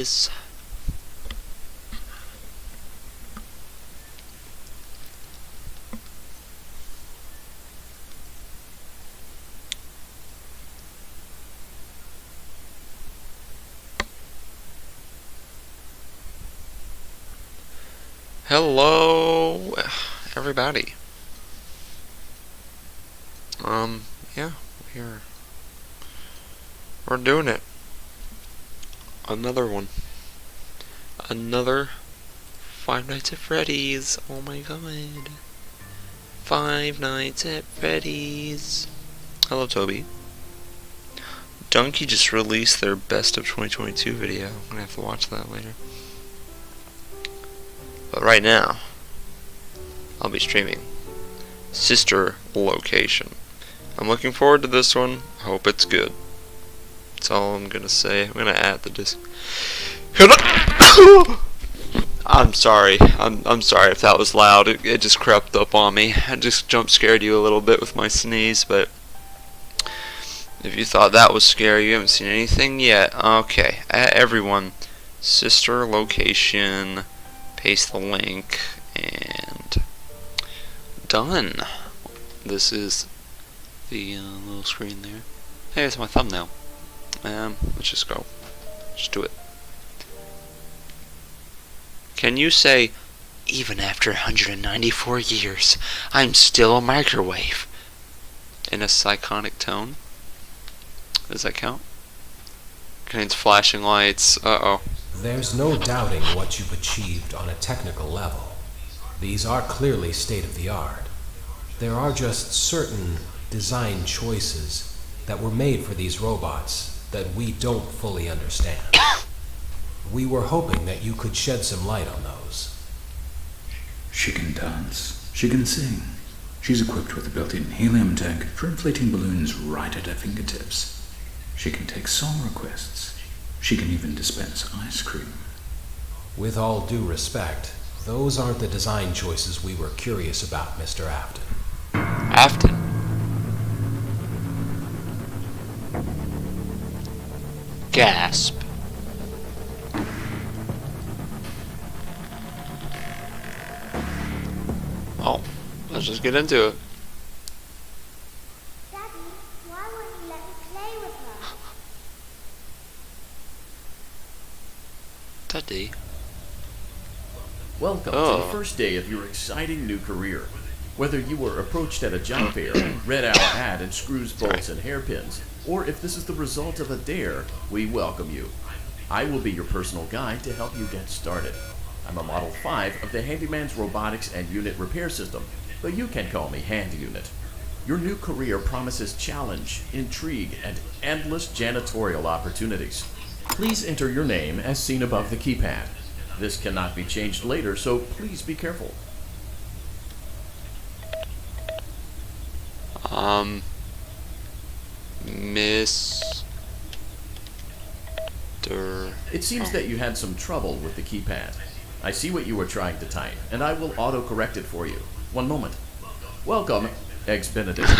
is. Hello, everybody. Yeah, we're doing it. Another one. Another Five Nights at Freddy's. Oh my god. Five Nights at Freddy's. Hello, Toby. Donkey just released their Best of 2022 video. I'm gonna have to watch that later. But right now, I'll be streaming Sister Location. I'm looking forward to this one. I hope it's good. That's all I'm gonna say. I'm gonna add the disc. I'm sorry. I'm sorry if that was loud. It just crept up on me. I just jump scared you a little bit with my sneeze, but if you thought that was scary, you haven't seen anything yet. Okay, everyone, Sister Location. Paste the link and done. This is the little screen there. Hey, it's my thumbnail. Let's just go. Just do it. Can you say, even after 194 years, I'm still a microwave? In a psychotic tone? Does that count? Contains flashing lights. Uh-oh. There's no doubting what you've achieved on a technical level. These are clearly state-of-the-art. There are just certain design choices that were made for these robots that we don't fully understand. We were hoping that you could shed some light on those. She can dance. She can sing. She's equipped with a built-in helium tank for inflating balloons right at her fingertips. She can take song requests. She can even dispense ice cream. With all due respect, those aren't the design choices we were curious about, Mr. Afton. Afton? Gasp. Oh, let's just get into it. Daddy, why won't you let me play with her? Daddy. Welcome to the first day of your exciting new career. Whether you were approached at a job fair, read our ad and screws, bolts, and hairpins, or if this is the result of a dare, we welcome you. I will be your personal guide to help you get started. I'm a Model 5 of the Handyman's Robotics and Unit Repair System, but you can call me Hand Unit. Your new career promises challenge, intrigue, and endless janitorial opportunities. Please enter your name as seen above the keypad. This cannot be changed later, so please be careful. Mr. It seems that you had some trouble with the keypad. I see what you were trying to type, and I will auto-correct it for you. One moment. Welcome, Eggs Benedict.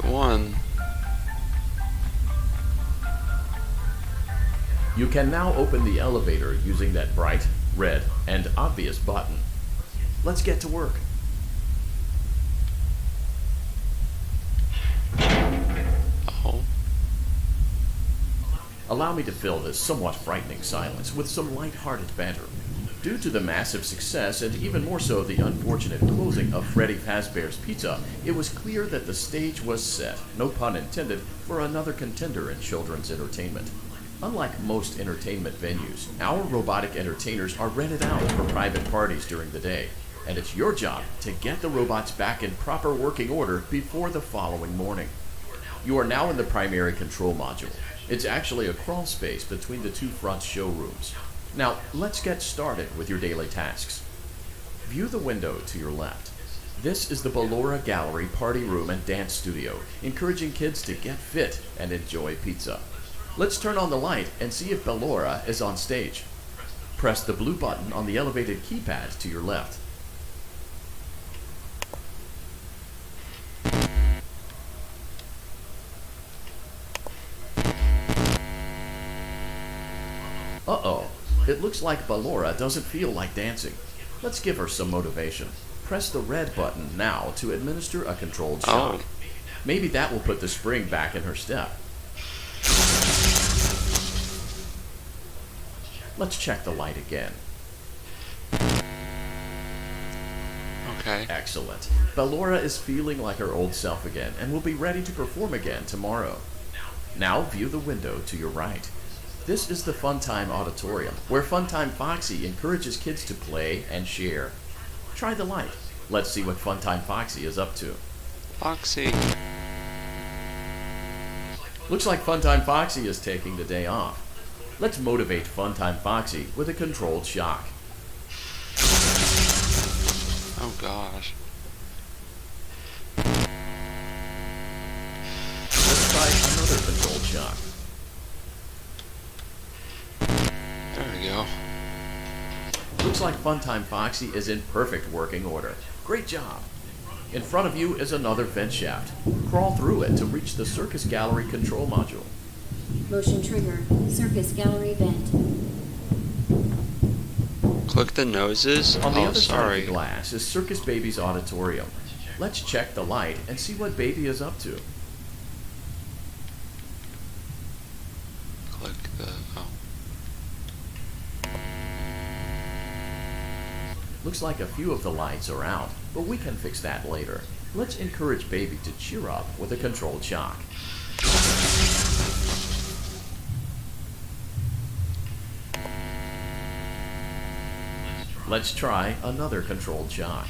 One. You can now open the elevator using that bright, red, and obvious button. Let's get to work. Oh. Allow me to fill this somewhat frightening silence with some light-hearted banter. Due to the massive success, and even more so the unfortunate closing of Freddy Fazbear's Pizza, it was clear that the stage was set, no pun intended, for another contender in children's entertainment. Unlike most entertainment venues, our robotic entertainers are rented out for private parties during the day, and it's your job to get the robots back in proper working order before the following morning. You are now in the primary control module. It's actually a crawl space between the two front showrooms. Now, let's get started with your daily tasks. View the window to your left. This is the Ballora Gallery Party Room and Dance Studio, encouraging kids to get fit and enjoy pizza. Let's turn on the light and see if Ballora is on stage. Press the blue button on the elevated keypad to your left. Uh-oh, it looks like Ballora doesn't feel like dancing. Let's give her some motivation. Press the red button now to administer a controlled shock. Maybe that will put the spring back in her step. Let's check the light again. Okay. Excellent. Ballora is feeling like her old self again and will be ready to perform again tomorrow. Now view the window to your right. This is the Funtime Auditorium, where Funtime Foxy encourages kids to play and share. Try the light. Let's see what Funtime Foxy is up to. Foxy. Looks like Funtime Foxy is taking the day off. Let's motivate Funtime Foxy with a controlled shock. Oh gosh. Let's try another controlled shock. There we go. Looks like Funtime Foxy is in perfect working order. Great job! In front of you is another vent shaft. Crawl through it to reach the Circus Gallery control module. Motion trigger. Circus gallery vent. Click the noses. On the Oh, other side sorry. of the glass is Circus Baby's auditorium. Let's check the light and see what Baby is up to. Click the. Oh. Looks like a few of the lights are out, but we can fix that later. Let's encourage Baby to cheer up with a controlled shock. Let's try another controlled shock.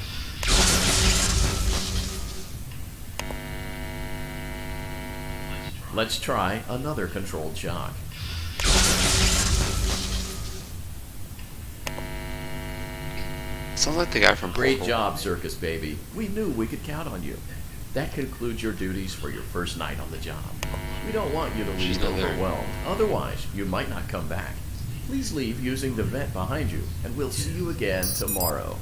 Let's try another controlled shock. Sounds like the guy from Great Portal. job, Circus Baby. We knew we could count on you. That concludes your duties for your first night on the job. We don't want you to She's leave not there. overwhelmed. Otherwise, you might not come back. Please leave using the vent behind you, and we'll see you again tomorrow.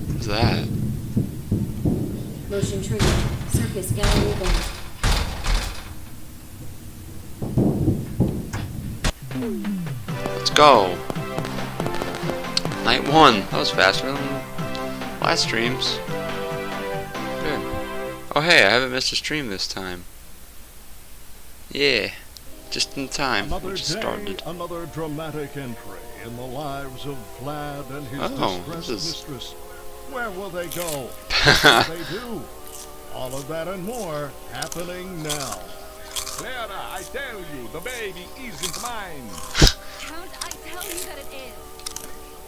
What's that? Motion trigger. Circus gallery vent. Let's go. Night 1. That was faster than last streams. Good. Oh hey, I haven't missed a stream this time. Yeah. Just in time. Another We just day, started. another dramatic entry in the lives of Vlad and his Oh, distressed this is- mistress. Where will they go? What will they do? All of that and more happening now. Clara, I tell you, the baby isn't mine. Count, I tell you that it is.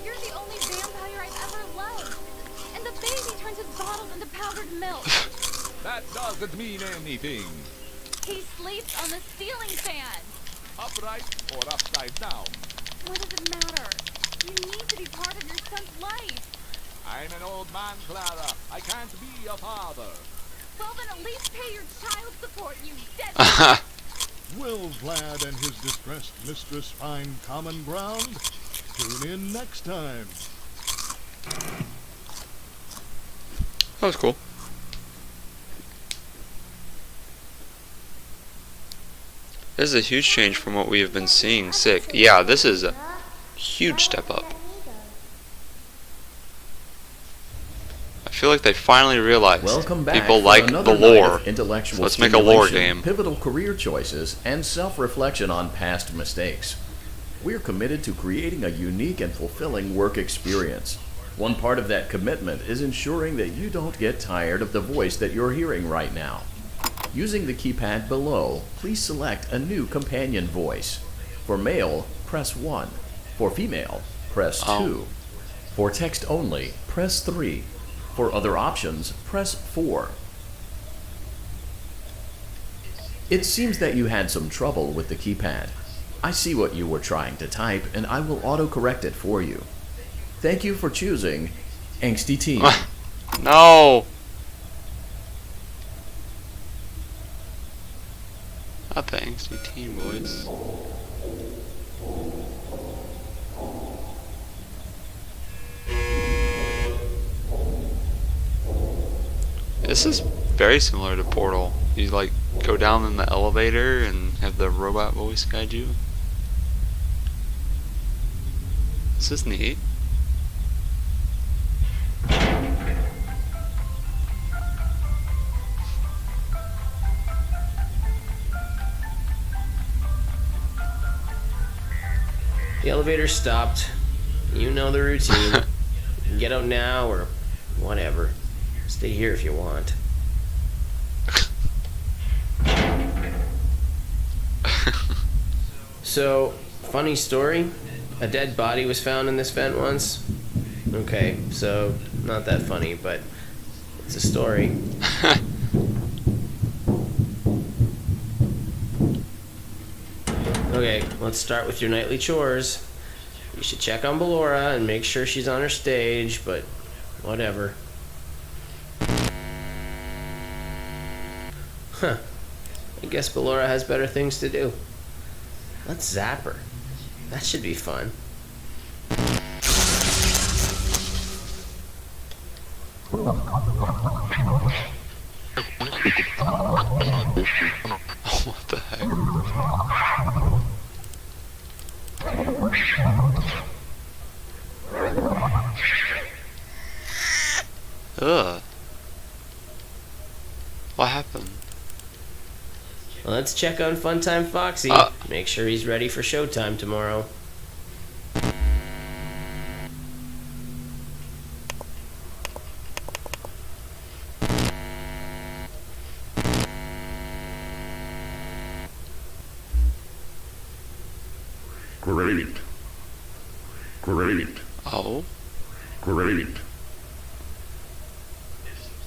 You're the only vampire I've ever loved. And the baby turns his bottles into powdered milk. That doesn't mean anything. He sleeps on the ceiling fan. Upright or upside down. What does it matter? You need to be part of your son's life. I'm an old man, Clara. I can't be a father. Well, then at least pay your child support, you dead. Will Vlad and his distressed mistress find common ground? Tune in next time. That was cool. This is a huge change from what we have been seeing. Sick. Yeah, this is a huge step up. I feel like they finally realized Welcome back people for like another the night lore. of intellectual So let's make a lore stimulation, game. pivotal career choices, and self-reflection on past mistakes. We're committed to creating a unique and fulfilling work experience. One part of that commitment is ensuring that you don't get tired of the voice that you're hearing right now. Using the keypad below, please select a new companion voice. For male, press 1. For female, press 2. Oh. For text only, press 3. For other options, press 4. It seems that you had some trouble with the keypad. I see what you were trying to type, and I will autocorrect it for you. Thank you for choosing Angsty Teen. No! Not the angsty teen voice. This is very similar to Portal. You like go down in the elevator and have the robot voice guide you. This is neat. The elevator stopped. You know the routine. You can get out now or whatever. Stay here if you want. So, funny story. A dead body was found in this vent once. Okay, so not that funny, but it's a story. Okay, let's start with your nightly chores. You should check on Ballora and make sure she's on her stage, but whatever. Huh. I guess Ballora has better things to do. Let's zap her. That should be fun. What the heck? Ugh. What happened? Well, let's check on Funtime Foxy. Make sure he's ready for showtime tomorrow. Great. Great. Oh? Great.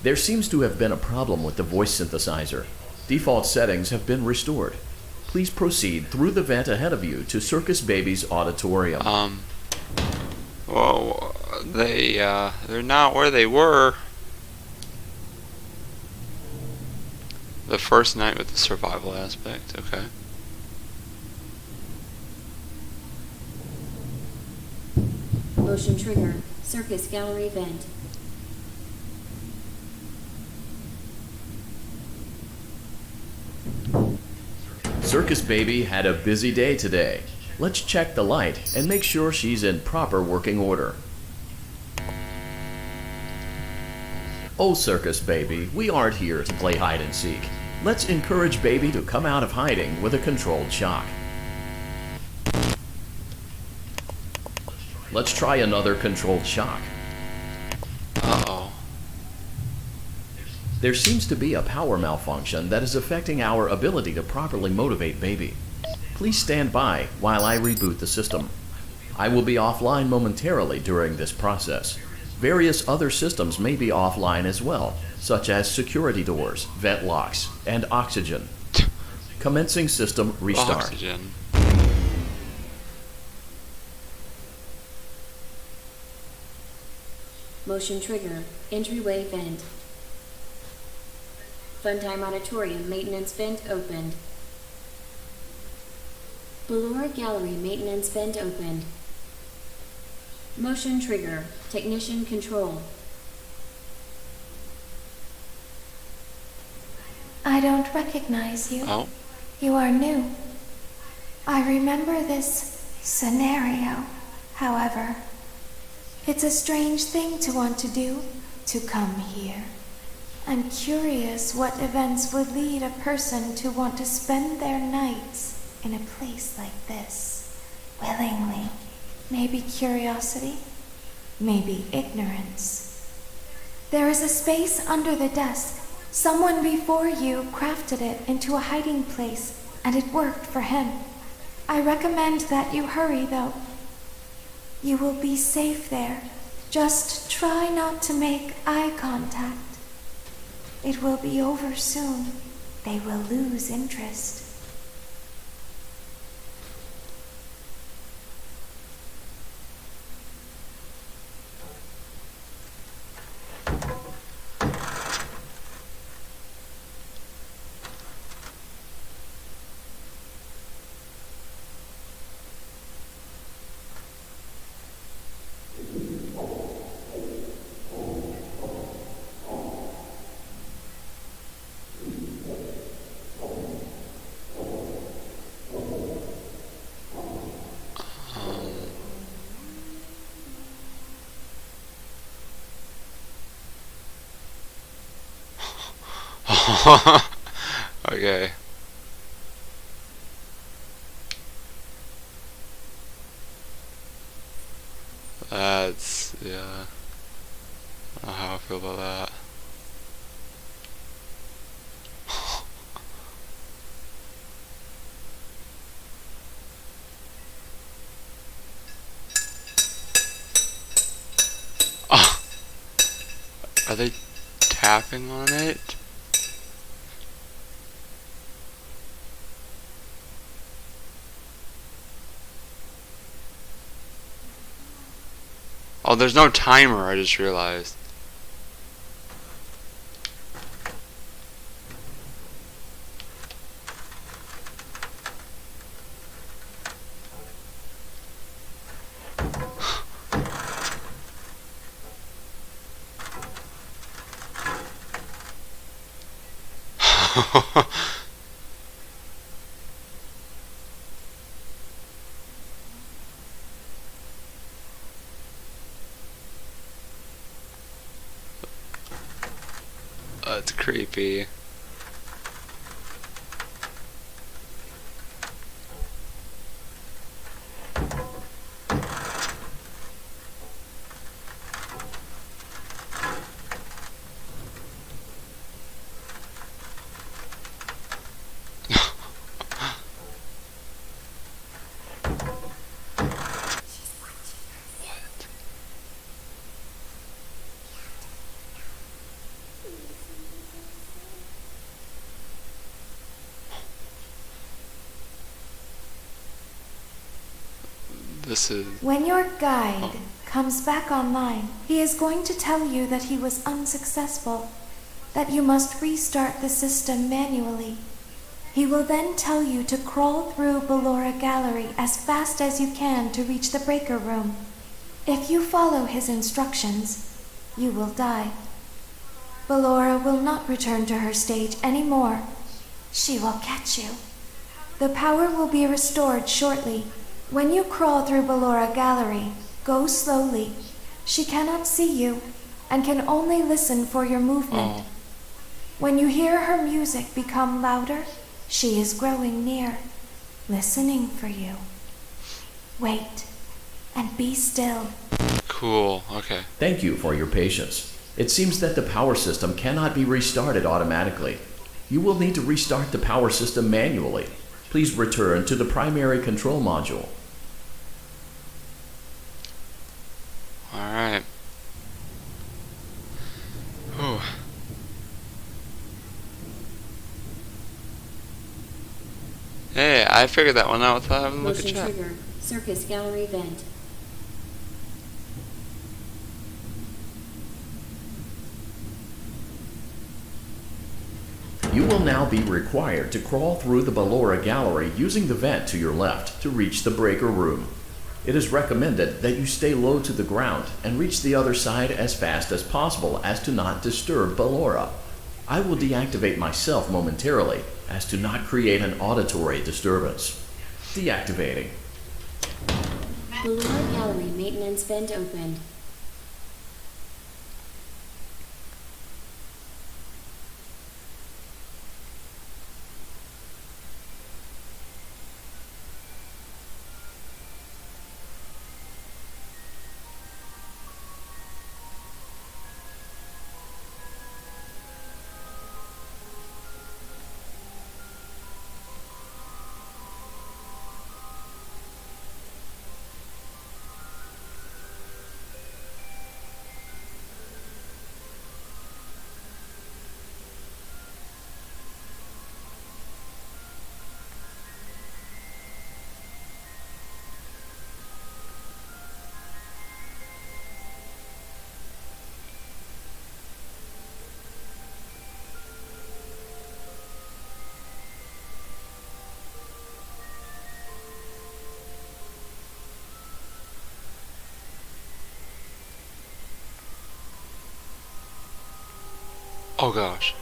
There seems to have been a problem with the voice synthesizer. Default settings have been restored. Please proceed through the vent ahead of you to Circus Baby's auditorium. Well, they're not where they were the first night with the survival aspect. Okay. Motion trigger. Circus gallery vent. Circus Baby had a busy day today. Let's check the light and make sure she's in proper working order. Oh, Circus Baby, we aren't here to play hide and seek. Let's encourage Baby to come out of hiding with a controlled shock. Let's try another controlled shock. Uh-oh. There seems to be a power malfunction that is affecting our ability to properly motivate Baby. Please stand by while I reboot the system. I will be offline momentarily during this process. Various other systems may be offline as well, such as security doors, vent locks, and oxygen. Commencing system restart. Oxygen. Motion trigger. Entryway vent. Funtime auditorium maintenance vent opened. Ballora gallery maintenance vent opened. Motion trigger. Technician control. I don't recognize you. Oh. You are new. I remember this scenario, however. It's a strange thing to want to do, to come here. I'm curious what events would lead a person to want to spend their nights in a place like this, willingly. Maybe curiosity, maybe ignorance. There is a space under the desk. Someone before you crafted it into a hiding place, and it worked for him. I recommend that you hurry, though. You will be safe there, Just try not to make eye contact. It will be over soon. They will lose interest. Okay. That's, yeah. I don't know how I feel about that. Oh, are they tapping on it? Oh, there's no timer, I just realized. That's creepy. This is... When your guide comes back online, he is going to tell you that he was unsuccessful, that you must restart the system manually. He will then tell you to crawl through Ballora Gallery as fast as you can to reach the breaker room. If you follow his instructions, you will die. Ballora will not return to her stage anymore. She will catch you. The power will be restored shortly. When you crawl through Ballora Gallery, go slowly. She cannot see you and can only listen for your movement. When you hear her music become louder, she is growing near, listening for you. Wait and be still. Cool, okay. Thank you for your patience. It seems that the power system cannot be restarted automatically. You will need to restart the power system manually. Please return to the primary control module. Alright. Whew. Hey, I figured that one out without having to look at Motion chat. trigger. Circus gallery vent. You will now be required to crawl through the Ballora Gallery using the vent to your left to reach the breaker room. It is recommended that you stay low to the ground and reach the other side as fast as possible as to not disturb Ballora. I will deactivate myself momentarily as to not create an auditory disturbance. Deactivating. Ballora gallery maintenance vent opened. Oh gosh.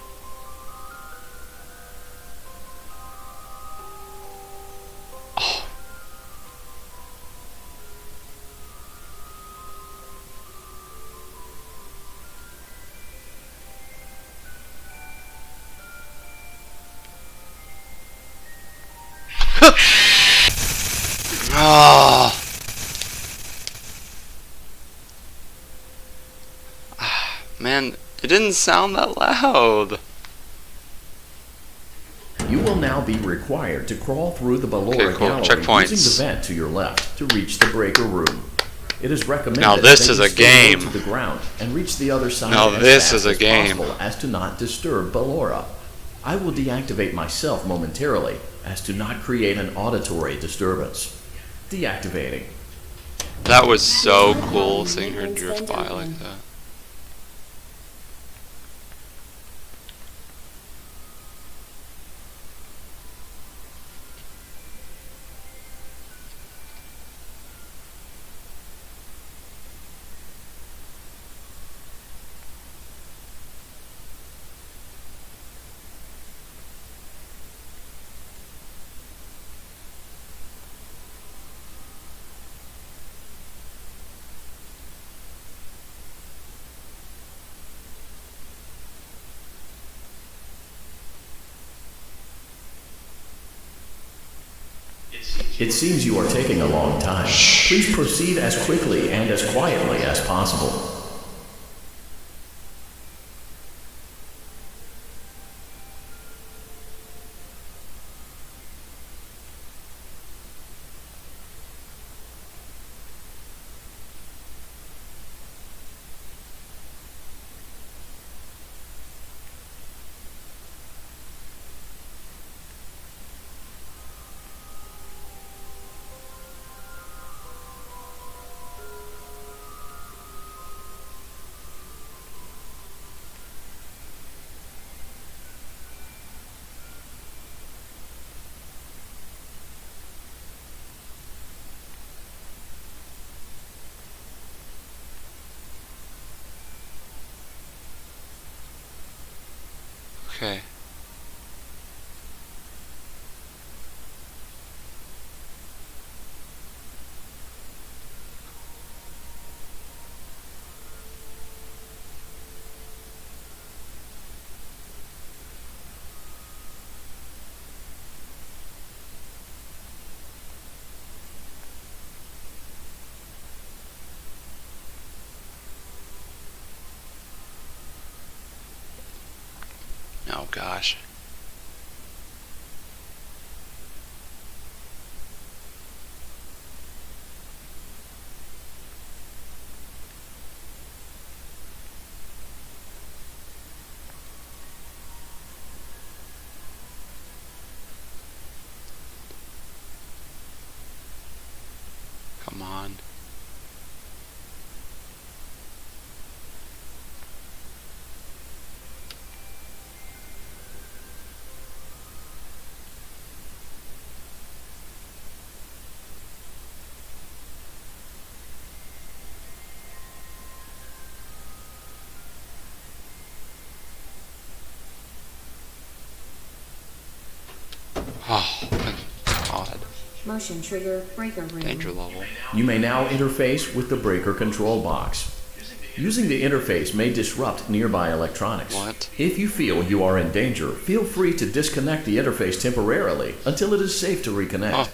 Oh. Ah. Man, it didn't sound that loud. You will now be required to crawl through the Ballora Okay, cool. gallery Checkpoints. using the vent to your left to reach the breaker room. It is recommended Now this that is you a stay low game. to the ground and reach the other side Now as this fast is a as game. possible as to not disturb Ballora. I will deactivate myself momentarily as to not create an auditory disturbance. Deactivating. That was so cool seeing her drift by like that. It seems you are taking a long time. Please proceed as quickly and as quietly as possible. Okay. Oh gosh. Come on. Oh, my God. Motion trigger breaker room. Danger level. You may now interface with the breaker control box. Using the interface may disrupt nearby electronics. What? If you feel you are in danger, feel free to disconnect the interface temporarily until it is safe to reconnect. Oh.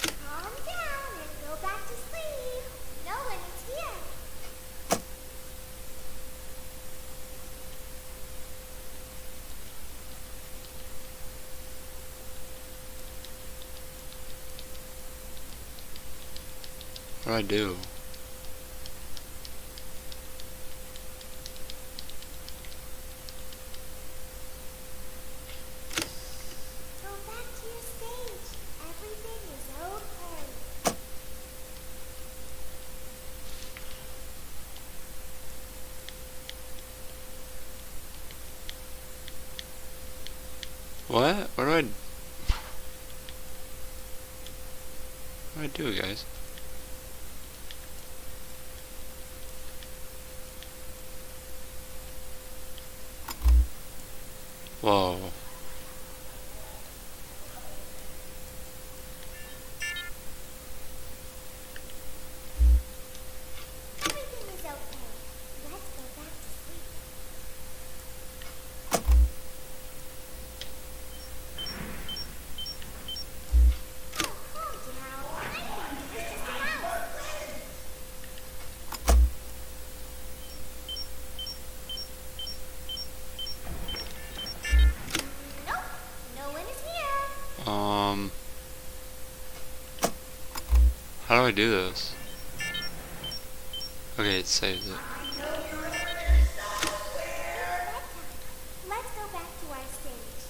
Calm down and go back to sleep. No one is here. What do I do? Go back to your stage. Everything is okay. What? What do I do, guys? I do this? Okay, it saves it. Let's go back to our stage.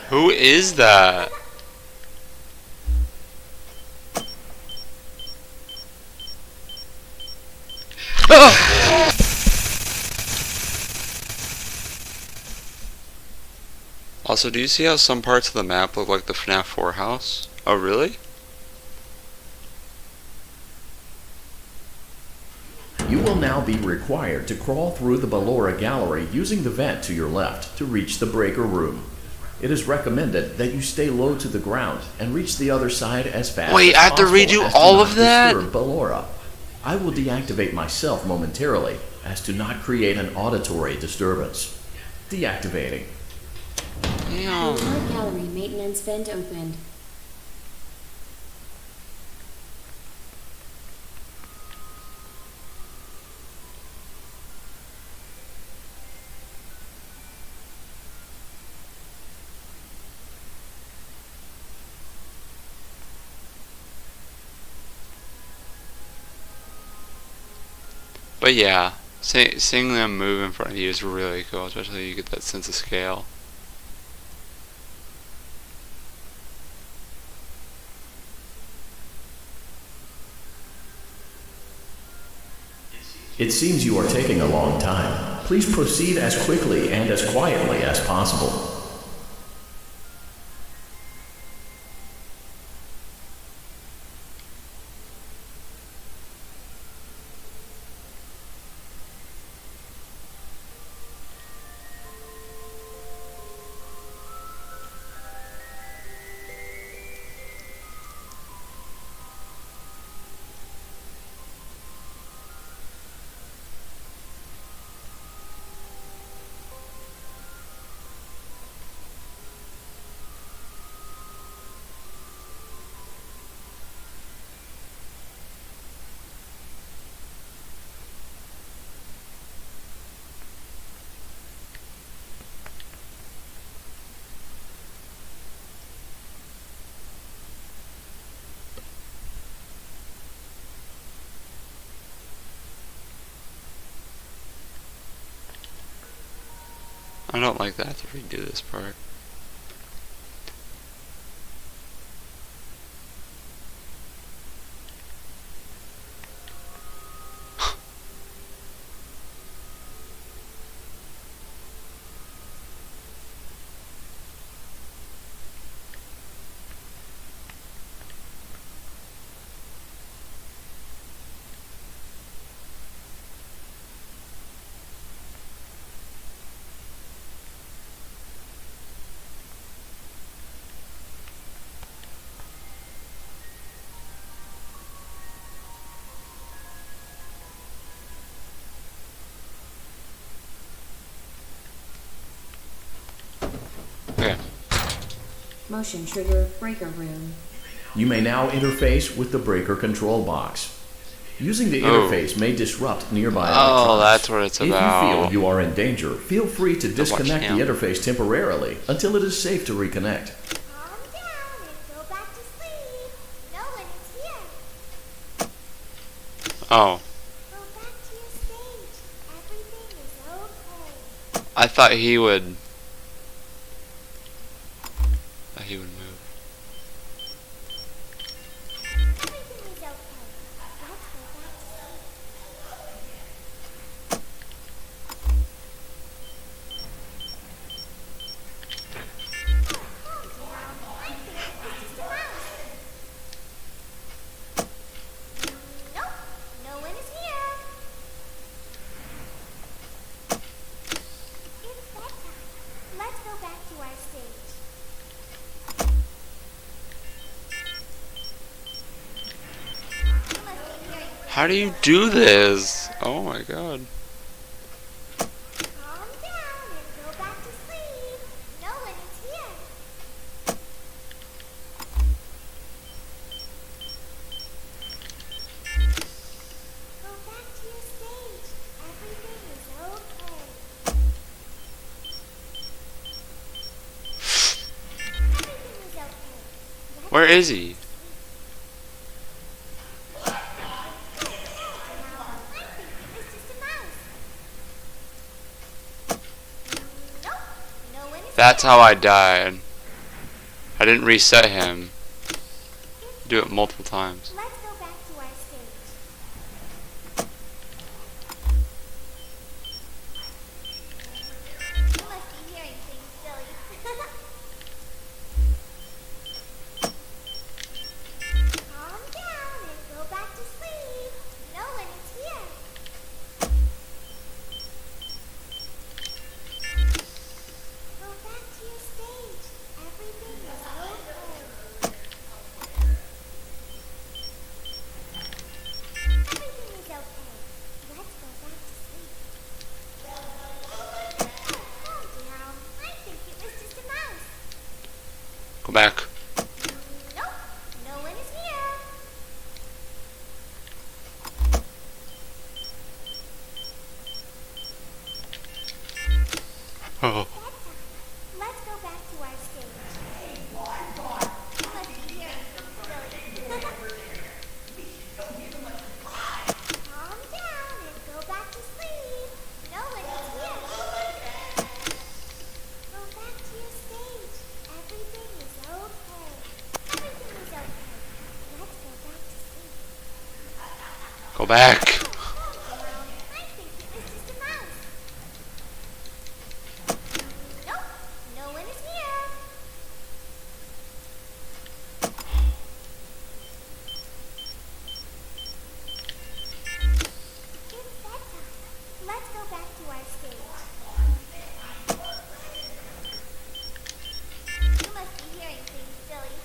Who is that? Ah! Also, do you see how some parts of the map look like the FNAF 4 house? Oh, really? You will now be required to crawl through the Ballora gallery using the vent to your left to reach the breaker room. It is recommended that you stay low to the ground and reach the other side as fast Wait, as I have to possible redo as to all not of that? disturb Ballora. I will deactivate myself momentarily as to not create an auditory disturbance. Deactivating. Damn. Ballora gallery maintenance vent opened. But yeah, seeing them move in front of you is really cool, especially you get that sense of scale. It seems you are taking a long time. Please proceed as quickly and as quietly as possible. I don't like that I have to redo this part. Okay. Motion trigger breaker room. You may now interface with the breaker control box. Using the Oh. interface may disrupt nearby Oh, electronics. that's what it's If you about. feel you are in danger, feel free to disconnect the him. interface temporarily until it is safe to reconnect. Calm down and go back to sleep. No one is here. Oh, Go back to your stage. Everything is okay. I thought he would. He would move. Everything is okay. Let's go back to sleep. Calm down. I think it's just a mouse. Nope. No one is here. It's bedtime. Let's go back to our stage. You must be hearing. How do you do this? Oh my god. Calm down and go back to sleep. No one is here. Go back to your stage. Everything is okay. Where is he? That's how I died. I didn't reset him. Do it multiple times. Let's go back to our stage. You must be hearing things, silly. Calm down and go back to sleep. No one is here. Go back to your stage. Everything is okay. Everything is okay. Let's go back to sleep. Calm down. I think it was just a mouse. Go back. Nope. No one is here. Oh. Let's go back to our stage. You must be hearing things, silly. Calm down and go back to sleep. No one is here. Go back to your stage. Everything is okay. Everything is okay. Let's go back to sleep. Go back. Calm down. I think it was just a mouse. Nope. No one is here. It's bedtime. Let's go back to our stage. You must be hearing things, silly.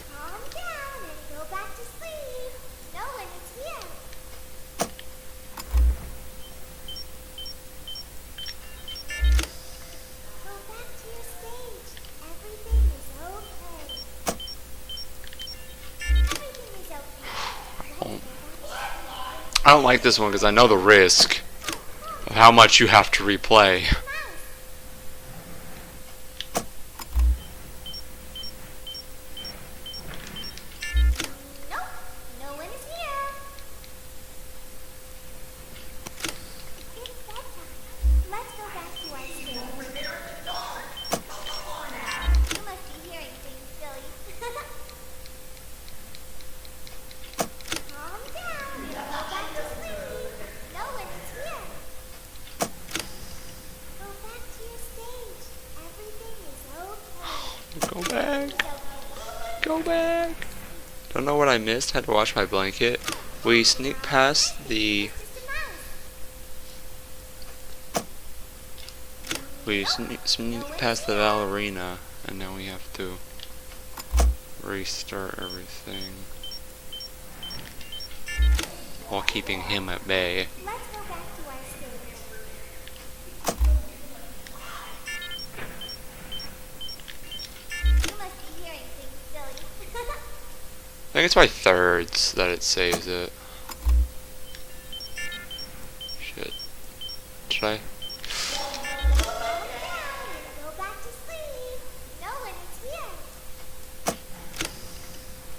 Calm down and go back to sleep. No one is here. Go back to your stage. Everything is okay. Everything is okay. Let's go back to sleep. I don't like this one because I know the risk of how much you have to replay. Mouse. Nope. No one is here. It's bedtime. Let's go back to our stage. You must be hearing things, silly. Calm down and go back to sleep. No one is here. Go back to your stage. Everything is okay. Go back. It's okay. Go back. Don't know what I missed. Had to wash my blanket. We sneak past the. Just a mouse. We sneak past the ballerina, and now we have to restart everything while keeping him at bay. Let's go back to our stage. You must be hearing things, silly. I think it's by thirds that it saves it. Shit. Should I? Calm down and go back to sleep. No one is here.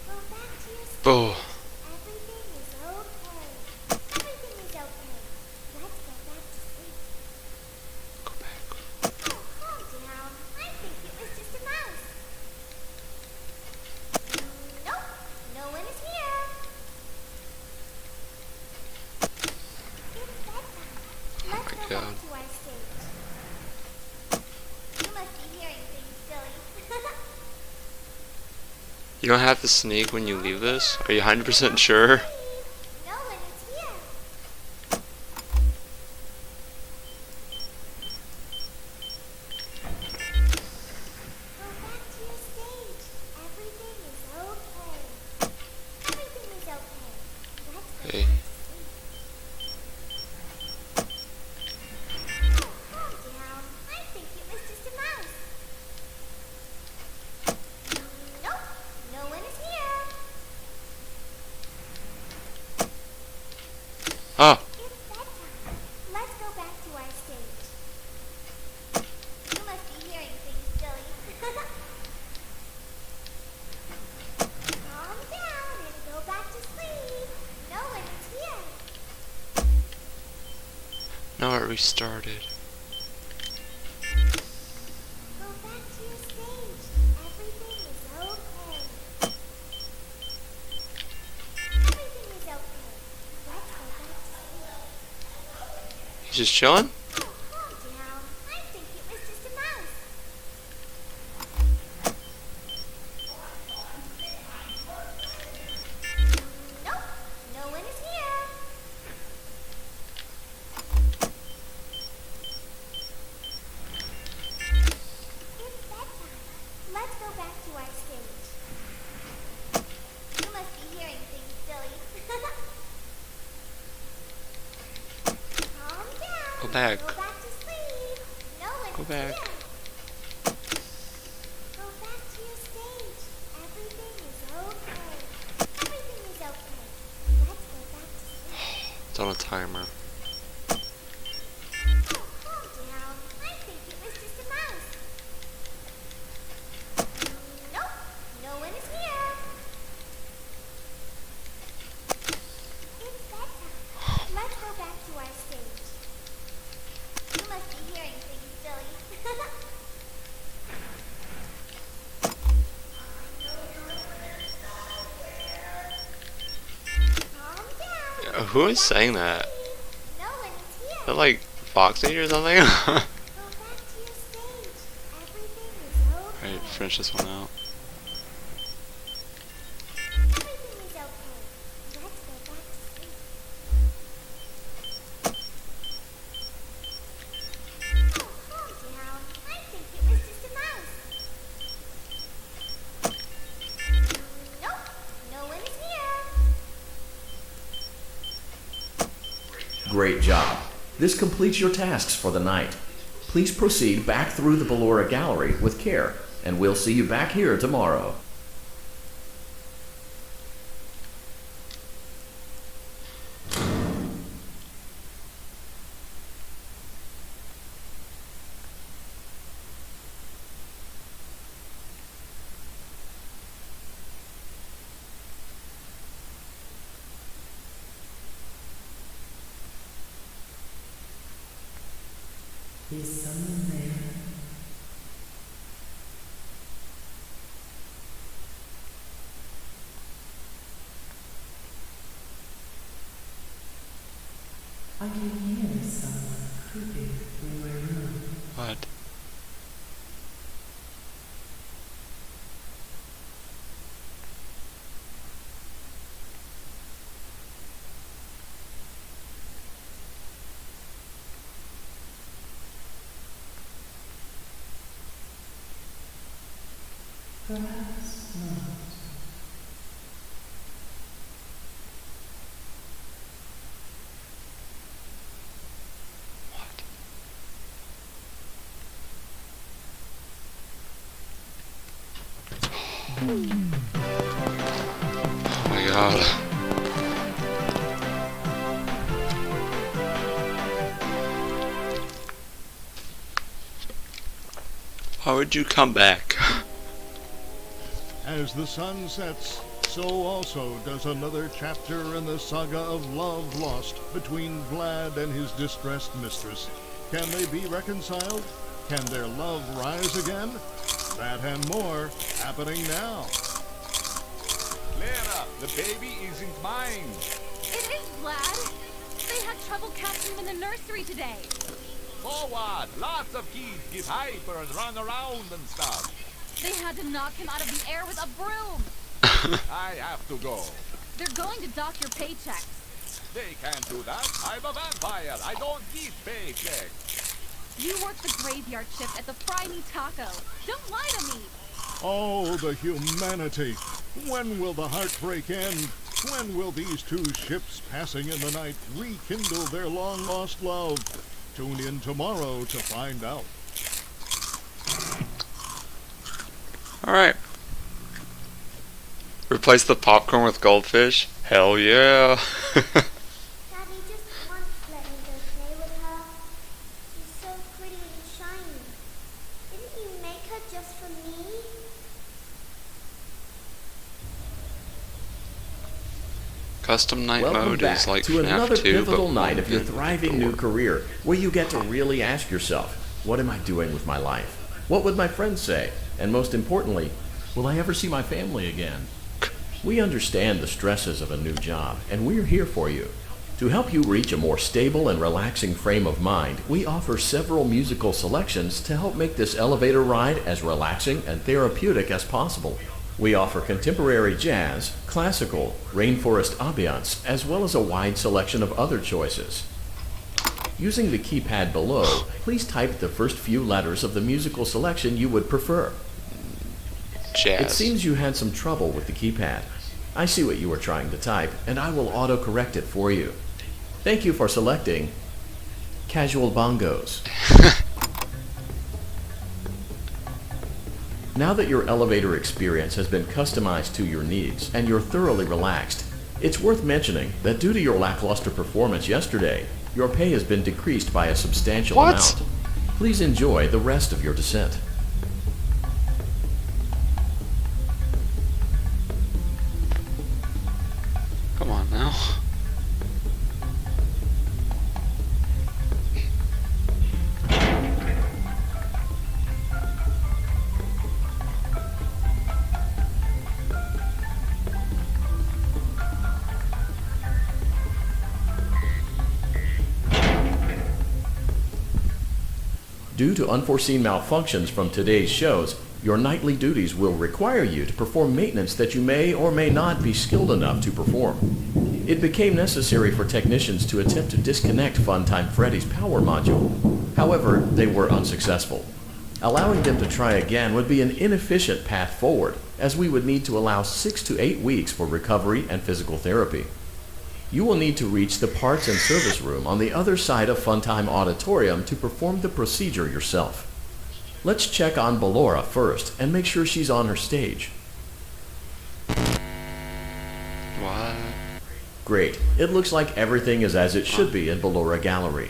Go back to your stage. Oh. Everything is okay. Everything is okay. Let's go back to sleep. Go back. Oh, calm down. I think it was just a mouse. Nope. No one is here. It's bedtime. Let's my go God. back to our stage. You must be hearing things, silly. You don't have to sneak when you leave this? Are you 100% sure? No one is here. Go back to your stage. Everything is okay. Everything is okay. Let's go Hey. back to sleep. Oh, calm down. I think it was just a mouse. Nope. No one is here. we started. Go back to your stage. Everything is okay. Everything is okay. Let's go back to sleep. He's just chilling? Oh, calm down. I think it was just a mouse. Nope, no one is here. It's bedtime. Let's go back to our stage. You must be hearing things, silly. Calm down. Go back. Go back to sleep. No one Go is back. here. Go back to your stage. Everything is okay. Everything is okay. Let's go back to sleep. It's on a timer. Oh, calm down. I think it was just a mouse. Nope, no one is here. It's bedtime. Let's go back to our stage. You must be hearing things, silly. Calm down. Who is saying that? No one is here. Is that like Foxy or something? Go back to your stage. Everything is okay. Alright, finish this one out. Everything is okay. Let's go back to sleep. Oh, calm down. I think it was just a mouse. Nope, no one is here. Great job. This completes your tasks for the night. Please proceed back through the Ballora Gallery with care, and we'll see you back here tomorrow. Is someone there? I can hear someone creeping through my room. What? Perhaps not. Oh my god. Why would you come back? As the sun sets, so also does another chapter in the saga of love lost between Vlad and his distressed mistress. Can they be reconciled? Can their love rise again? That and more happening now. Clara, the baby isn't mine. It is, Vlad. They had trouble catching him in the nursery today. Forward! Lots of kids get hyper and run around and stuff. They had to knock him out of the air with a broom. I have to go. They're going to dock your paychecks. They can't do that. I'm a vampire. I don't need paychecks. You work the graveyard shift at the Fry Me Taco. Don't lie to me. Oh, the humanity! When will the heartbreak end? When will these two ships passing in the night rekindle their long-lost love? Tune in tomorrow to find out. Alright. Replace the popcorn with goldfish? Hell yeah. Daddy just once let me go play with her. She's so pretty and shiny. Didn't you make her just for me? Custom night Welcome mode back is like to FNAF another 2, pivotal but night of your in the thriving new door. career, where you get to really ask yourself, what am I doing with my life? What would my friends say? And most importantly, will I ever see my family again? We understand the stresses of a new job, and we're here for you. To help you reach a more stable and relaxing frame of mind, we offer several musical selections to help make this elevator ride as relaxing and therapeutic as possible. We offer contemporary jazz, classical, rainforest ambiance, as well as a wide selection of other choices. Using the keypad below, please type the first few letters of the musical selection you would prefer. Jazz. It seems you had some trouble with the keypad. I see what you were trying to type, and I will auto-correct it for you. Thank you for selecting Casual Bongos. Now that your elevator experience has been customized to your needs and you're thoroughly relaxed, it's worth mentioning that due to your lackluster performance yesterday, your pay has been decreased by a substantial amount. Please enjoy the rest of your descent. Come on now. Due to unforeseen malfunctions from today's shows, your nightly duties will require you to perform maintenance that you may or may not be skilled enough to perform. It became necessary for technicians to attempt to disconnect Funtime Freddy's power module. However, they were unsuccessful. Allowing them to try again would be an inefficient path forward, as we would need to allow 6 to 8 weeks for recovery and physical therapy. You will need to reach the parts and service room on the other side of Funtime Auditorium to perform the procedure yourself. Let's check on Ballora first and make sure she's on her stage. What? Great. It looks like everything is as it should be in Ballora Gallery.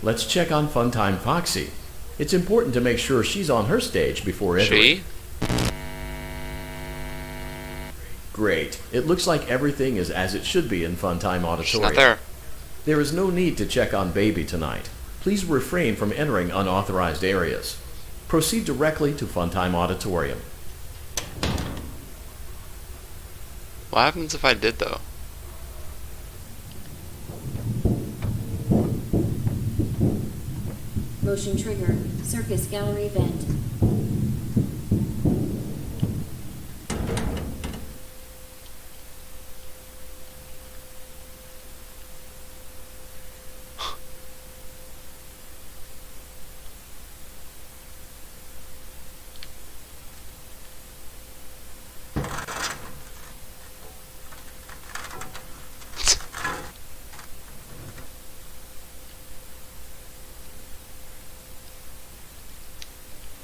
Let's check on Funtime Foxy. It's important to make sure she's on her stage before entering. She? Great. It looks like everything is as it should be in Funtime Auditorium. She's not there. There is no need to check on Baby tonight. Please refrain from entering unauthorized areas. Proceed directly to Funtime Auditorium. What happens if I did, though? Motion trigger. Circus gallery vent.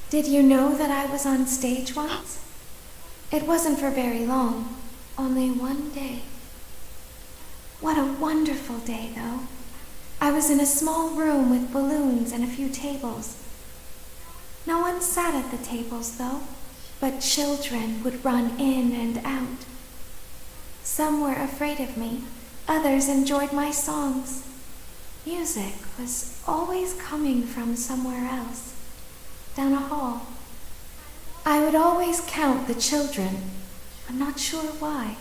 Did you know that I was on stage once? It wasn't for very long, only one day. What a wonderful day, though. I was in a small room with balloons and a few tables. No one sat at the tables, though, but children would run in and out. Some were afraid of me, others enjoyed my songs. Music was always coming from somewhere else. Down a hall. I would always count the children. I'm not sure why.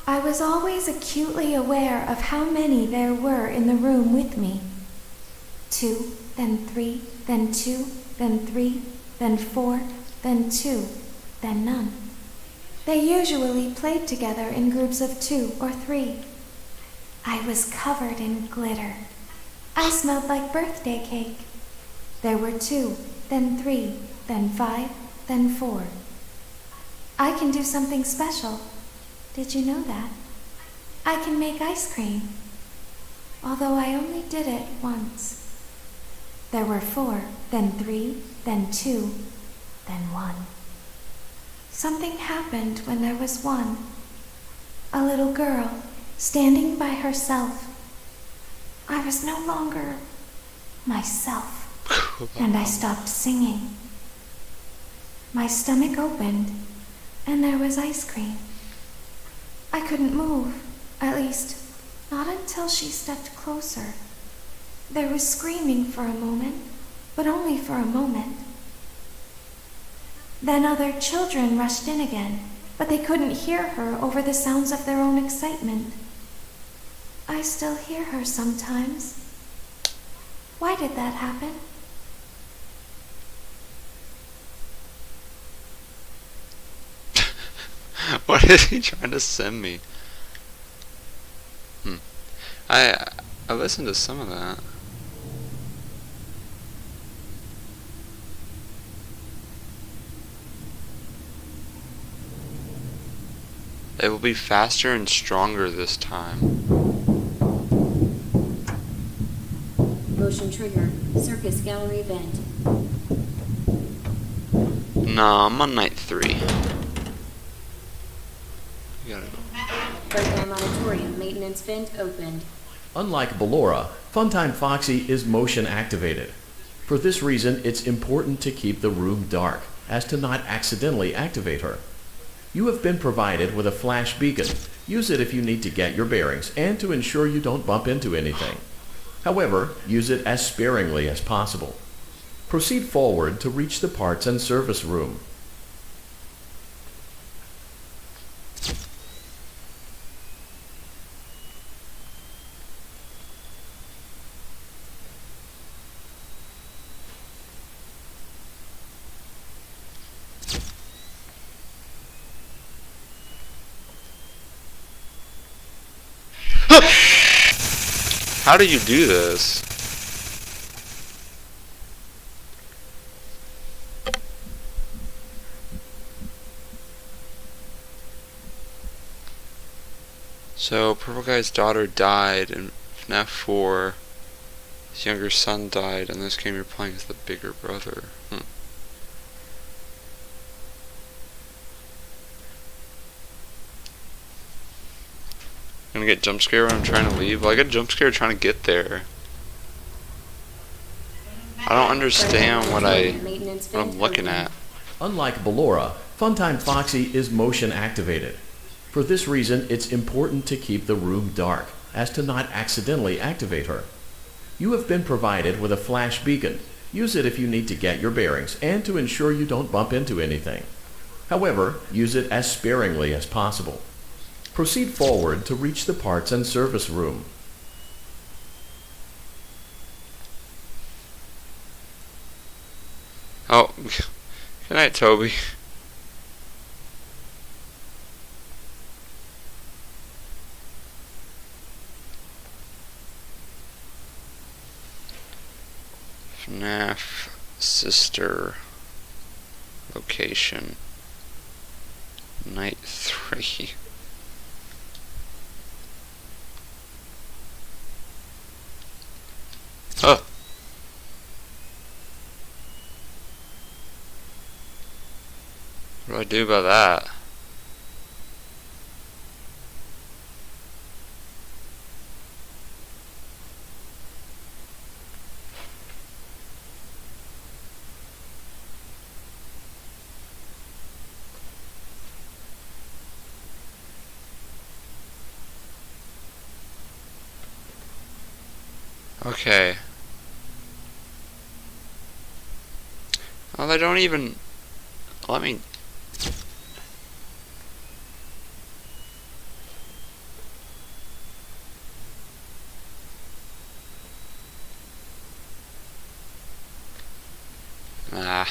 I was always acutely aware of how many there were in the room with me. 2, then 3, then 2, then 3, then 4, then 2, then none. They usually played together in groups of 2 or 3. I was covered in glitter. I smelled like birthday cake. There were 2, then 3, then 5, then 4. I can do something special. Did you know that? I can make ice cream. Although I only did it once. There were 4, then 3, then 2, then 1. Something happened when there was 1. A little girl standing by herself. I was no longer myself. And I stopped singing. My stomach opened, and there was ice cream. I couldn't move. At least, not until she stepped closer. There was screaming for a moment, but only for a moment. Then other children rushed in again, but they couldn't hear her over the sounds of their own excitement. I still hear her sometimes. Why did that happen? What is he trying to send me? I listened to some of that. It will be faster and stronger this time. Motion trigger. Circus gallery vent. Nah, I'm on night 3. You gotta go. Program auditorium maintenance vent opened. Unlike Ballora, Funtime Foxy is motion activated. For this reason, it's important to keep the room dark, as to not accidentally activate her. You have been provided with a flash beacon. Use it if you need to get your bearings and to ensure you don't bump into anything. However, use it as sparingly as possible. Proceed forward to reach the parts and service room. How do you do this? So, Purple Guy's daughter died in FNAF 4. His younger son died. In this game, you're playing as the bigger brother. Gonna get jump scared when I'm trying to leave? Well, I got jump scared trying to get there. I don't understand what I'm looking at. Unlike Ballora, Funtime Foxy is motion activated. For this reason, it's important to keep the room dark, as to not accidentally activate her. You have been provided with a flash beacon. Use it if you need to get your bearings and to ensure you don't bump into anything. However, use it as sparingly as possible. Proceed forward to reach the parts and service room. Oh, good night, Toby. FNAF sister location. Night 3. Oh. What do I do about that? Okay. Oh, they don't even let me. Ah.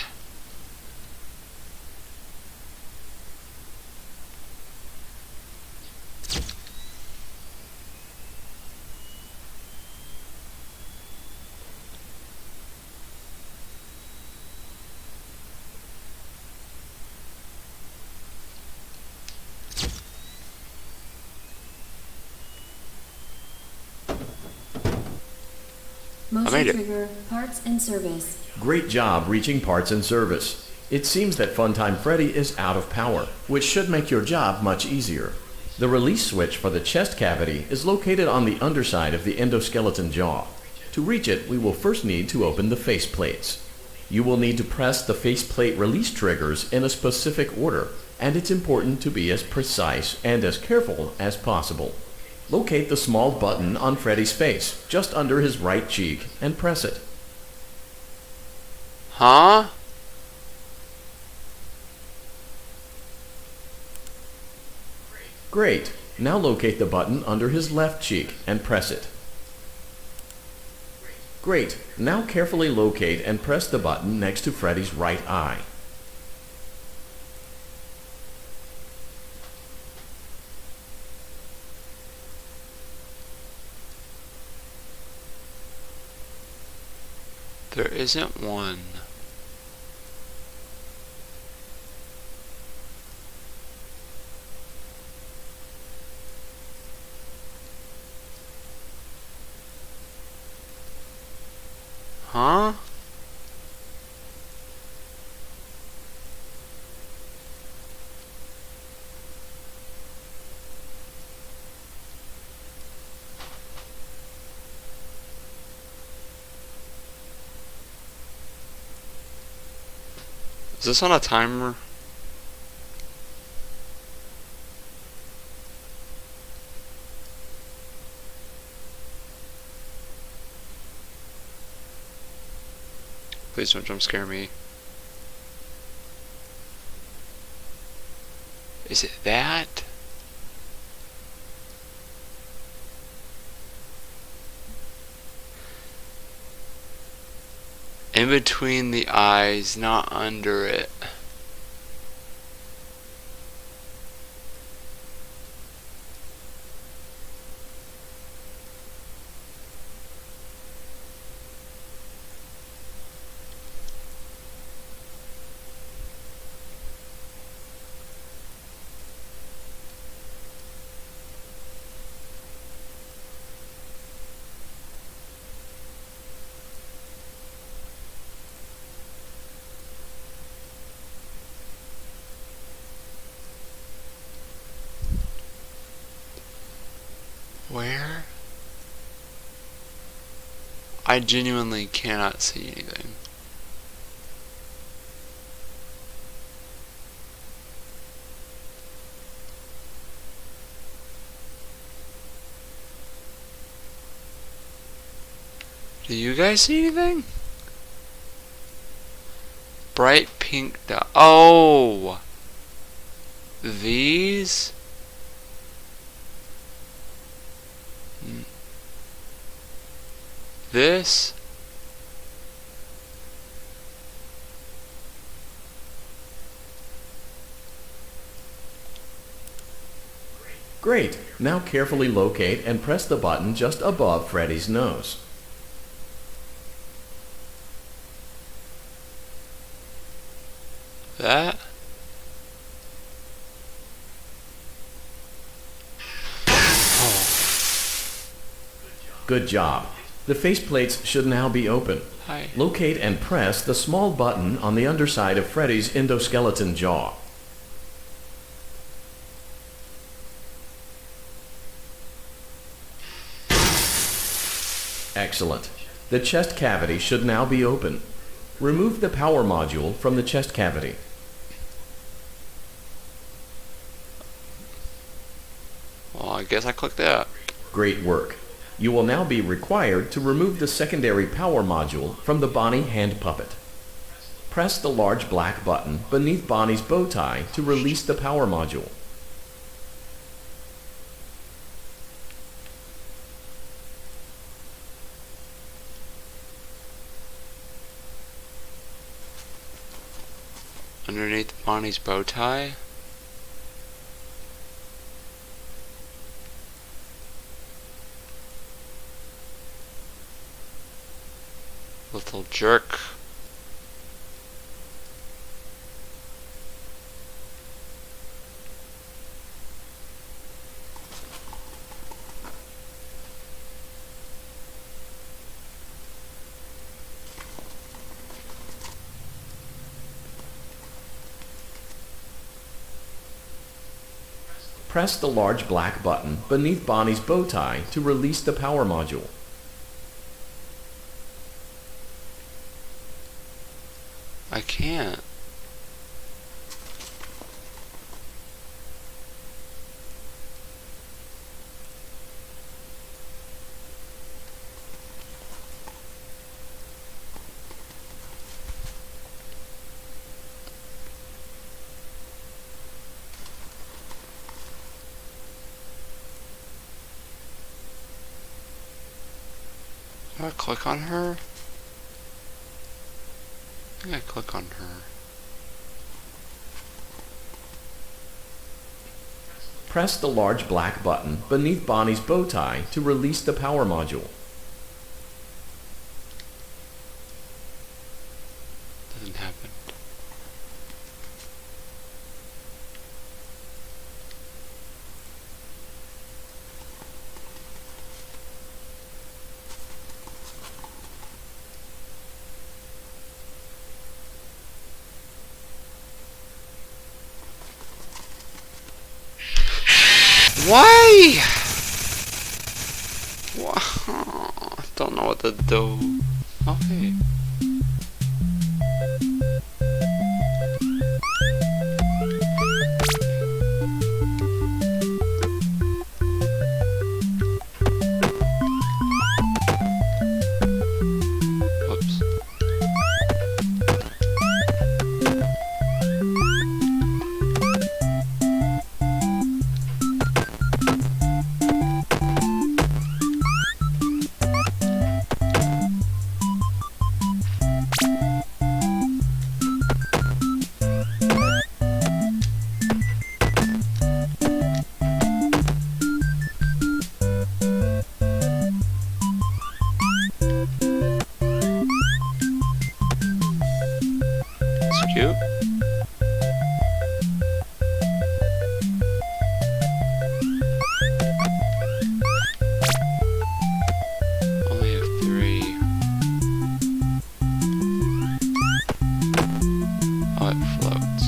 Motion trigger, parts and service. Great job reaching parts and service. It seems that Funtime Freddy is out of power, which should make your job much easier. The release switch for the chest cavity is located on the underside of the endoskeleton jaw. To reach it, we will first need to open the face plates. You will need to press the faceplate release triggers in a specific order, and it's important to be as precise and as careful as possible. Locate the small button on Freddy's face, just under his right cheek, and press it. Huh? Great. Now locate the button under his left cheek and press it. Great. Now carefully locate and press the button next to Freddy's right eye. There isn't one. Huh? Is this on a timer? Please don't jump scare me. Is it that? In between the eyes, not under it. Where? I genuinely cannot see anything. Do you guys see anything? Bright pink dot. Oh! These? This? Great. Now carefully locate and press the button just above Freddy's nose. That? Good job. The faceplates should now be open. Hi. Locate and press the small button on the underside of Freddy's endoskeleton jaw. Excellent. The chest cavity should now be open. Remove the power module from the chest cavity. Well, I guess I clicked that. Great work. You will now be required to remove the secondary power module from the Bonnie hand puppet. Press the large black button beneath Bonnie's bow tie to release the power module. Underneath Bonnie's bow tie? Little jerk. Press the large black button beneath Bonnie's bow tie to release the power module. I can't. click on her? I think I click on her. Press the large black button beneath Bonnie's bow tie to release the power module. Doesn't happen. Why? Wow. Don't know what to do. Okay. Oops. It's cute. Only have 3. Oh, it floats.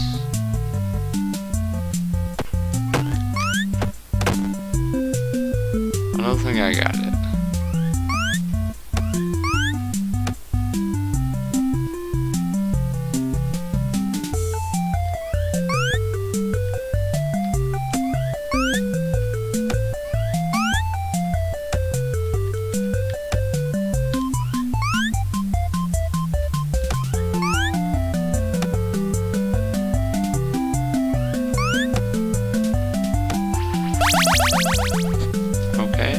I don't think I got it. Okay.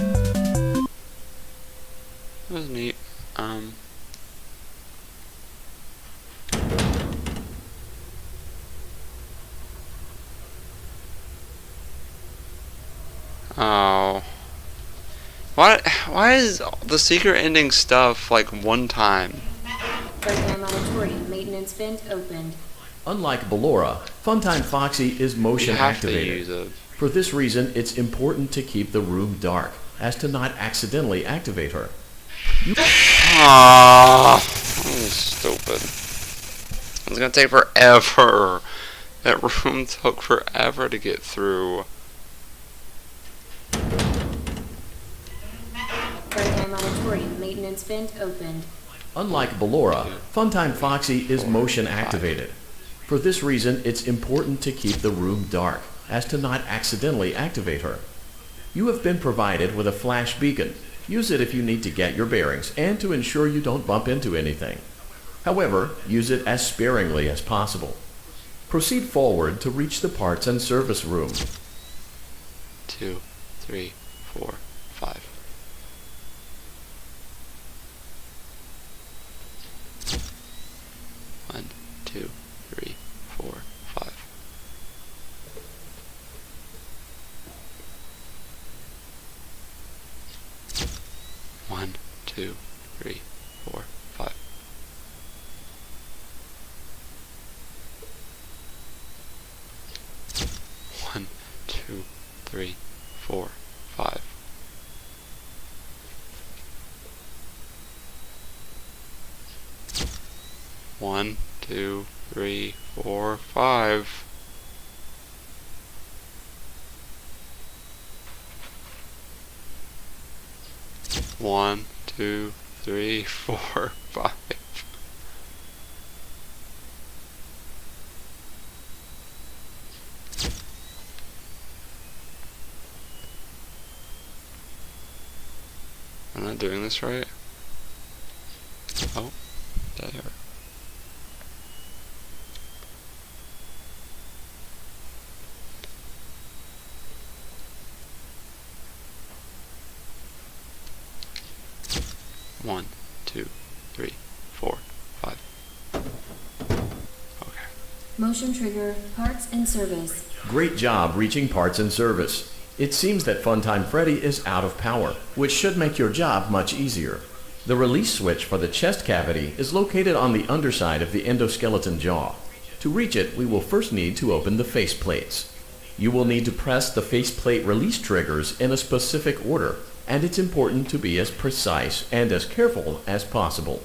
That was neat. Oh. Why is the secret ending stuff like one time? Program auditorium maintenance vent opened. Unlike Ballora, Funtime Foxy is You motion have to activated. use it. For this reason, it's important to keep the room dark, as to not accidentally activate her. Ah, stupid. It's gonna take forever. That room took forever to get through. Program auditorium maintenance vent opened. Unlike Ballora, Funtime Foxy is motion activated. For this reason, it's important to keep the room dark, as to not accidentally activate her. You have been provided with a flash beacon. Use it if you need to get your bearings and to ensure you don't bump into anything. However, use it as sparingly as possible. Proceed forward to reach the parts and service room. 2, 3, 4, 5. One, 2, 3, 4, 5. One, 2, 3, 4, 5. One, 2, 3, 4, 5. One, 2, 3, 4, 5. One, 2, 3, 4, 5. I'm not doing this right. Oh, there. One, 2, 3, 4, 5. Okay. Motion trigger, parts and service. Great job reaching parts and service. It seems that Funtime Freddy is out of power, which should make your job much easier. The release switch for the chest cavity is located on the underside of the endoskeleton jaw. To reach it, we will first need to open the face plates. You will need to press the faceplate release triggers in a specific order, and it's important to be as precise and as careful as possible.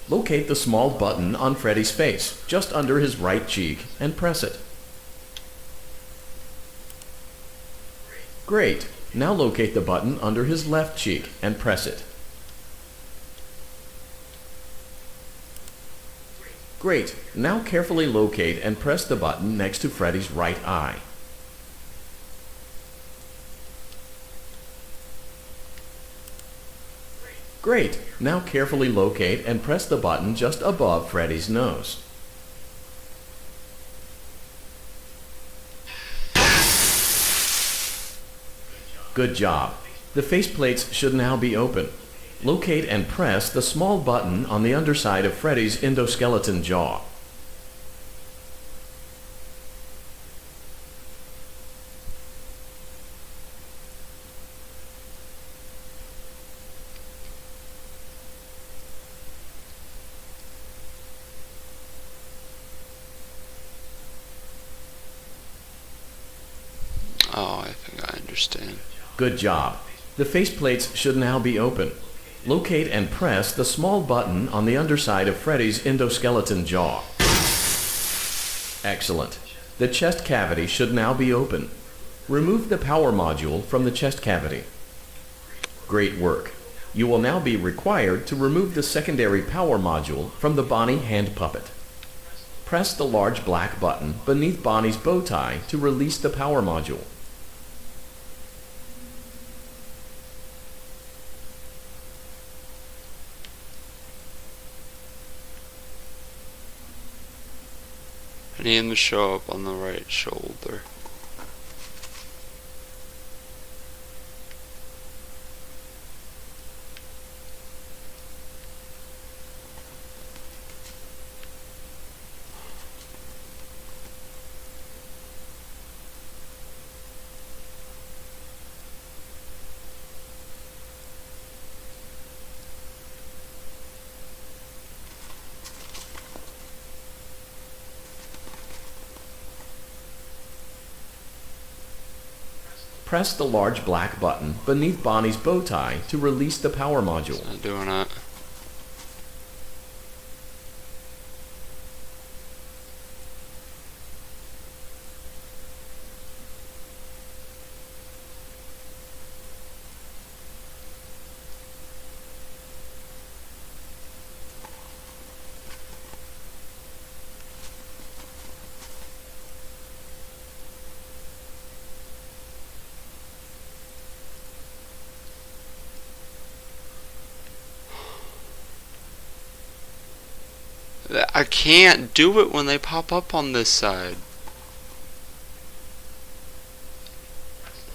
Locate the small button on Freddy's face, just under his right cheek, and press it. Great. Now locate the button under his left cheek and press it. Great. Now carefully locate and press the button next to Freddy's right eye. Great. Now carefully locate and press the button just above Freddy's nose. Good job. The faceplates should now be open. Locate and press the small button on the underside of Freddy's endoskeleton jaw. Oh, I think I understand. Good job. The faceplates should now be open. Locate and press the small button on the underside of Freddy's endoskeleton jaw. Excellent. The chest cavity should now be open. Remove the power module from the chest cavity. Great work. You will now be required to remove the secondary power module from the Bonnie hand puppet. Press the large black button beneath Bonnie's bow tie to release the power module. I need him to show up on the right shoulder. Press the large black button beneath Bonnie's bow tie to release the power module. Not doing it. I can't do it when they pop up on this side.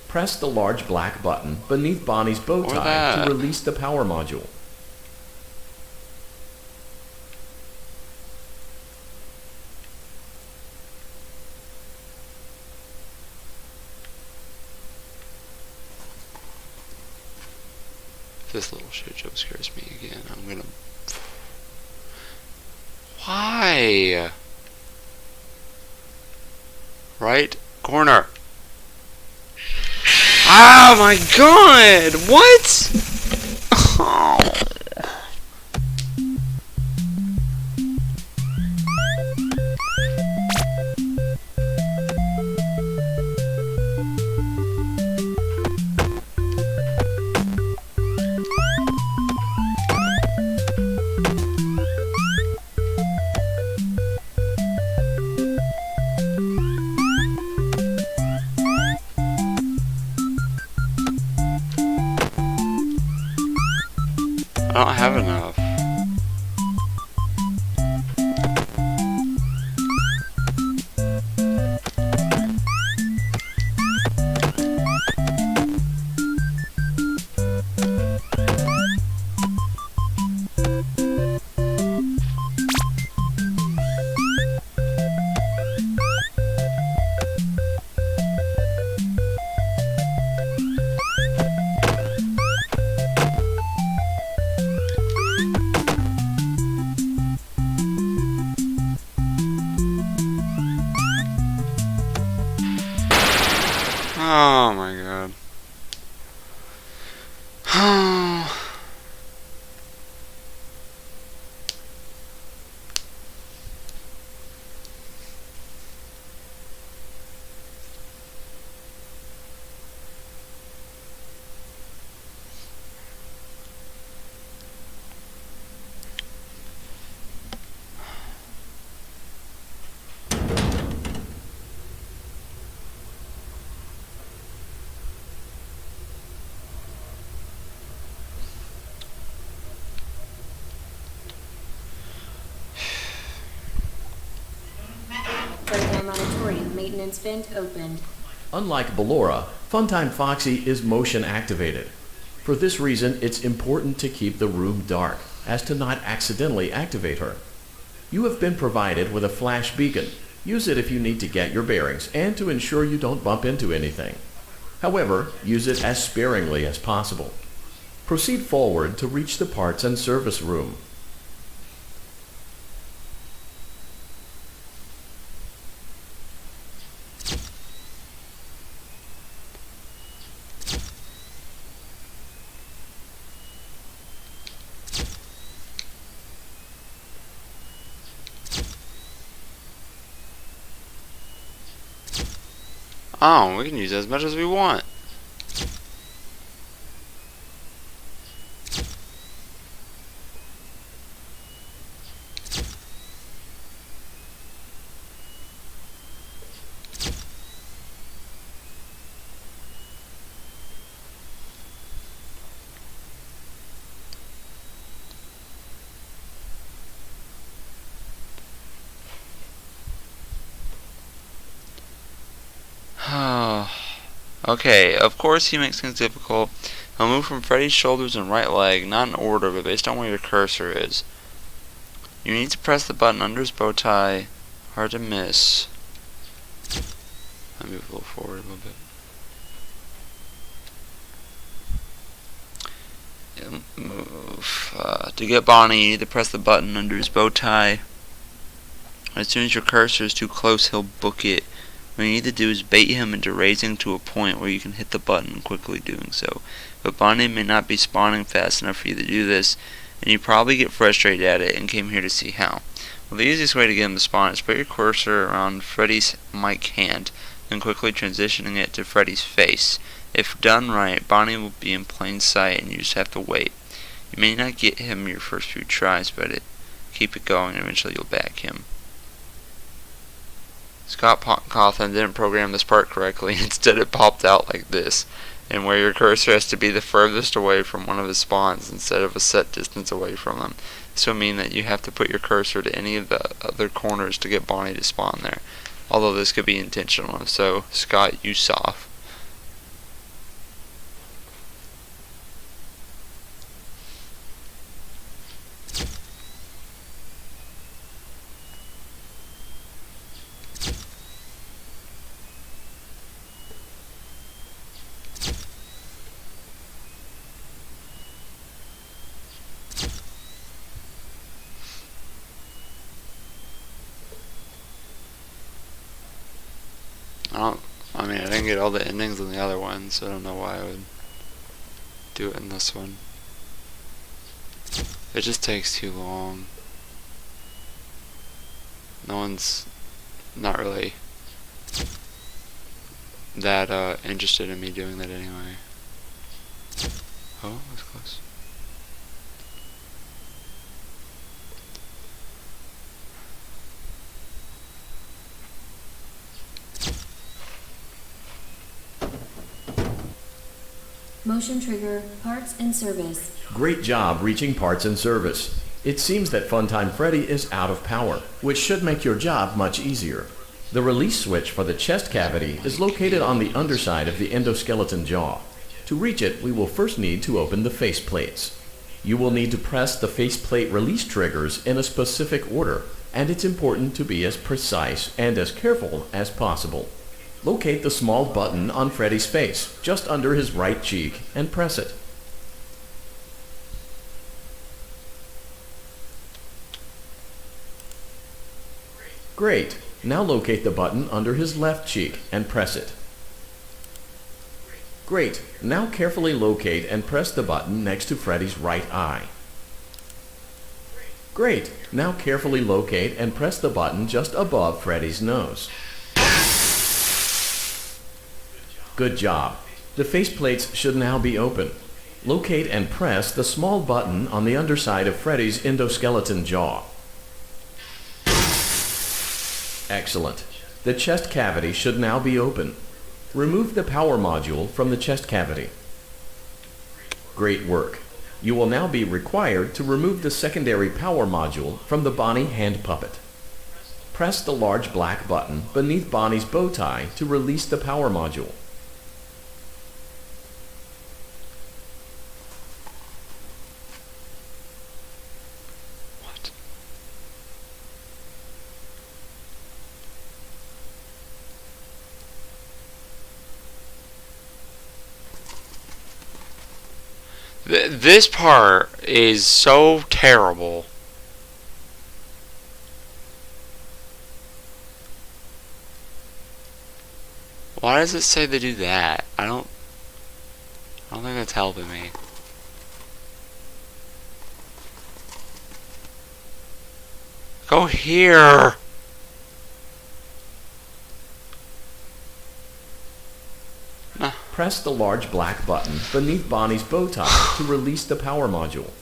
Press the large black button beneath Bonnie's bow Or tie that. to release the power module. If this little shit show scares me again, I'm gonna... Why? Right corner. Oh my god! What? Oh. I don't have enough. Oh my god. Breakdown Auditorium maintenance vent opened. Unlike Ballora, Funtime Foxy is motion activated. For this reason, it's important to keep the room dark, as to not accidentally activate her. You have been provided with a flash beacon. Use it if you need to get your bearings and to ensure you don't bump into anything. However, use it as sparingly as possible. Proceed forward to reach the parts and service room. Oh, we can use as much as we want. Okay, of course he makes things difficult. He'll move from Freddy's shoulders and right leg, not in order, but based on where your cursor is. You need to press the button under his bow tie. Hard to miss. I'll move a little forward a little bit. Move. To get Bonnie, you need to press the button under his bow tie. As soon as your cursor is too close, he'll book it. What you need to do is bait him into raising to a point where you can hit the button quickly doing so. But Bonnie may not be spawning fast enough for you to do this, and you probably get frustrated at it and came here to see how. Well, the easiest way to get him to spawn is put your cursor around Freddy's mic hand, then quickly transitioning it to Freddy's face. If done right, Bonnie will be in plain sight and you just have to wait. You may not get him your first few tries, but keep it going and eventually you'll back him. Scott Cawthon didn't program this part correctly. Instead it popped out like this, and where your cursor has to be the furthest away from one of his spawns instead of a set distance away from them. This will mean that you have to put your cursor to any of the other corners to get Bonnie to spawn there, although this could be intentional. So Scott, you soft. I didn't get all the endings in the other one, so I don't know why I would do it in this one. It just takes too long. No one's not really that interested in me doing that anyway. Oh, that's close. Motion trigger, parts and service. Great job reaching parts and service. It seems that Funtime Freddy is out of power, which should make your job much easier. The release switch for the chest cavity is located on the underside of the endoskeleton jaw. To reach it, we will first need to open the face plates. You will need to press the faceplate release triggers in a specific order, and it's important to be as precise and as careful as possible. Locate the small button on Freddy's face, just under his right cheek, and press it. Great. Now locate the button under his left cheek and press it. Great. Now carefully locate and press the button next to Freddy's right eye. Great. Now carefully locate and press the button just above Freddy's nose. Good job. The faceplates should now be open. Locate and press the small button on the underside of Freddy's endoskeleton jaw. Excellent. The chest cavity should now be open. Remove the power module from the chest cavity. Great work. You will now be required to remove the secondary power module from the Bonnie hand puppet. Press the large black button beneath Bonnie's bow tie to release the power module. This part is so terrible. Why does it say to do that? I don't think that's helping me. Go here. Press the large black button beneath Bonnie's bow tie to release the power module.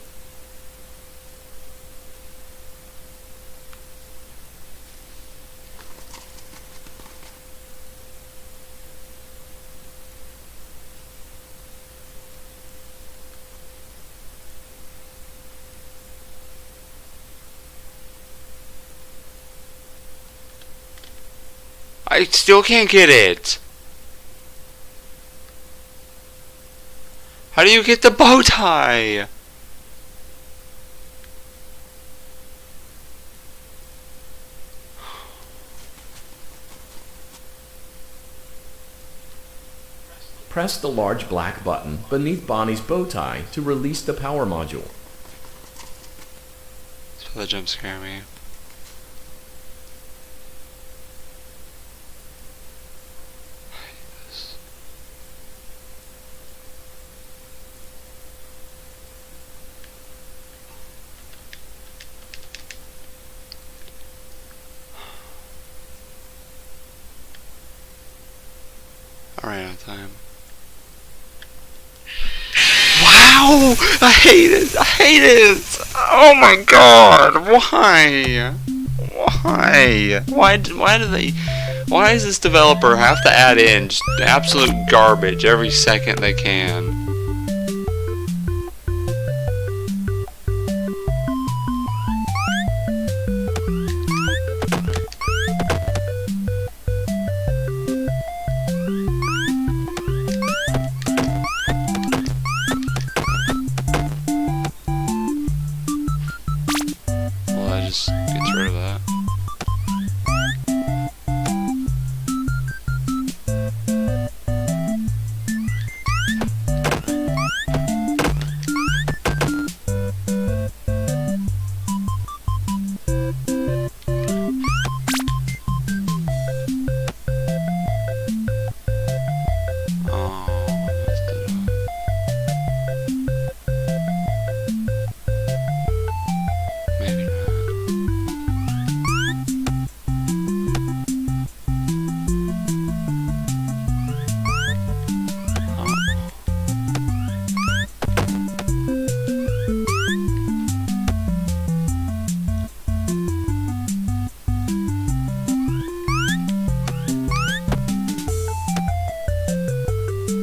I still can't get it. How do you get the bow tie? Press the large black button beneath Bonnie's bow tie to release the power module. That's why the jump scare me. I ran out of time. Wow! I hate it! I hate it! Oh my god! Why? Why do they... Why does this developer have to add in just absolute garbage every second they can? Just gets rid of that.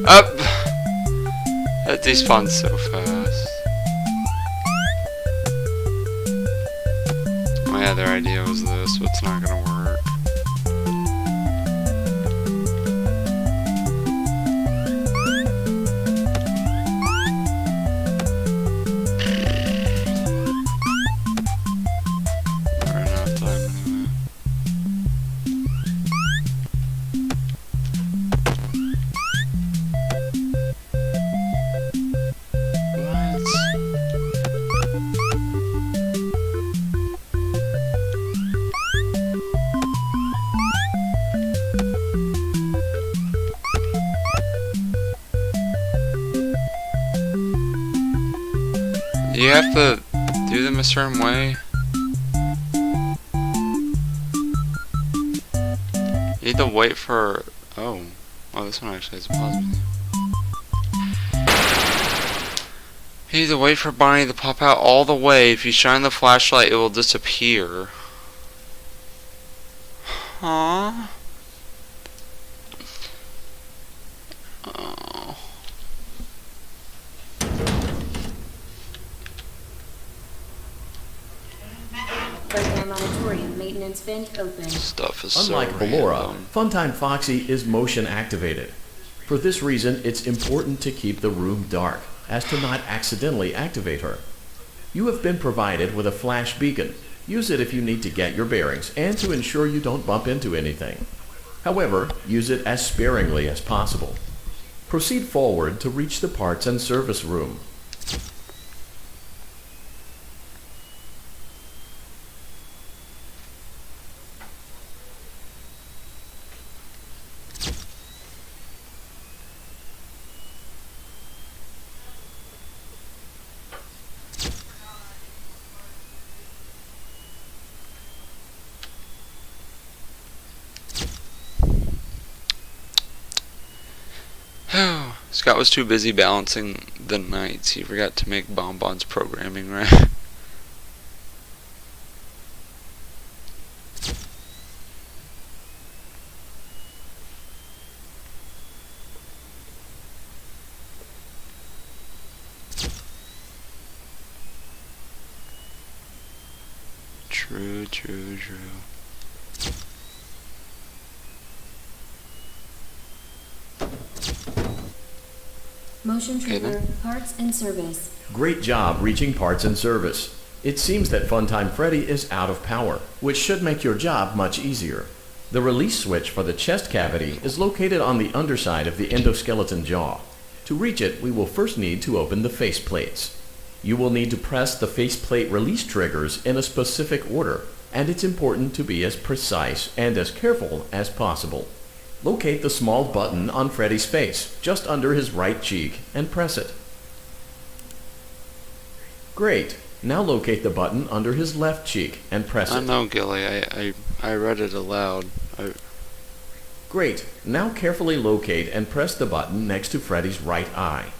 Up! That despawns so fast. My other idea was this, but it's not gonna work. We're running out of time anyway. You have to do them a certain way. You need to wait for... Oh. Oh, this one actually has a pause. You need to wait for Bonnie to pop out all the way. If you shine the flashlight, it will disappear. Huh? Oh. Breakdown auditorium maintenance vent open. Stuff is Unlike so Ballora, random. Funtime Foxy is motion activated. For this reason, it's important to keep the room dark, as to not accidentally activate her. You have been provided with a flash beacon. Use it if you need to get your bearings and to ensure you don't bump into anything. However, use it as sparingly as possible. Proceed forward to reach the parts and service room. Scott was too busy balancing the nights. He forgot to make Bonbon's programming right. True, true, true. Motion Okay, trigger, then. parts and service. Great job reaching parts and service. It seems that Funtime Freddy is out of power, which should make your job much easier. The release switch for the chest cavity is located on the underside of the endoskeleton jaw. To reach it, we will first need to open the face plates. You will need to press the faceplate release triggers in a specific order, and it's important to be as precise and as careful as possible. Locate the small button on Freddy's face, just under his right cheek, and press it. Great. Now locate the button under his left cheek and press I it. know, Gilly. I read it aloud. Great. Now carefully locate and press the button next to Freddy's right eye.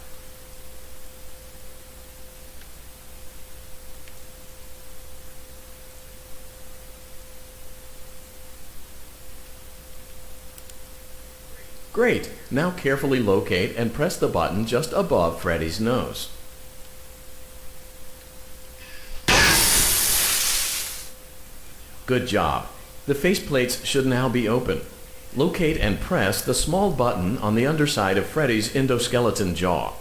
Great. Now carefully locate and press the button just above Freddy's nose. Good job. The faceplates should now be open. Locate and press the small button on the underside of Freddy's endoskeleton jaw.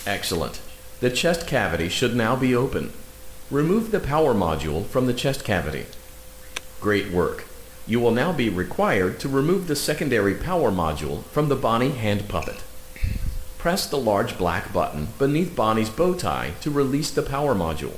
Excellent. The chest cavity should now be open. Remove the power module from the chest cavity. Great work. You will now be required to remove the secondary power module from the Bonnie hand puppet. Press the large black button beneath Bonnie's bow tie to release the power module.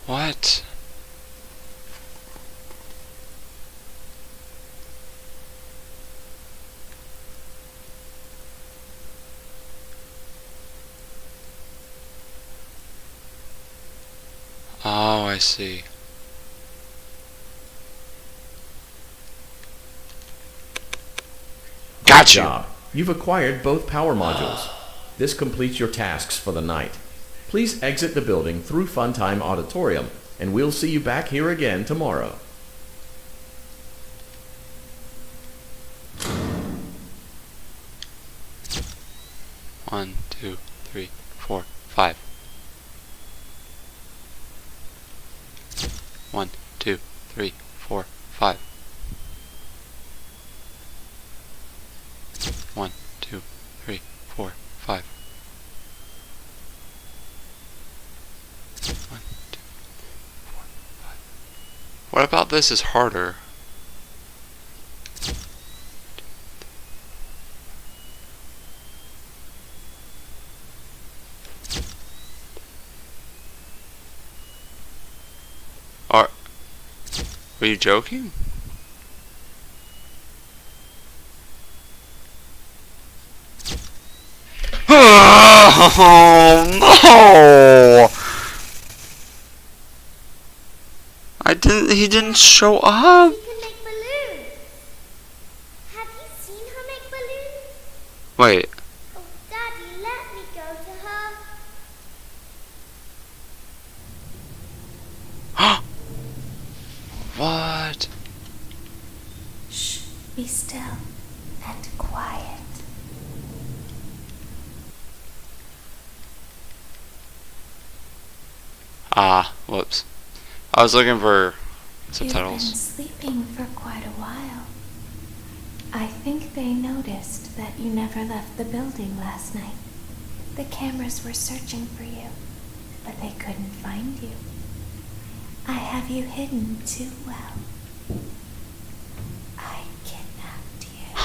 What? Oh, I see. Good job. You've acquired both power modules. This completes your tasks for the night. Please exit the building through Funtime Auditorium, and we'll see you back here again tomorrow. One, two, three, four, five. 1, 2, 3, 4, 5. 1, 2, 3, 4, 5. 1, 2, 4, 5. What about this is harder? Were you joking? Oh no! He didn't show up. She can make balloons. Have you seen her make balloons? Wait. Oh, Daddy, let me go to her. What? Shh, be still and quiet. Ah, whoops. I was looking for You've been subtitles. sleeping for quite a while. I think they noticed that you never left the building last night. The cameras were searching for you, but they couldn't find you. I have you hidden too well. I kidnapped you.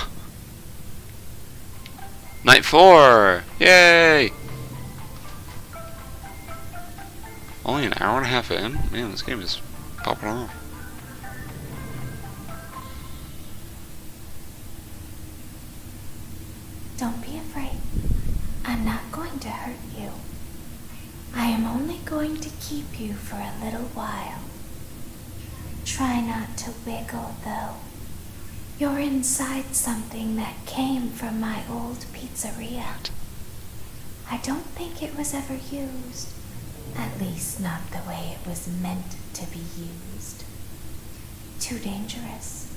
Night 4! Yay! Only an hour and a half in? Man, this game is popping off. Don't be afraid. I'm not going to hurt you. I am only going to keep you for a little while. Try not to wiggle, though. You're inside something that came from my old pizzeria. I don't think it was ever used. At least not the way it was meant to be used. Too dangerous.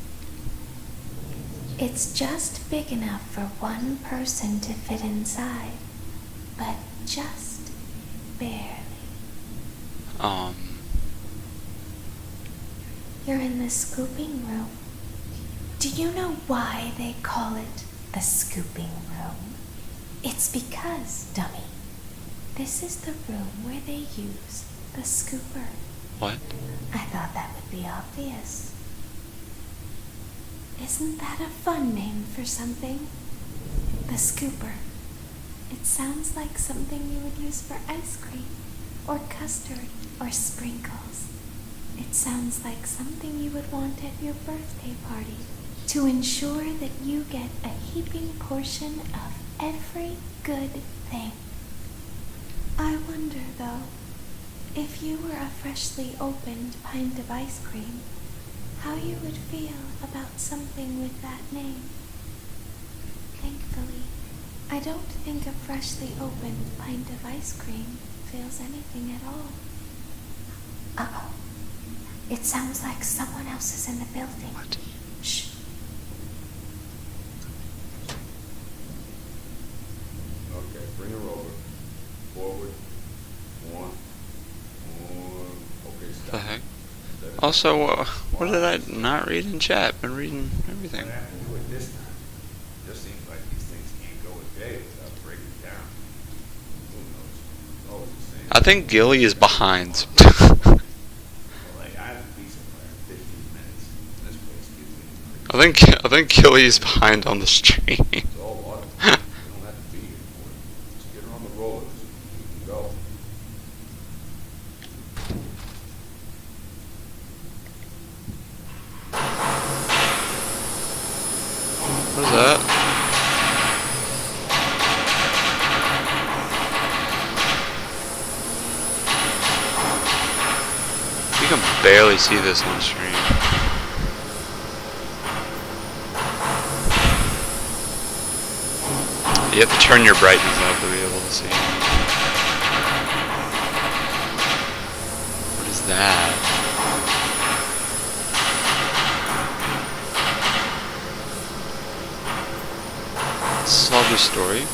It's just big enough for one person to fit inside, but just barely. You're in the scooping room. Do you know why they call it the scooping room? It's because, dummy, this is the room where they use the scooper. What? I thought that would be obvious. Isn't that a fun name for something? The scooper. It sounds like something you would use for ice cream, or custard, or sprinkles. It sounds like something you would want at your birthday party, to ensure that you get a heaping portion of every good thing. I wonder, though, if you were a freshly opened pint of ice cream, how you would feel about something with that name. Thankfully, I don't think a freshly opened pint of ice cream feels anything at all. Uh-oh. It sounds like someone else is in the building. What? Shh. Okay, bring her over. Forward. One. Okay, stop. The heck? Also, what did I not read in chat? Been reading everything. What happened to it this time? Just seems like these things can't go a day without breaking down. Who knows? It's always the same. I think Gilly is behind. Well, like, I have to be somewhere in 15 minutes. This place gives me I think Gilly is behind on the stream. It's all water. You don't have to be here for it. Just get her on the rollers. You can go. What is that? You can barely see this on stream. You have to turn your brightness up to be able to see. What is that? This is a lovely story.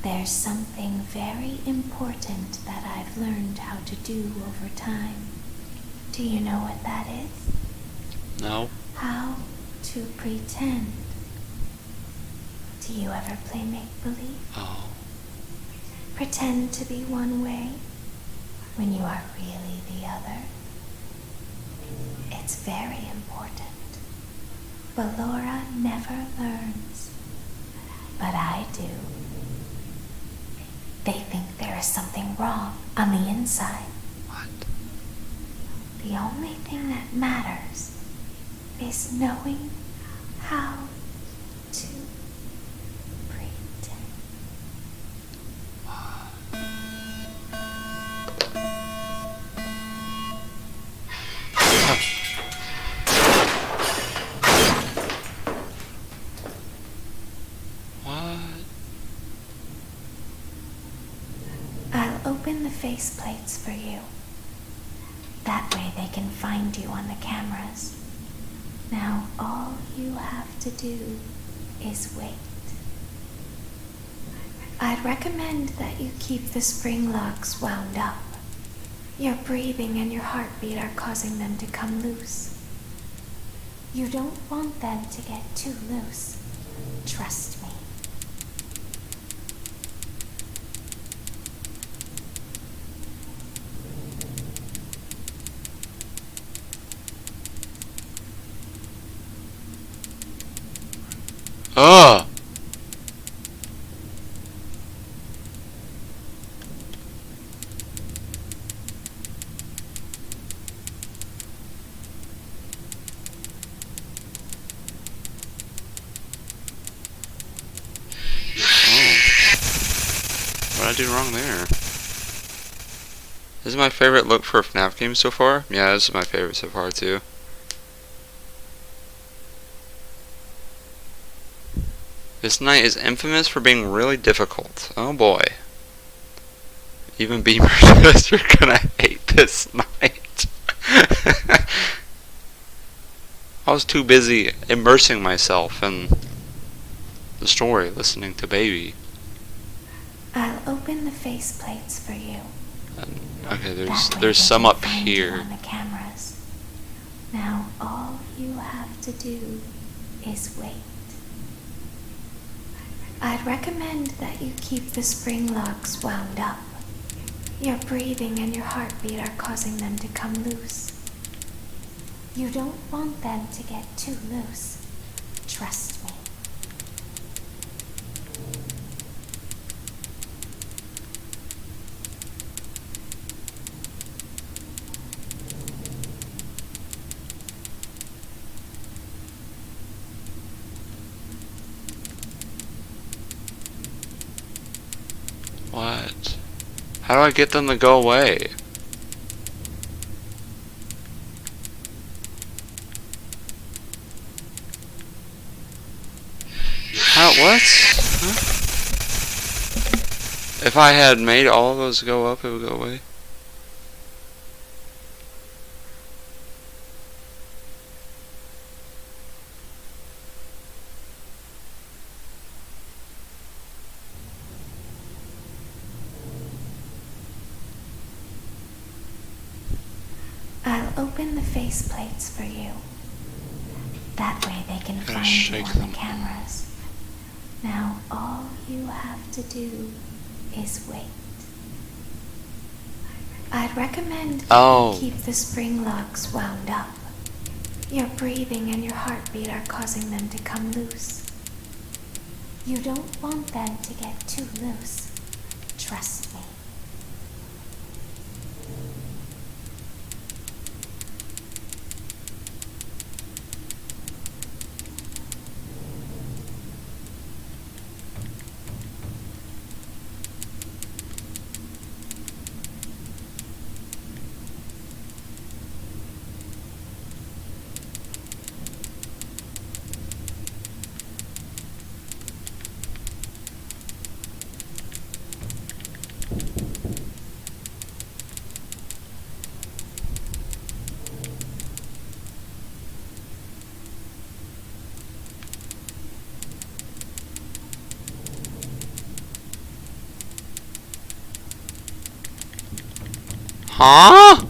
There's something very important that I've learned how to do over time. Do you know what that is? No. How to pretend. Do you ever play make-believe? Oh. Pretend to be one way when you are really the other. It's very important. Ballora never learns. But I do. They think there is something wrong on the inside. What? The only thing that matters is knowing how to pretend. What? I'll open the faceplates for you. That way they can find you on the cameras. Now all you have to do is wait. I'd recommend that you keep the spring locks wound up. Your breathing and your heartbeat are causing them to come loose. You don't want them to get too loose. Trust me. Ugh! What did I do wrong there? This is my favorite look for a FNAF game so far. Yeah, this is my favorite so far too. This night is infamous for being really difficult. Oh boy. Even Beamer says you're gonna hate this night. I was too busy immersing myself in the story, listening to Baby. I'll open the faceplates for you. Okay, That way there's they some can up find you here. on the cameras. Now all you have to do is wait. I'd recommend that you keep the spring locks wound up. Your breathing and your heartbeat are causing them to come loose. You don't want them to get too loose. Trust me. What? How do I get them to go away? How? What? Huh? If I had made all of those go up, it would go away? I'll open the faceplates for you. That way they can Gotta find you shake on them. the cameras. Now all you have to do is wait. I'd recommend that Oh. you keep the spring locks wound up. Your breathing and your heartbeat are causing them to come loose. You don't want them to get too loose. Trust me. Huh?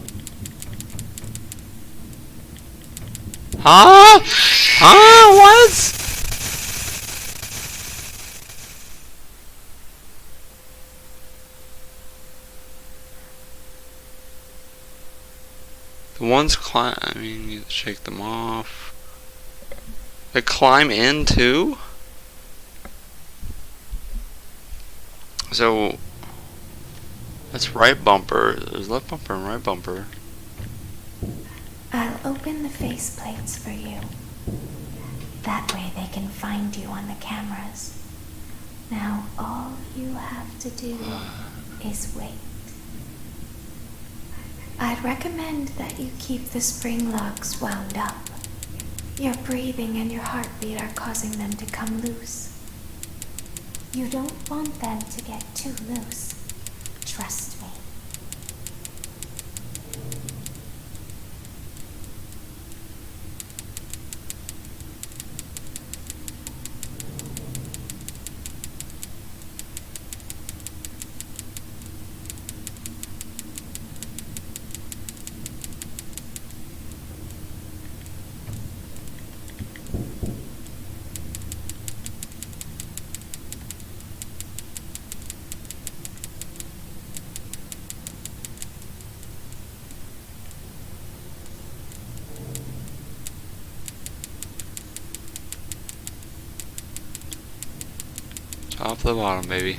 Huh? Huh? What? The ones I mean, you shake them off. To climb in too? So that's right bumper. There's left bumper and right bumper. I'll open the faceplates for you. That way they can find you on the cameras. Now all you have to do is wait. I'd recommend that you keep the spring locks wound up. Your breathing and your heartbeat are causing them to come loose. You don't want them to get too loose. Trust me. Top to the bottom, baby.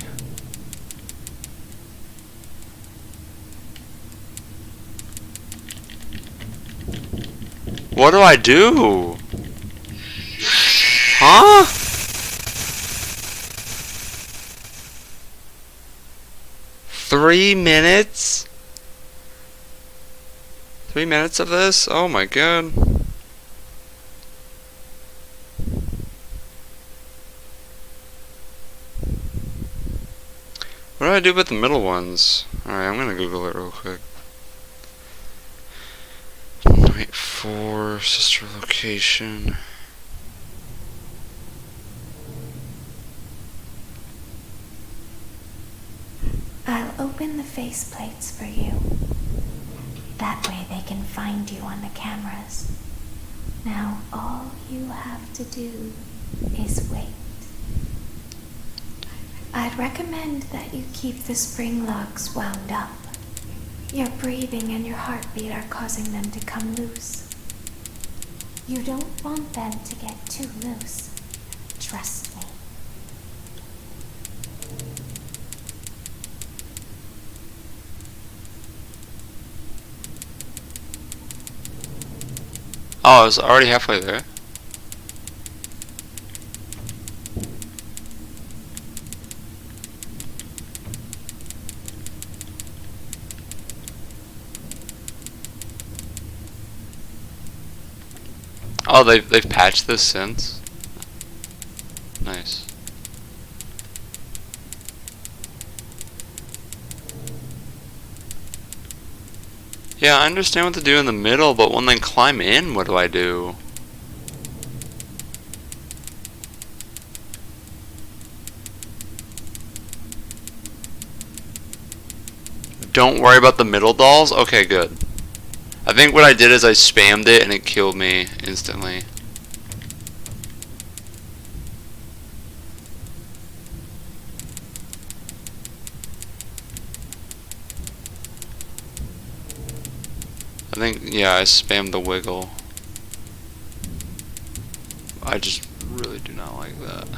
What do I do? Huh? Three minutes? 3 minutes of this? Oh my god. What do I do with the middle ones? Alright, I'm gonna Google it real quick. Wait for sister location. I'll open the faceplates for you. That way they can find you on the cameras. Now all you have to do is wait. I'd recommend that you keep the spring locks wound up. Your breathing and your heartbeat are causing them to come loose. You don't want them to get too loose. Trust me. Oh, I was already halfway there. Oh, they've patched this since. Nice. Yeah, I understand what to do in the middle, but when they climb in, what do I do? Don't worry about the middle dolls? Okay, good. I think what I did is I spammed it and it killed me instantly. I think, yeah, I spammed the wiggle. I just really do not like that.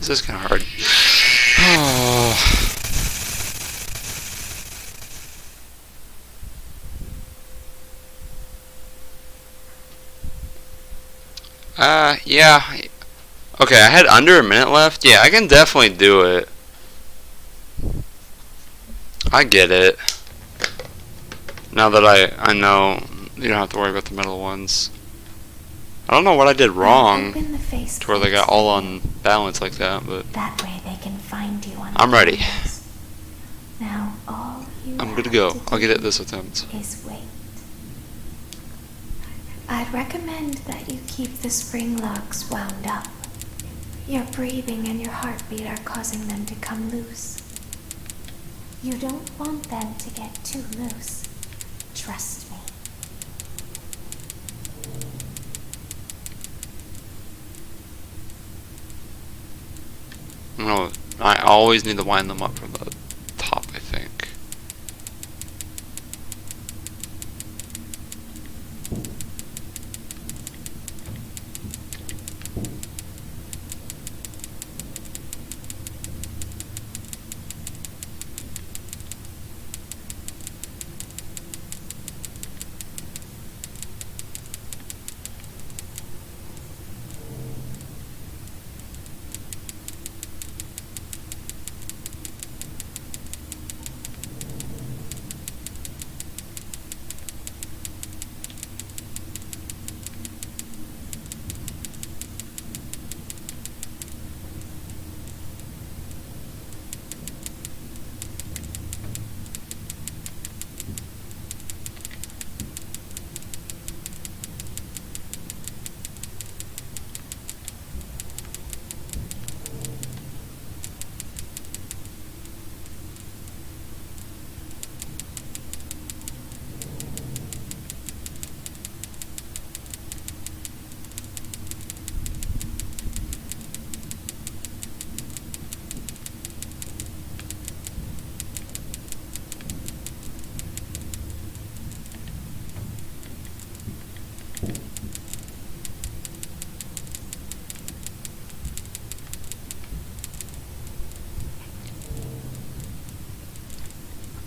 This is kind of hard. Yeah. Okay, I had under a minute left. Yeah, I can definitely do it. I get it. Now that I know you don't have to worry about the middle ones. I don't know what I did wrong Open the face to where they got all unbalanced like that, but that way they can find you on I'm ready. Now all you I'm have good to go. to I'll get do it this attempt. is wait. I'd recommend that you keep the spring locks wound up. Your breathing and your heartbeat are causing them to come loose. You don't want them to get too loose. Trust me. No, I always need to wind them up from the top, I think.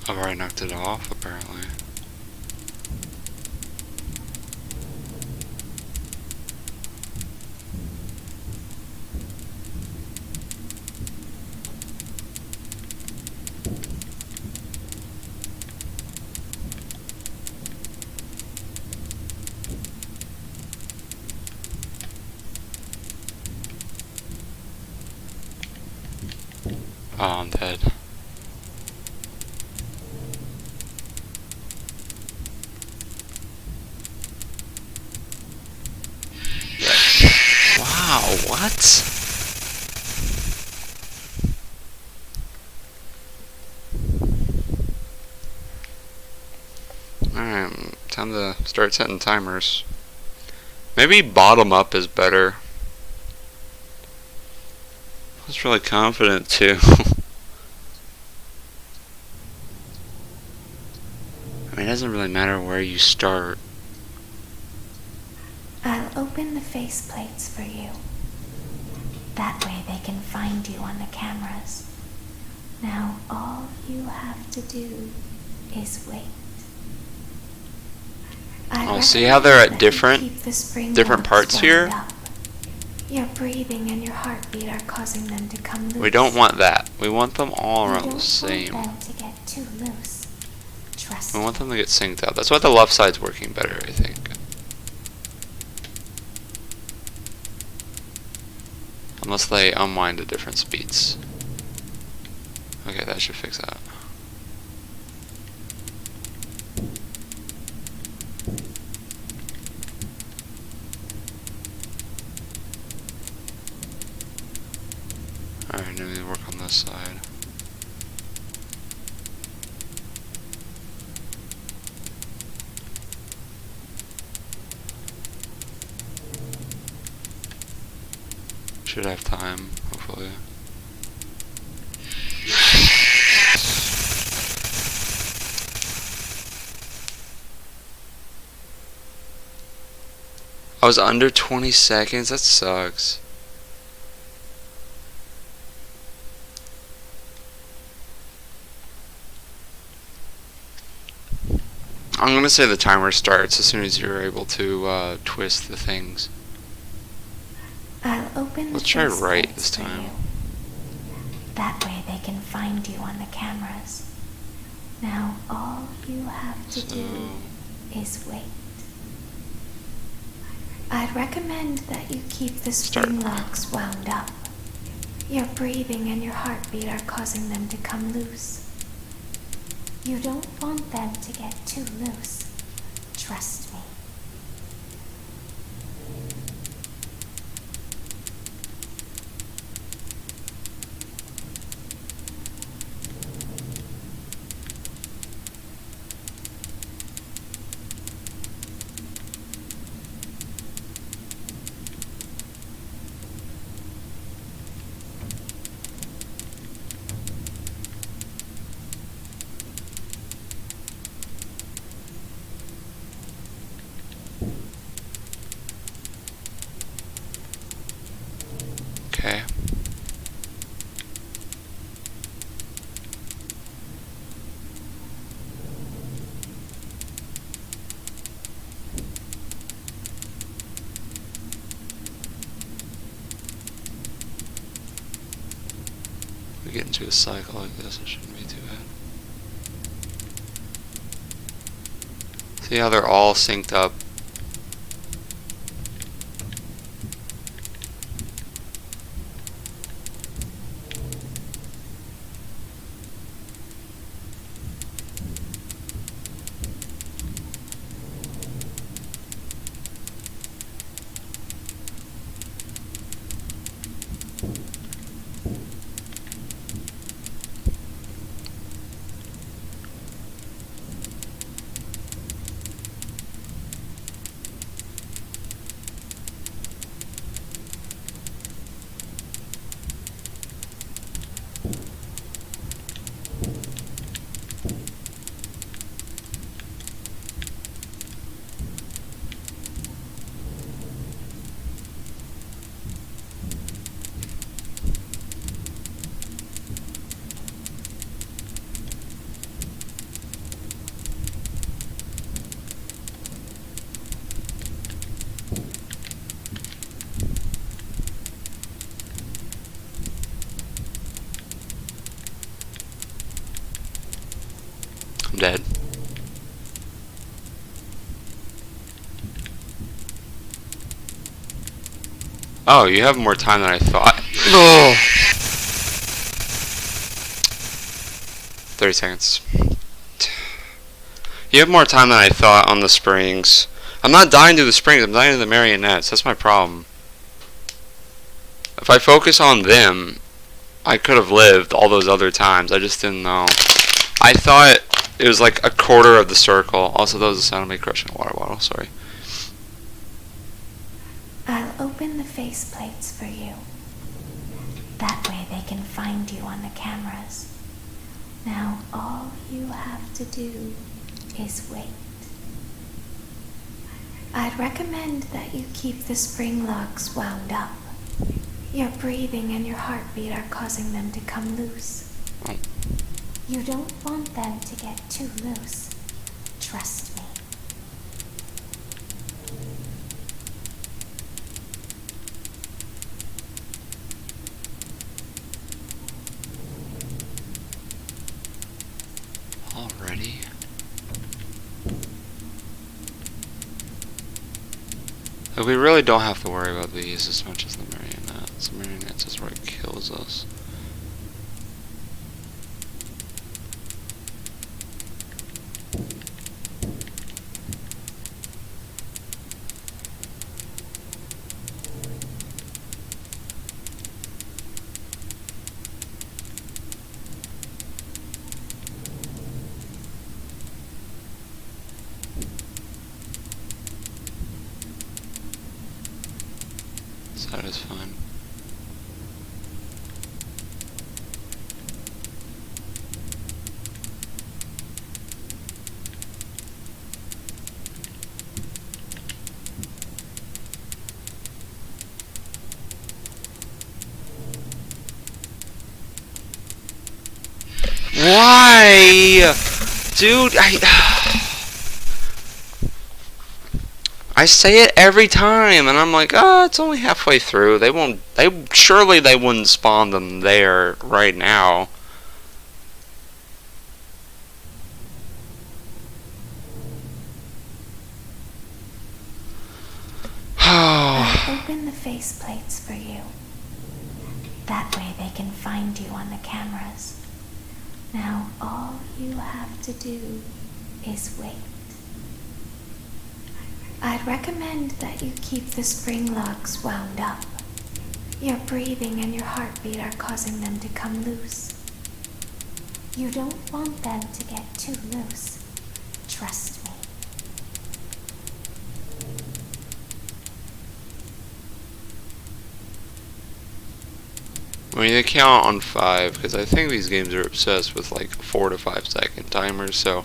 I've already knocked it off, apparently. Oh, I'm dead. Wow, what? Alright, time to start setting timers. Maybe bottom up is better. I was really confident too. I mean, it doesn't really matter where you start. I'll open the face plates for you. That way they can find you on the cameras. Now all you have to do is wait. Oh, see how they're at different parts here? Your breathing and your heartbeat are causing them to come loose. We don't want that. We want them all around the same. Want them to get too loose. Trust We want them to get synced out. That's why the left side's working better, I think. Unless they unwind at different speeds. Okay, that should fix that. Alright, now we need to work on this side. Should have time, hopefully. I was under 20 seconds? That sucks. I'm gonna say the timer starts as soon as you're able to twist the things. I'll open open Let's the try face right plates this for time. you. That way they can find you on the cameras. Now all you have to do is wait. I'd recommend that you keep the spring locks wound up. Your breathing and your heartbeat are causing them to come loose. You don't want them to get too loose. Trust me. Okay. We get into a cycle like this, it shouldn't be too bad. See how they're all synced up? I'm dead. Oh, you have more time than I thought. Ugh. 30 seconds. You have more time than I thought on the springs. I'm not dying to the springs, I'm dying to the marionettes. That's my problem. If I focus on them, I could have lived all those other times. I just didn't know. I thought it was like a quarter of the circle. Also, that was the sound of me crushing a water bottle. Sorry. I'll open the face plates for you. That way they can find you on the cameras. Now all you have to do is wait. I'd recommend that you keep the spring locks wound up. Your breathing and your heartbeat are causing them to come loose. You don't want them to get too loose. Trust me. Already? Like, we really don't have to worry about these as much as the marionettes. The marionettes is what kills us. That is fine. Why? Dude, I say it every time, and I'm like, oh, it's only halfway through. They won't. Surely they wouldn't spawn them there right now. I'll open the faceplates for you. That way they can find you on the cameras. Now all you have to do is wait. I'd recommend that you keep the spring locks wound up. Your breathing and your heartbeat are causing them to come loose. You don't want them to get too loose. Trust me. I mean, they count on 5, because I think these games are obsessed with like 4 to 5 second timers, so.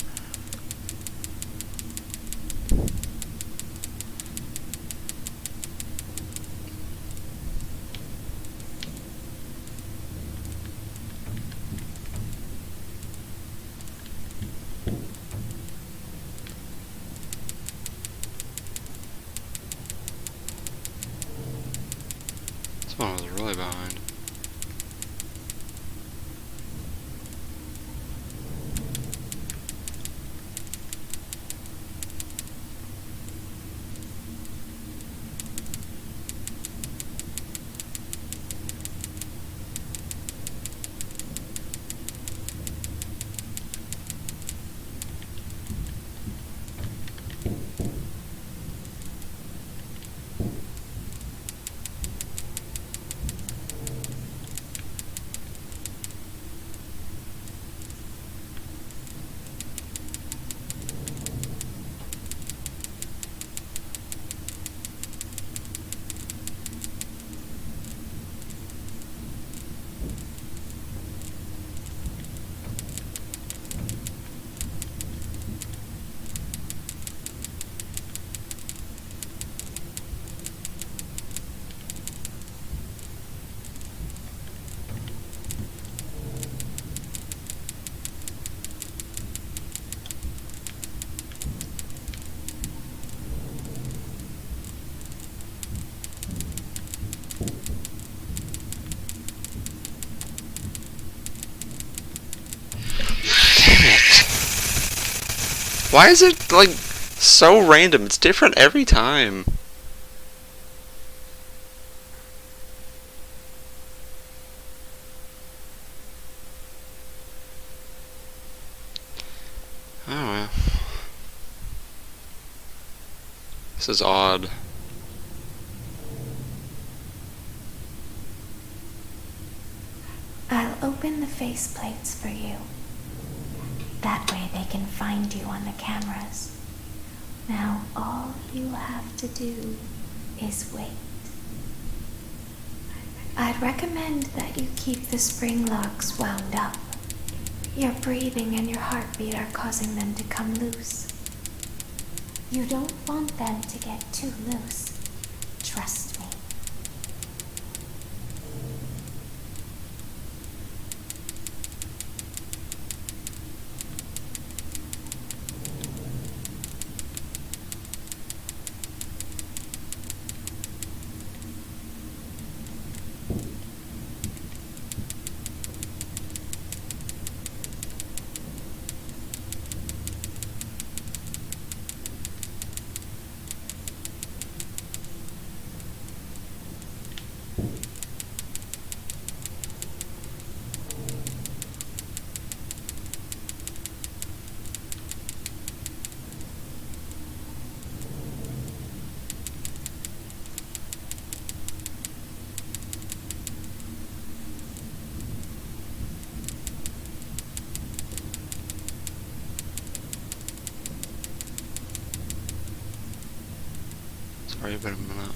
This one was really behind. Why is it, like, so random? It's different every time. Oh, well. This is odd. I'll open the faceplates for you. That way they can find you on the cameras. Now all you have to do is wait. I'd recommend that you keep the spring locks wound up. Your breathing and your heartbeat are causing them to come loose. You don't want them to get too loose. Trust me. Sorry about a minute.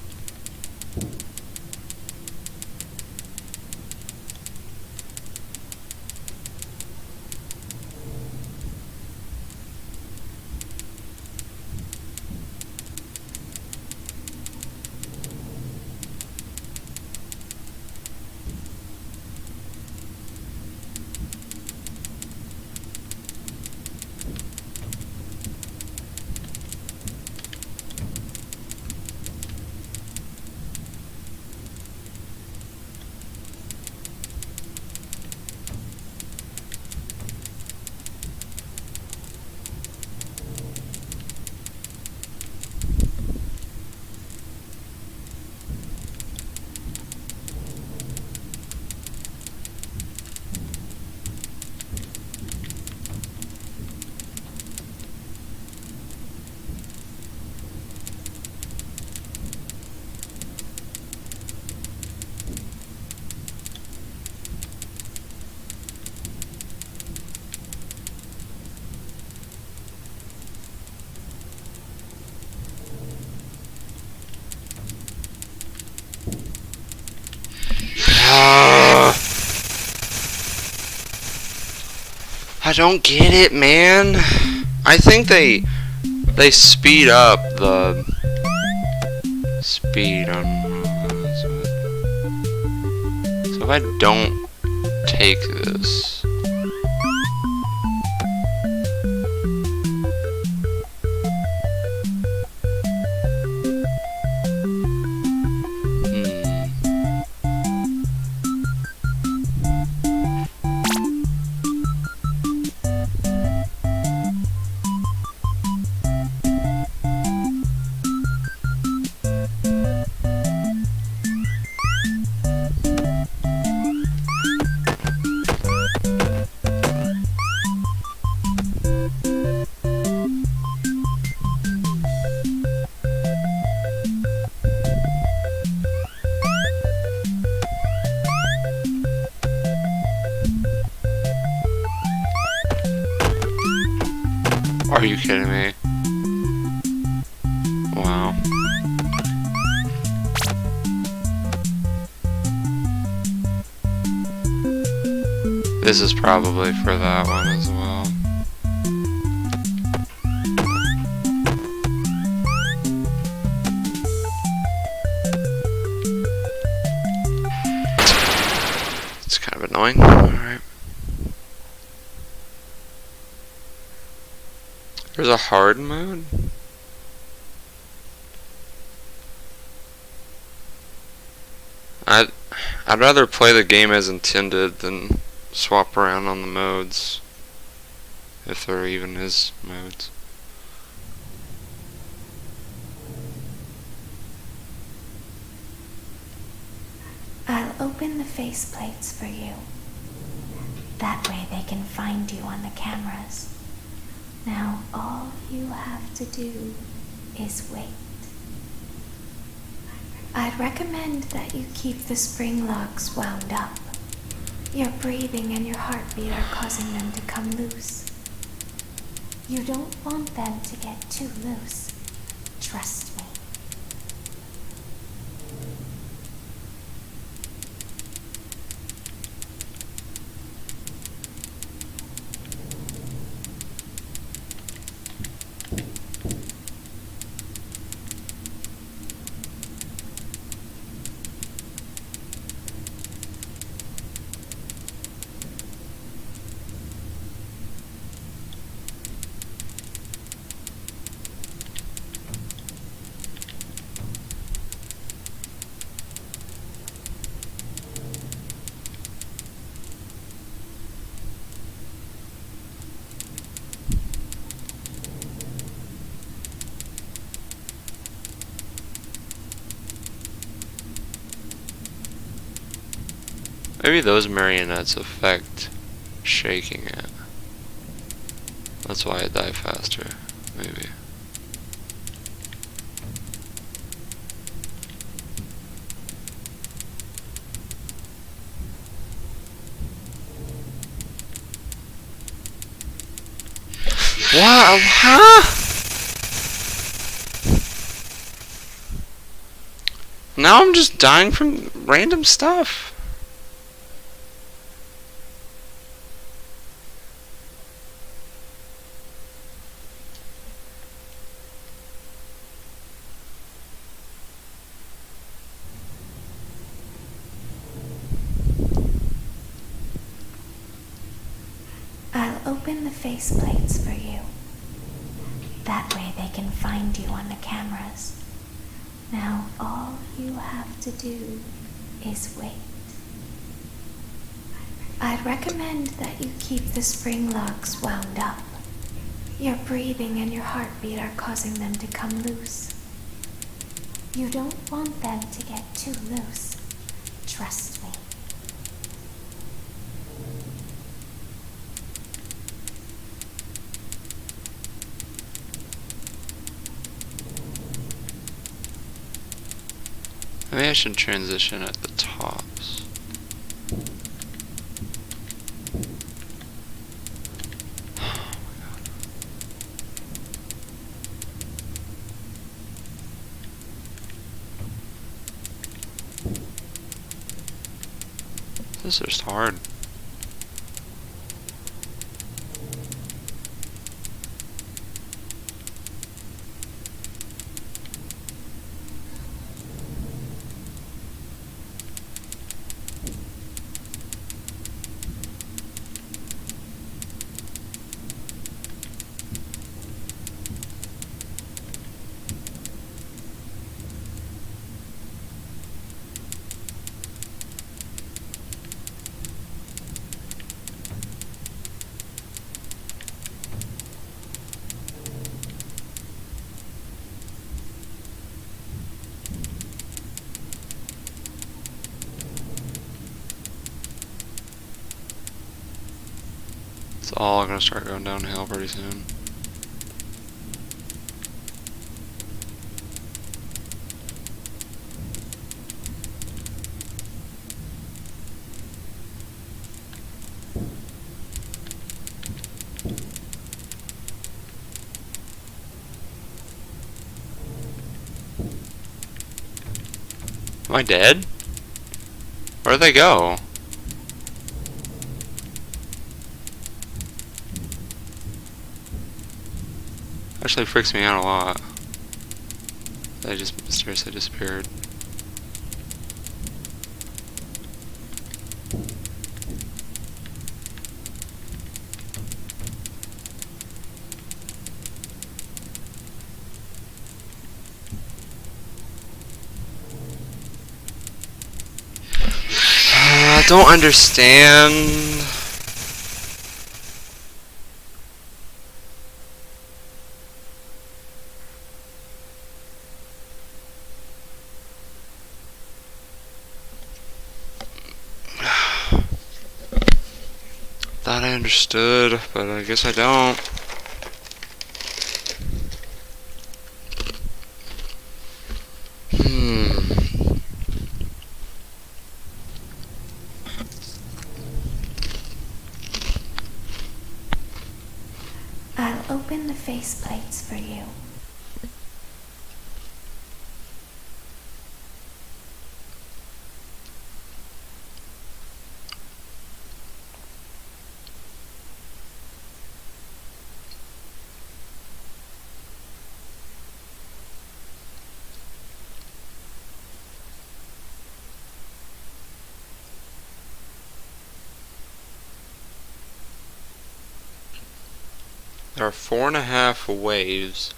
I don't get it, man. I think they speed up the speed on. So if I don't take this. Are you kidding me? Wow. This is probably for that one as well. It's kind of annoying. Alright. There's a hard mode? I'd rather play the game as intended than swap around on the modes, if there even is modes. I'll open the faceplates for you. That way they can find you on the cameras. Now all you have to do is wait. I'd recommend that you keep the spring locks wound up. Your breathing and your heartbeat are causing them to come loose. You don't want them to get too loose. Trust me. Maybe those marionettes affect shaking it. That's why I die faster. Maybe. Wow, huh? Now I'm just dying from random stuff. I'll open the faceplates for you. That way they can find you on the cameras. Now all you have to do is wait. I'd recommend that you keep the spring locks wound up. Your breathing and your heartbeat are causing them to come loose. You don't want them to get too loose. Trust me. Maybe I should transition at the tops. This is hard. all gonna start going downhill pretty soon. Am I dead? Where'd they go? Actually freaks me out a lot. They just mysteriously disappeared. I don't understand. Thought I understood, but I guess I don't. I'll open the faceplates for you. There are 4.5 waves.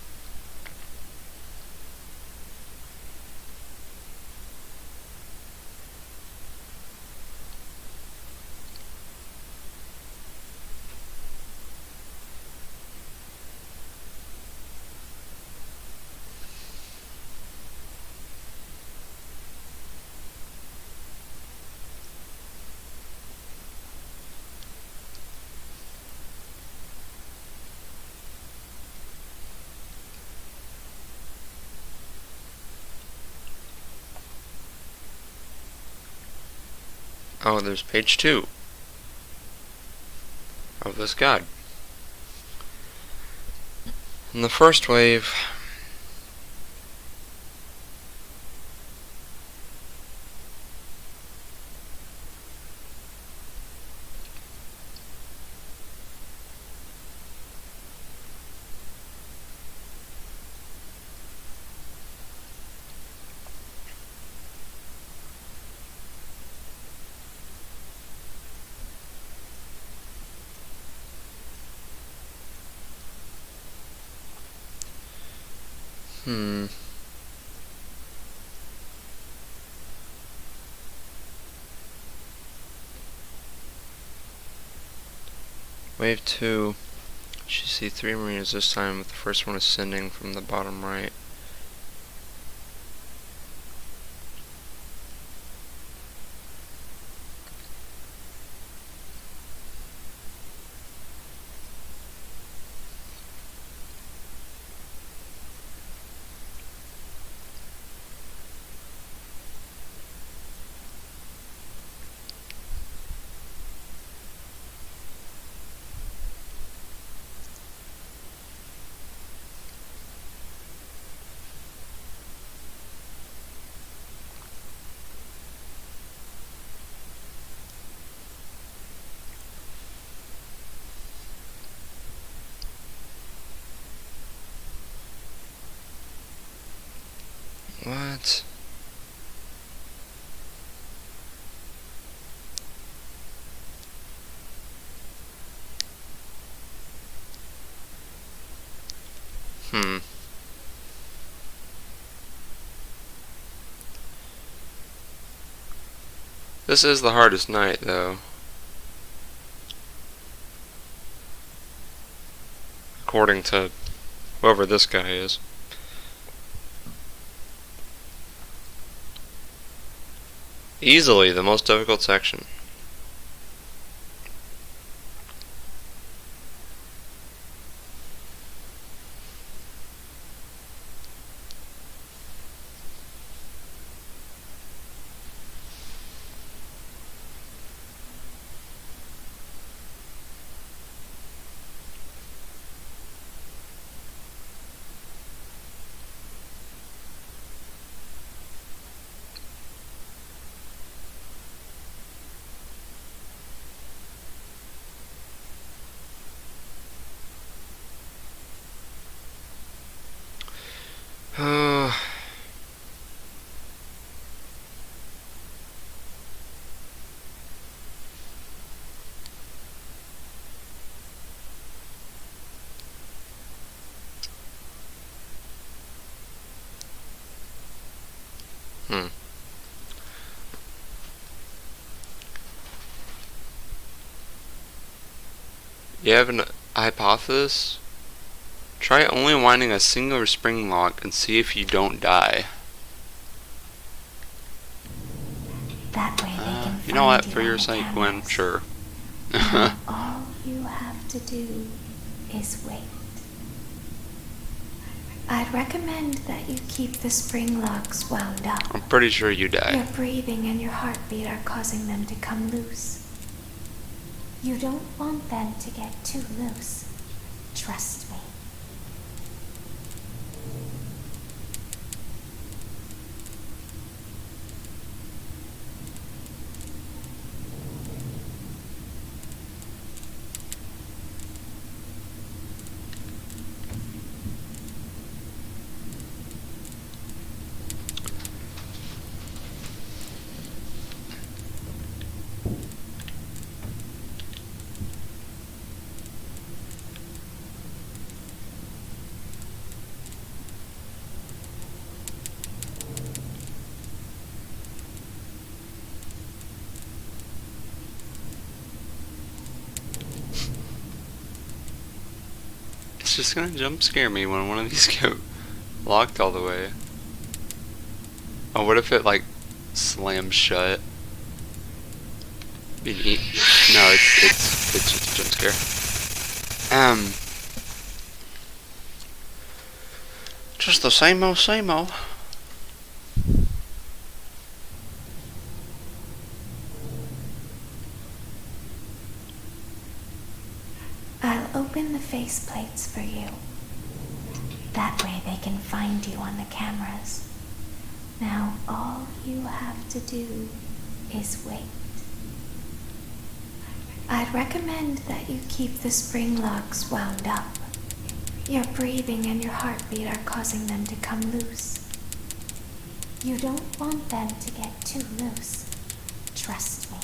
Oh, there's page 2 of this guide. In the first wave, Wave 2, you should see 3 marinas this time, with the first one ascending from the bottom right. What? This is the hardest night, though. According to whoever this guy is. Easily the most difficult section. Hmm. You have an hypothesis? Try only winding a single spring lock and see if you don't die. That way they can You know what? find For you your on the sake, Gwen, cameras. sure. Now all you have to do is wait. I'd recommend that you keep the spring locks wound up. I'm pretty sure you die. Your breathing and your heartbeat are causing them to come loose. You don't want them to get too loose. Trust me. It's just gonna jump scare me when one of these go locked all the way. Oh, what if it like slams shut? No, it's just a jump scare. Just the same old, same old. I'll open the faceplates for you. That way they can find you on the cameras. Now all you have to do is wait. I'd recommend that you keep the spring locks wound up. Your breathing and your heartbeat are causing them to come loose. You don't want them to get too loose. Trust me.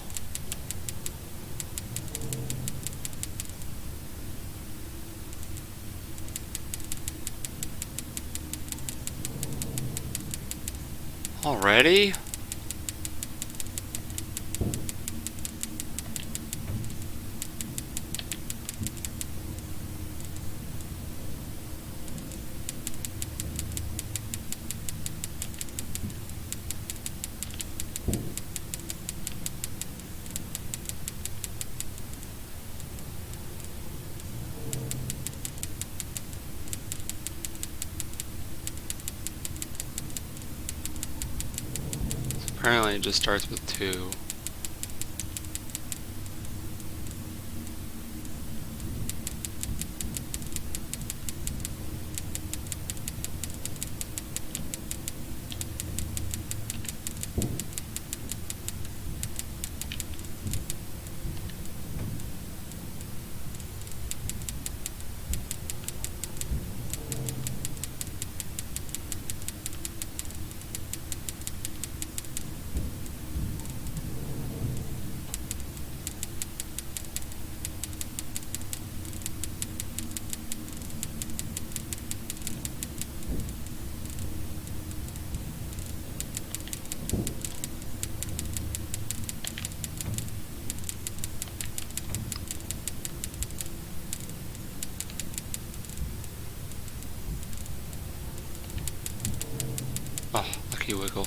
Already? Apparently it just starts with 2. Oh, lucky wiggle.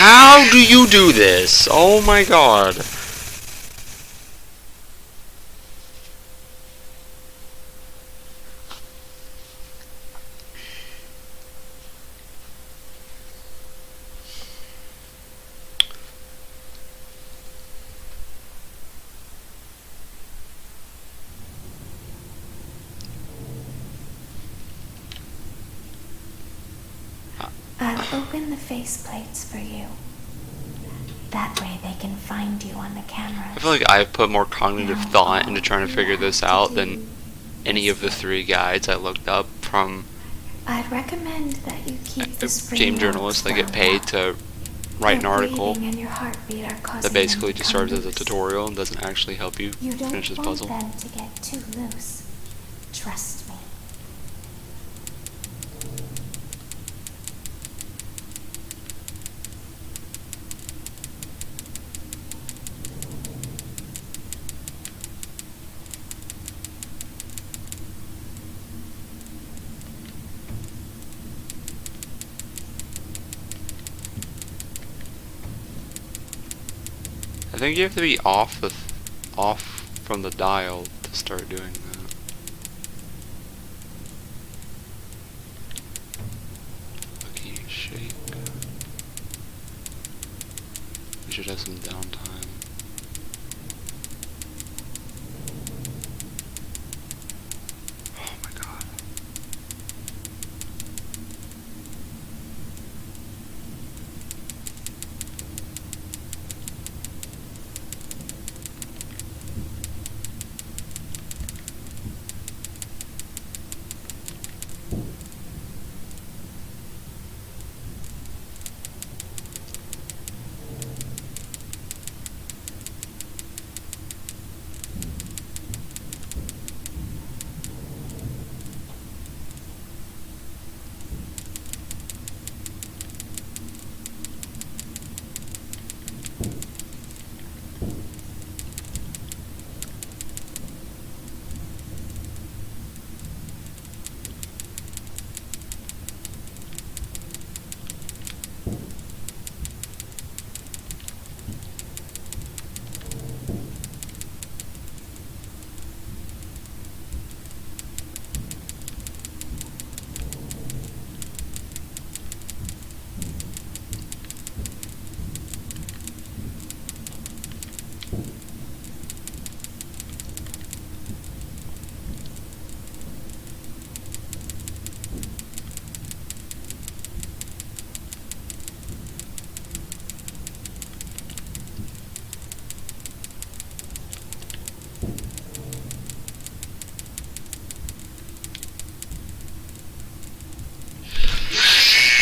How do you do this? Oh my god. I'll open the faceplates for you. That way they can find you on the cameras. I feel like I've put more cognitive thought into trying to figure this out than any of the 3 guides I looked up from I'd recommend that you keep the spring game locks journalists that get wound paid up. to write an Your article breathing and your heartbeat are causing that basically them to just come serves as a loose. tutorial and doesn't actually help you You don't finish this want puzzle. them to get too loose. Trust me. I think you have to be off from the dial to start doing that. Lucky shake. We should have some downtime. Oh my god.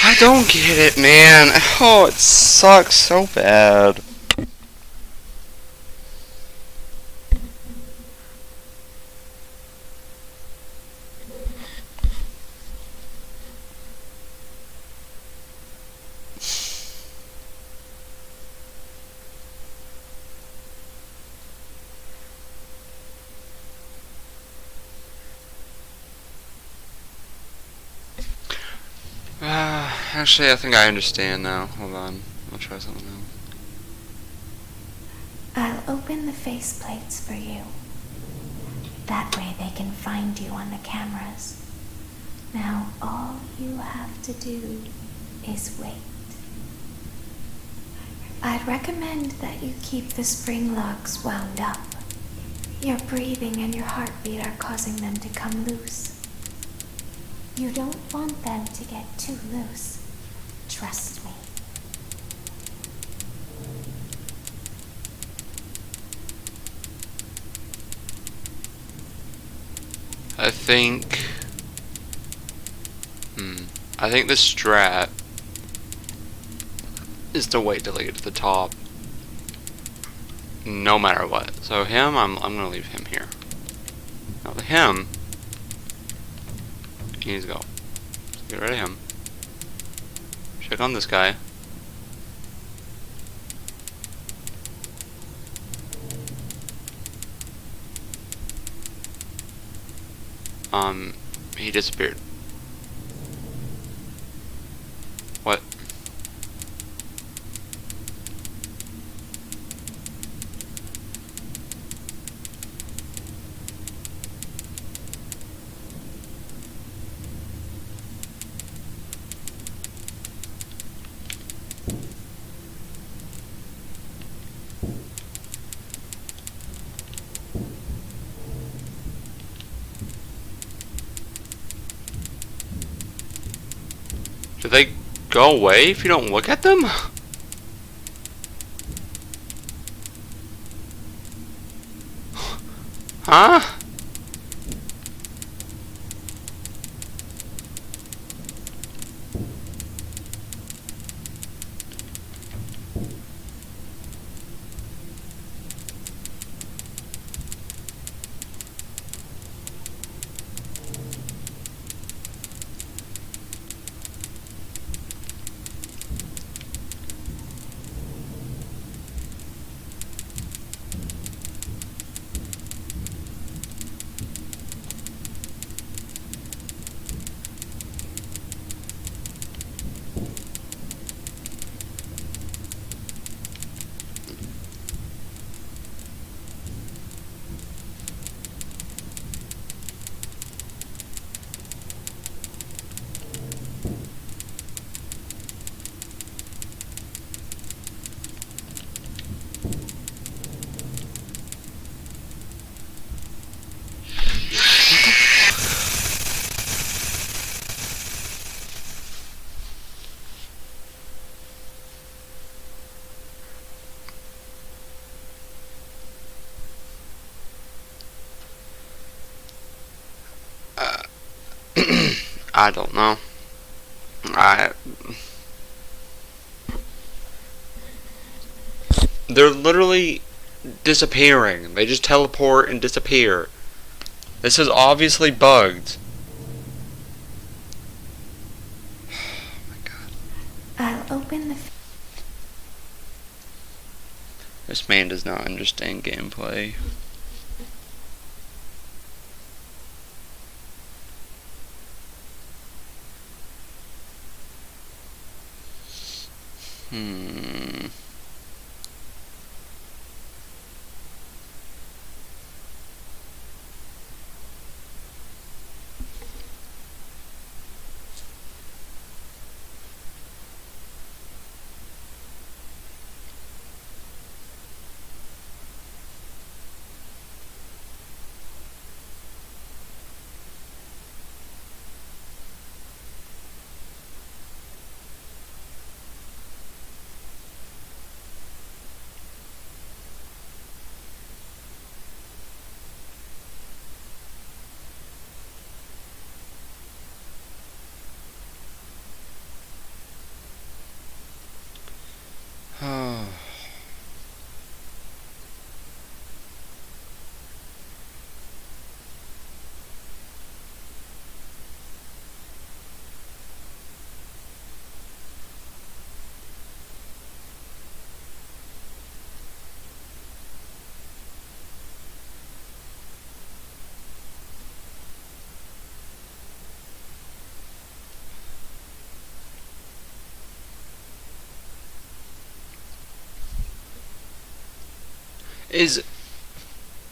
I don't get it, man. Oh, it sucks so bad. Actually, I think I understand now. Hold on. I'll try something else. I'll open the faceplates for you. That way they can find you on the cameras. Now all you have to do is wait. I'd recommend that you keep the spring locks wound up. Your breathing and your heartbeat are causing them to come loose. You don't want them to get too loose. Trust me. I think the strat is to wait till I get to the top, no matter what. So him, I'm gonna leave him here. Now him, he needs to go. So get rid of him. Check on this guy. He disappeared. What? Did they go away if you don't look at them? Huh? I don't know. They're literally disappearing. They just teleport and disappear. This is obviously bugged. Oh my god. I'll open the... This man does not understand gameplay.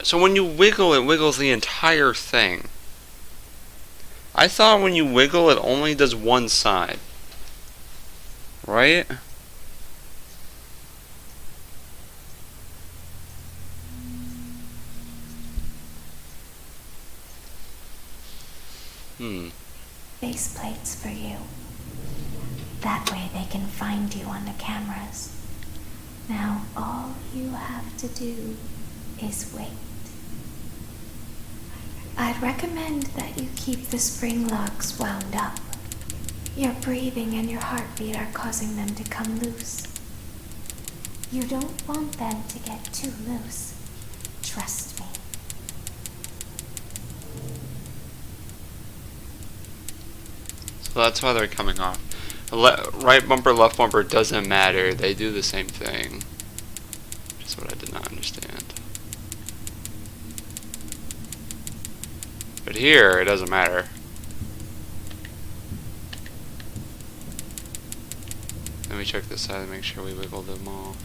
So when you wiggle, it wiggles the entire thing. I thought when you wiggle, it only does one side. Right? Face plates for you. That way they can find you on the cameras. Now all you have to do is wait. I'd recommend that you keep the spring locks wound up. Your breathing and your heartbeat are causing them to come loose. You don't want them to get too loose. Trust me. So that's why they're coming off. Right bumper, left bumper doesn't matter. They do the same thing. That's what I did not understand. But here, it doesn't matter. Let me check this side and make sure we wiggle them all.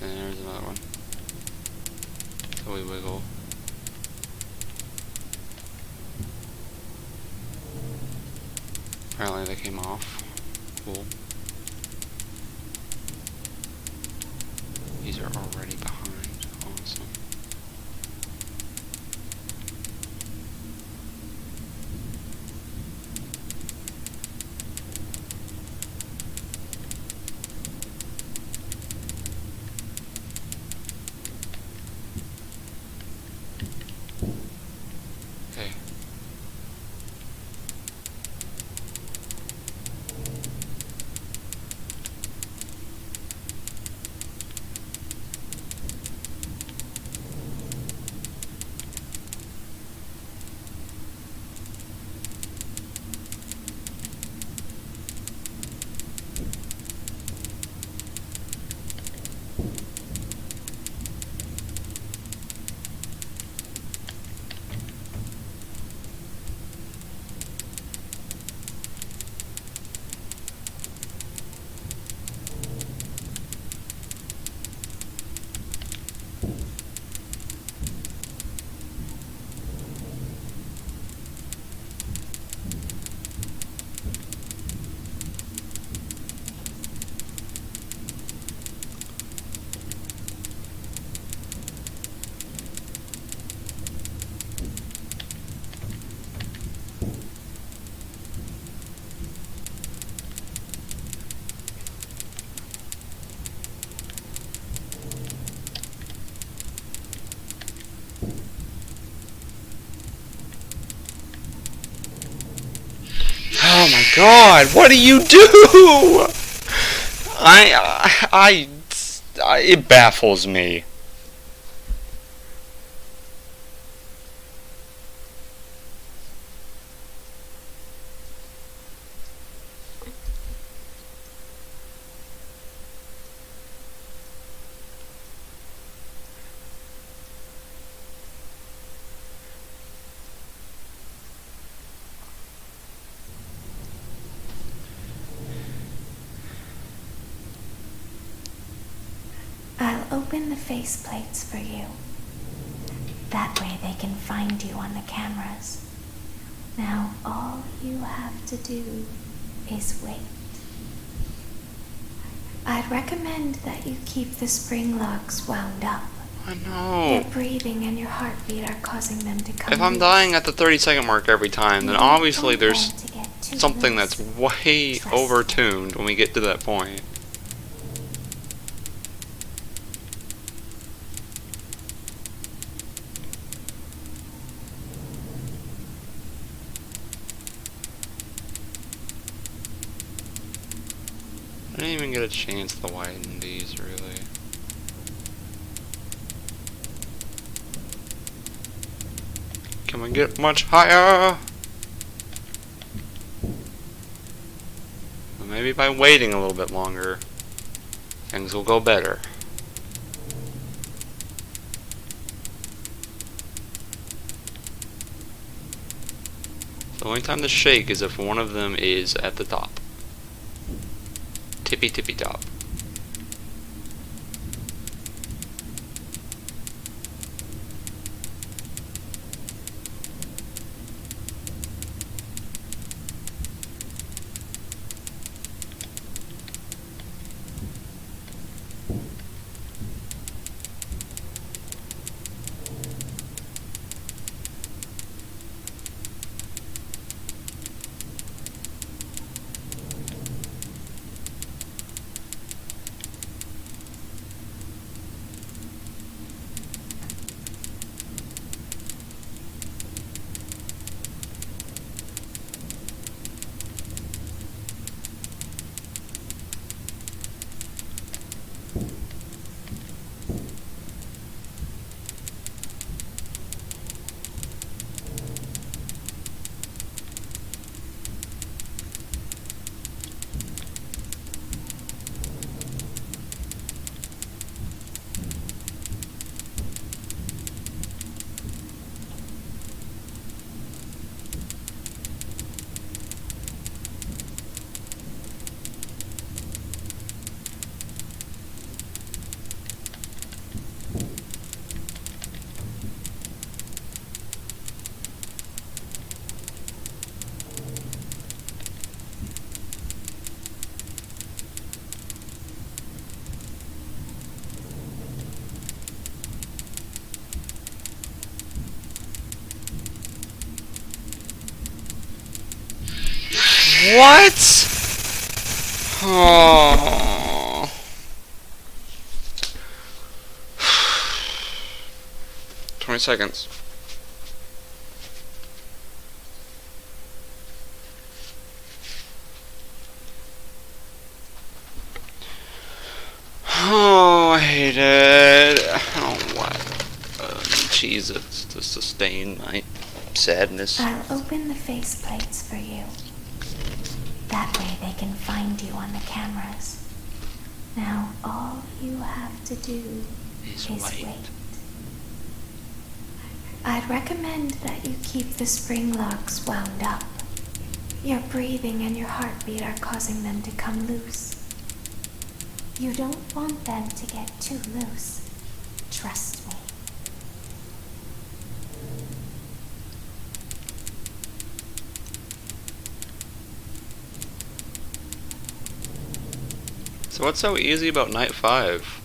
And there's another one. So we wiggle. Apparently they came off. Cool. These are already behind. Awesome. God, what do you do? It baffles me. I'll open the faceplates for you. That way they can find you on the cameras. Now all you have to do is wait. I'd recommend that you keep the spring locks wound up. I know. Your breathing and your heartbeat are causing them to come If I'm loose. dying at the 30-second mark every time, then obviously there's something that's way overtuned when we get to that point. I didn't even get a chance to widen these, really. Can we get much higher? Well, maybe by waiting a little bit longer, things will go better. The only time to shake is if one of them is at the top. Tippy tippy top. What? Oh. "20 seconds. Oh, I hate it. Oh, what? Jesus, to sustain my sadness. I'll open the faceplates for you. That way they can find you on the cameras. Now all you have to do is wait. I'd recommend that you keep the spring locks wound up. Your breathing and your heartbeat are causing them to come loose. You don't want them to get too loose. Trust me. So what's so easy about night 5?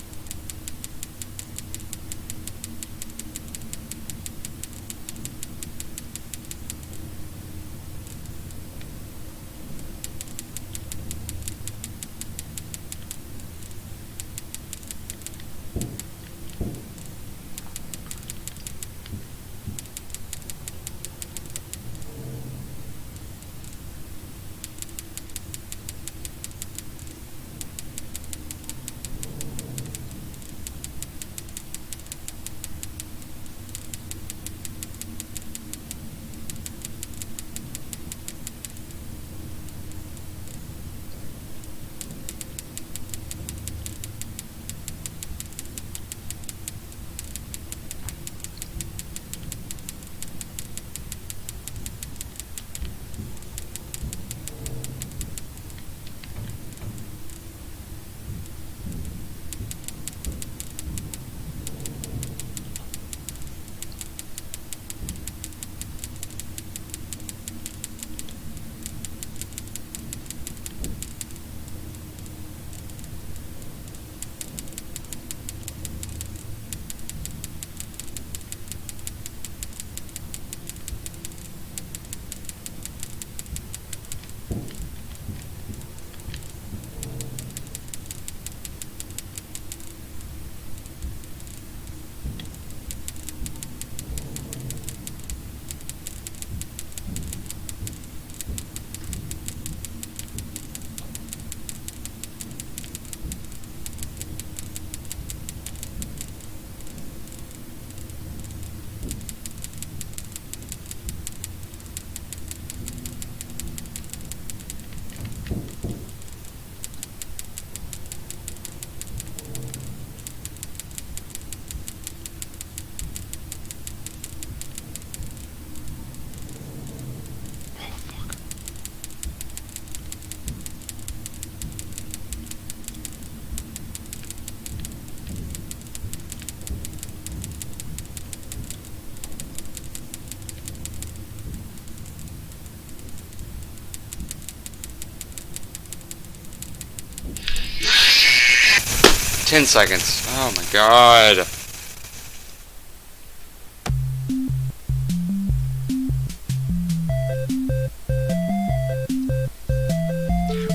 10 seconds. Oh my god.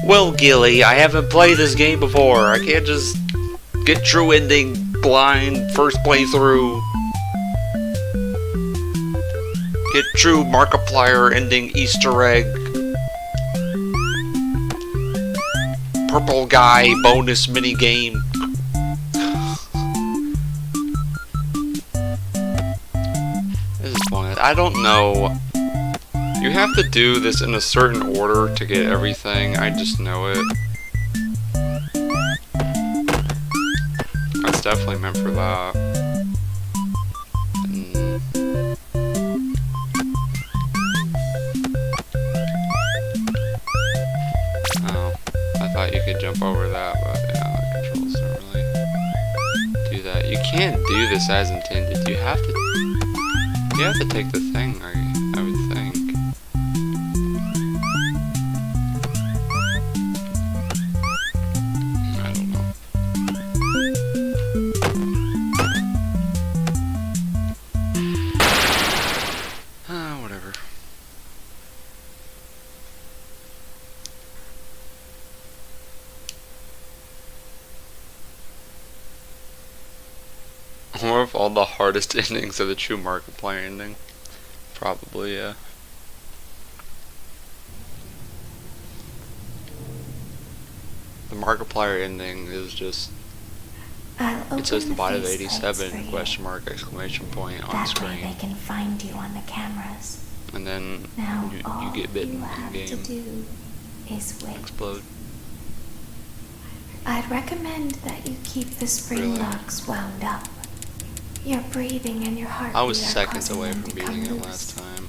Well, Gilly, I haven't played this game before. I can't just get true ending blind first playthrough. Get true Markiplier ending Easter egg. Purple guy bonus mini game. This is fun. I don't know. You have to do this in a certain order to get everything. I just know it. That's definitely meant for that. Oh, I thought you could jump over that, but yeah, the controls don't really do that. You can't do this as intended. You have to take the thing, I would think. More of all the hardest endings are the true Markiplier ending. Probably, yeah. The Markiplier ending is just... It says the body of 87 question mark exclamation point on screen. That way they can find you on the cameras. And then Now you get bitten all you have in to game. do is wait. Explode. I'd recommend that you keep the spring locks wound up. Your breathing and your heartbeat I was are seconds causing away them from to beating come it loose. last time.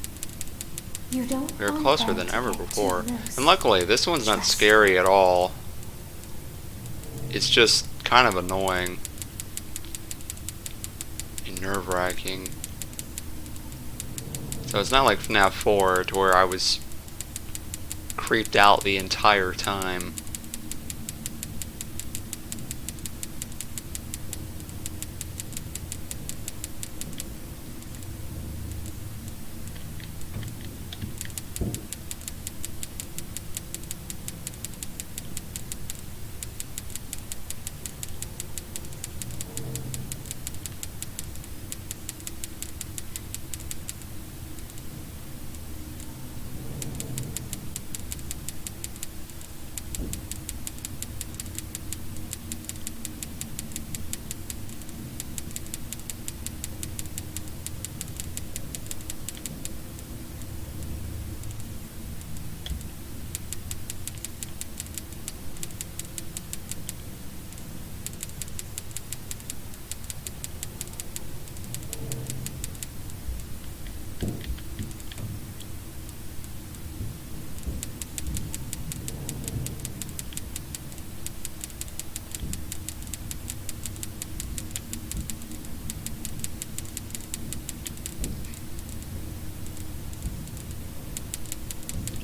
You don't We were want closer them than to ever get too before. loose. And luckily, this one's not scary at all. It's just kind of annoying. And nerve-wracking. So it's not like FNAF 4 to where I was creeped out the entire time.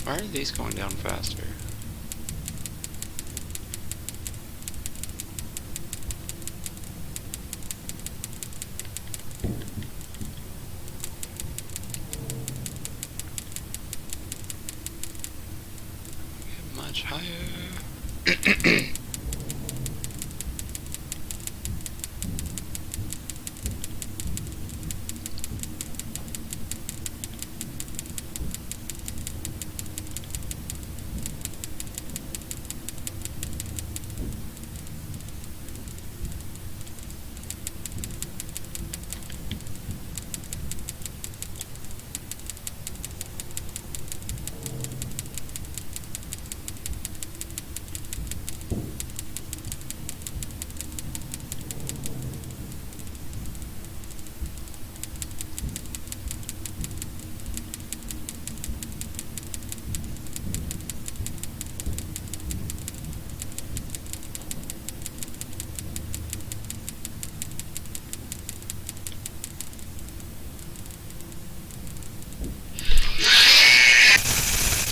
Why are these going down faster? Get much higher.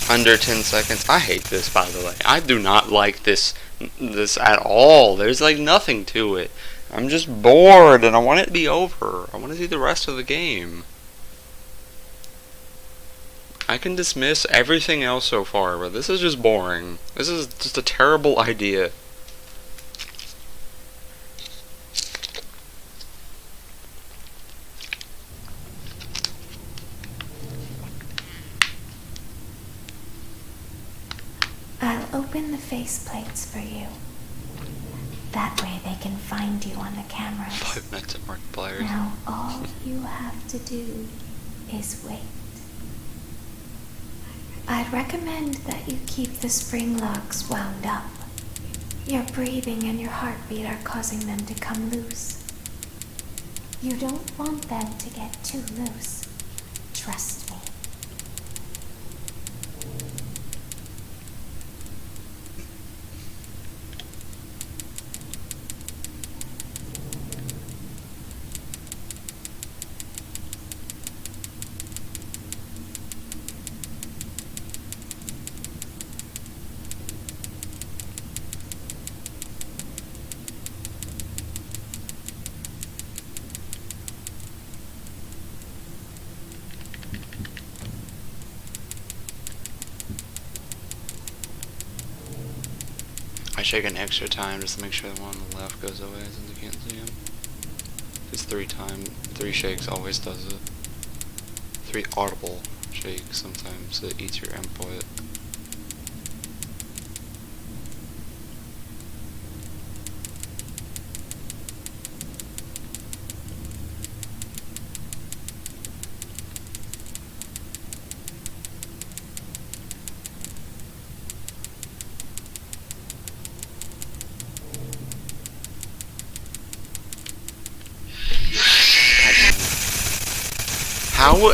Under 10 seconds. I hate this, by the way. I do not like this at all. There's like nothing to it. I'm just bored and I want it to be over. I want to see the rest of the game. I can dismiss everything else so far, but this is just boring. This is just a terrible idea. I'll open the faceplates for you. That way they can find you on the cameras. 5 minutes at Markiplier. Now all you have to do is wait. I'd recommend that you keep the spring locks wound up. Your breathing and your heartbeat are causing them to come loose. You don't want them to get too loose. Trust me. I shake an extra time just to make sure the one on the left goes away since I can't see him. It's 3 shakes always does it. 3 audible shakes, sometimes it eats your input.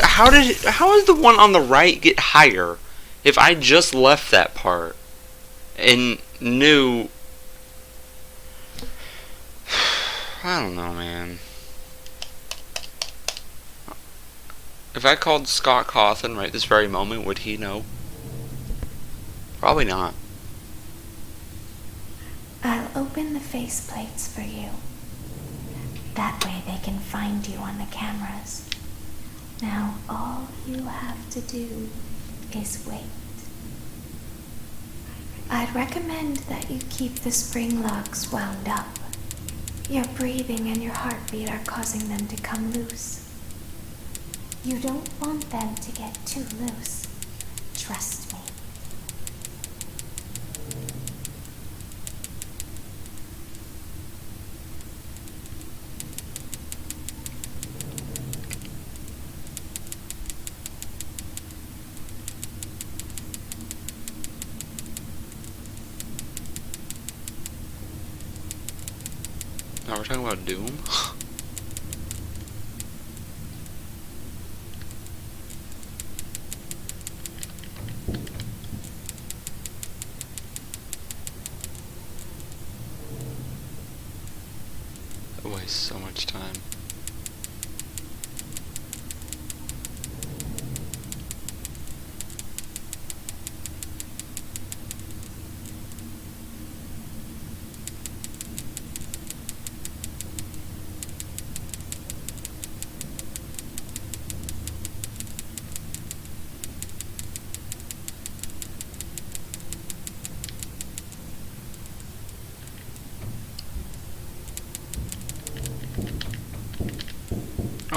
How does the one on the right get higher if I just left that part and knew? I don't know, man. If I called Scott Cawthon right this very moment, would he know? Probably not. I'll open the faceplates for you. That way they can find you on the cameras. Now all you have to do is wait. I'd recommend that you keep the spring locks wound up. Your breathing and your heartbeat are causing them to come loose. You don't want them to get too loose. Trust me. Now we're talking about Doom? That wastes so much time.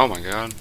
Oh my god.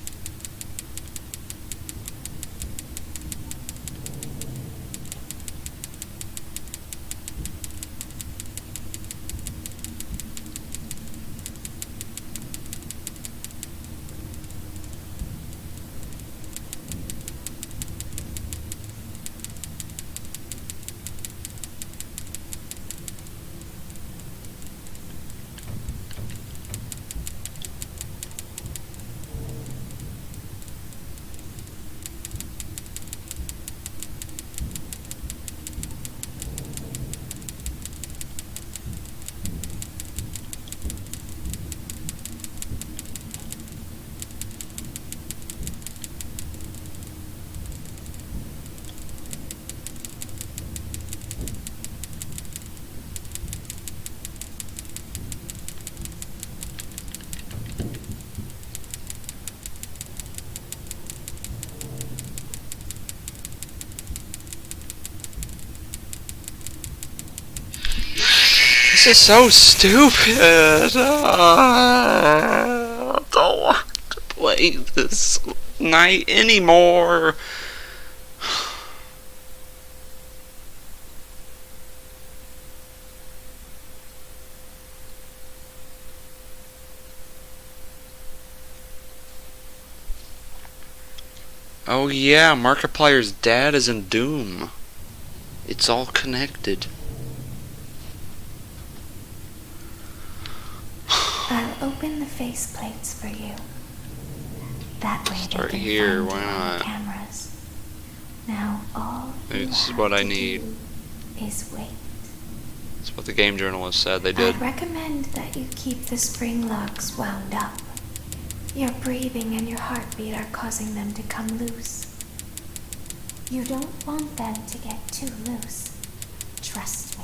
This is so stupid. I don't want to play this night anymore. Oh yeah, Markiplier's dad is in Doom. It's all connected. I'll open the faceplates for you. That way Start they can here, find why you on not? the cameras. Now all Maybe you this is have what I to need. do is wait. That's what the game journalist said they did. I'd recommend that you keep the spring locks wound up. Your breathing and your heartbeat are causing them to come loose. You don't want them to get too loose. Trust me.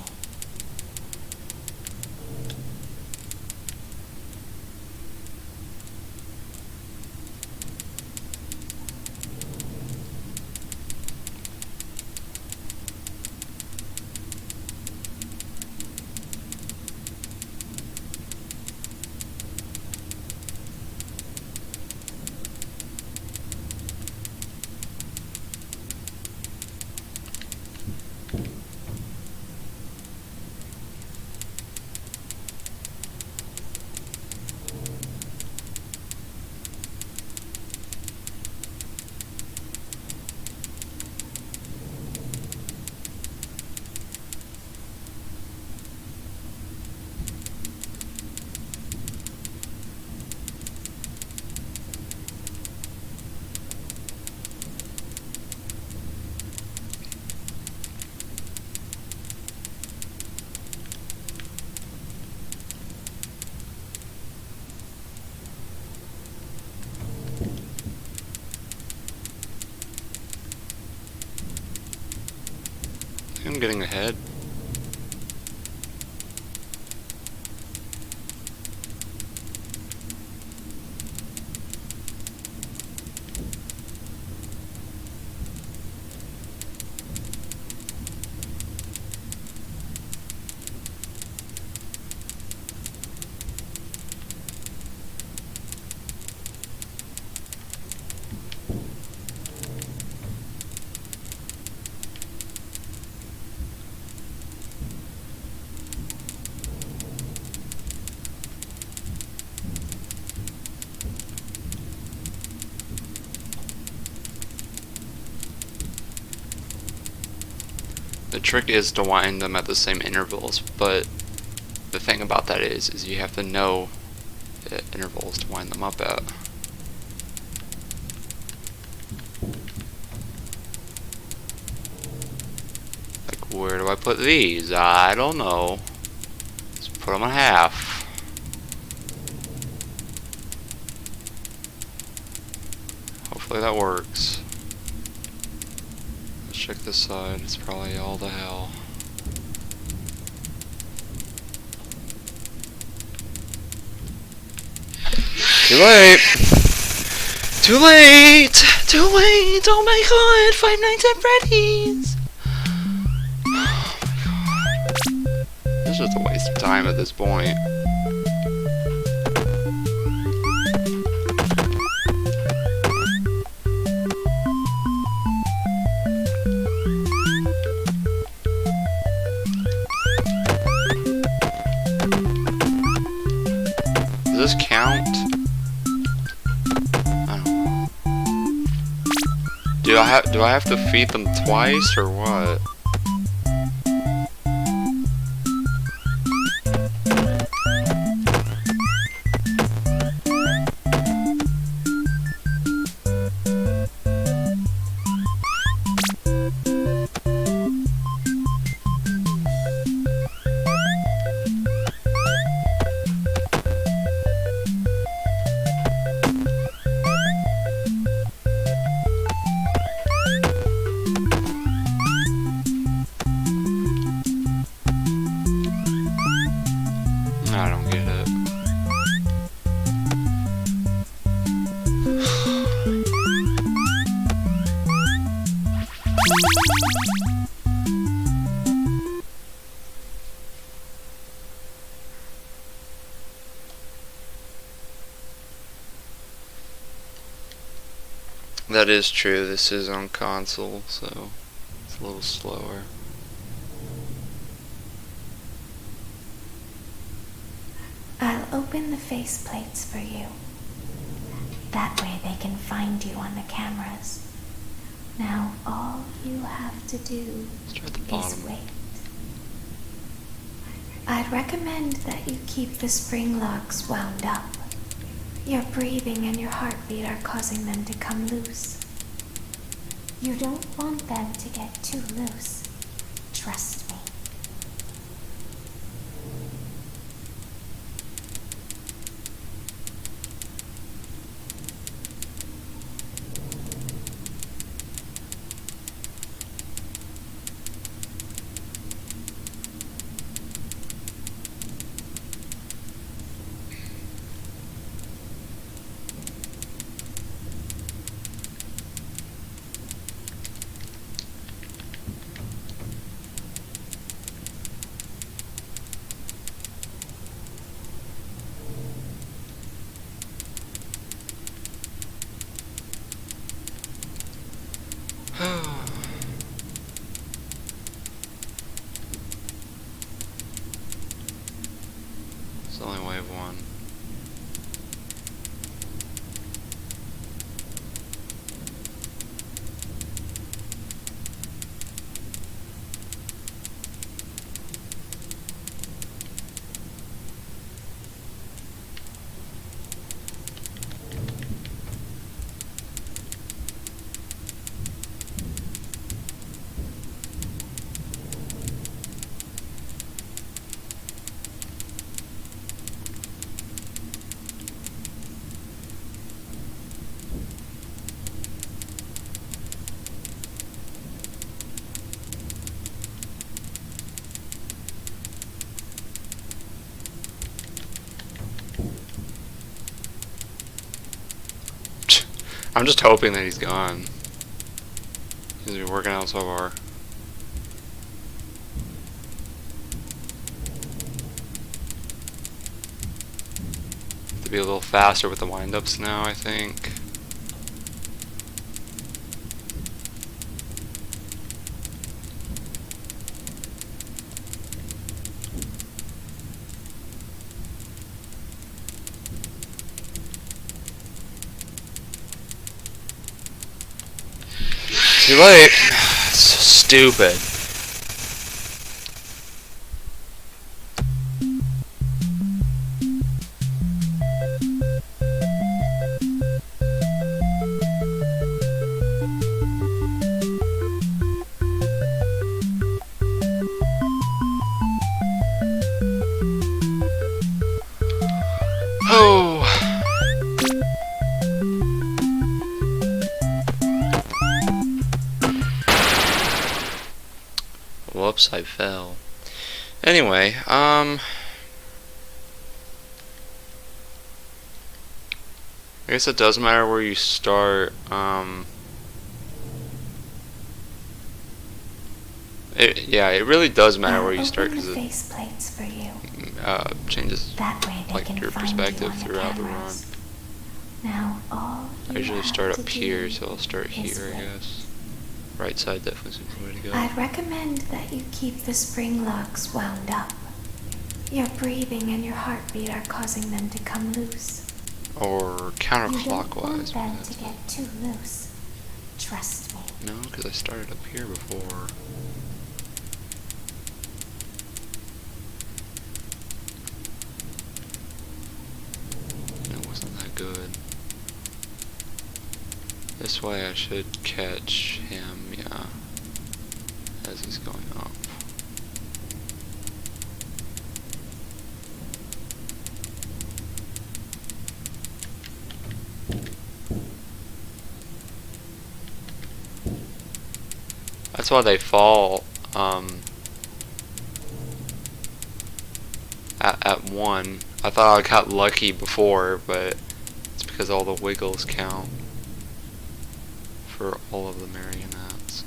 I'm getting ahead. The trick is to wind them at the same intervals, but the thing about that is you have to know the intervals to wind them up at. Like, where do I put these? I don't know. Let's put them in half. Hopefully that works. Check this side, it's probably all the hell. Too late! Too late! Too late! Oh my god! Five Nights at Freddy's! Oh my god. This is just a waste of time at this point. Does this count? I don't know. Do I have to feed them twice or what? That is true. This is on console, so it's a little slower. I'll open the faceplates for you. That way they can find you on the cameras. Now all you have to do is wait. I'd recommend that you keep the spring locks wound up. Your breathing and your heartbeat are causing them to come loose. You don't want them to get too loose. Trust me. It's only wave one. I'm just hoping that he's gone. He's been working out so far. To be a little faster with the wind-ups now, I think. Too late. So stupid. Oh. Whoops, I fell. Anyway, I guess it doesn't matter where you start. Yeah, it really does matter where you start because it changes like your perspective throughout the run. Now all I usually start up here, so I'll start here, I guess. Right side definitely seems the way to go. I'd recommend that you keep the spring locks wound up. Your breathing and your heartbeat are causing them to come loose. Or counterclockwise. You don't want them to get too loose. Trust me. No, because I started up here before. It wasn't that good. This way I should catch him, yeah, as he's going up. That's why they fall at one. I thought I got lucky before, but it's because all the wiggles count for all of the marionettes.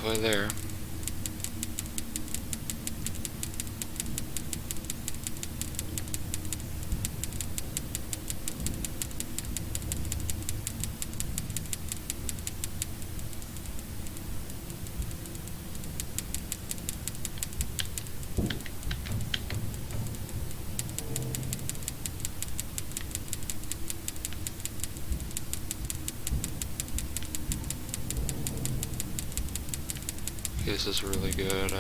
halfway there. This is really good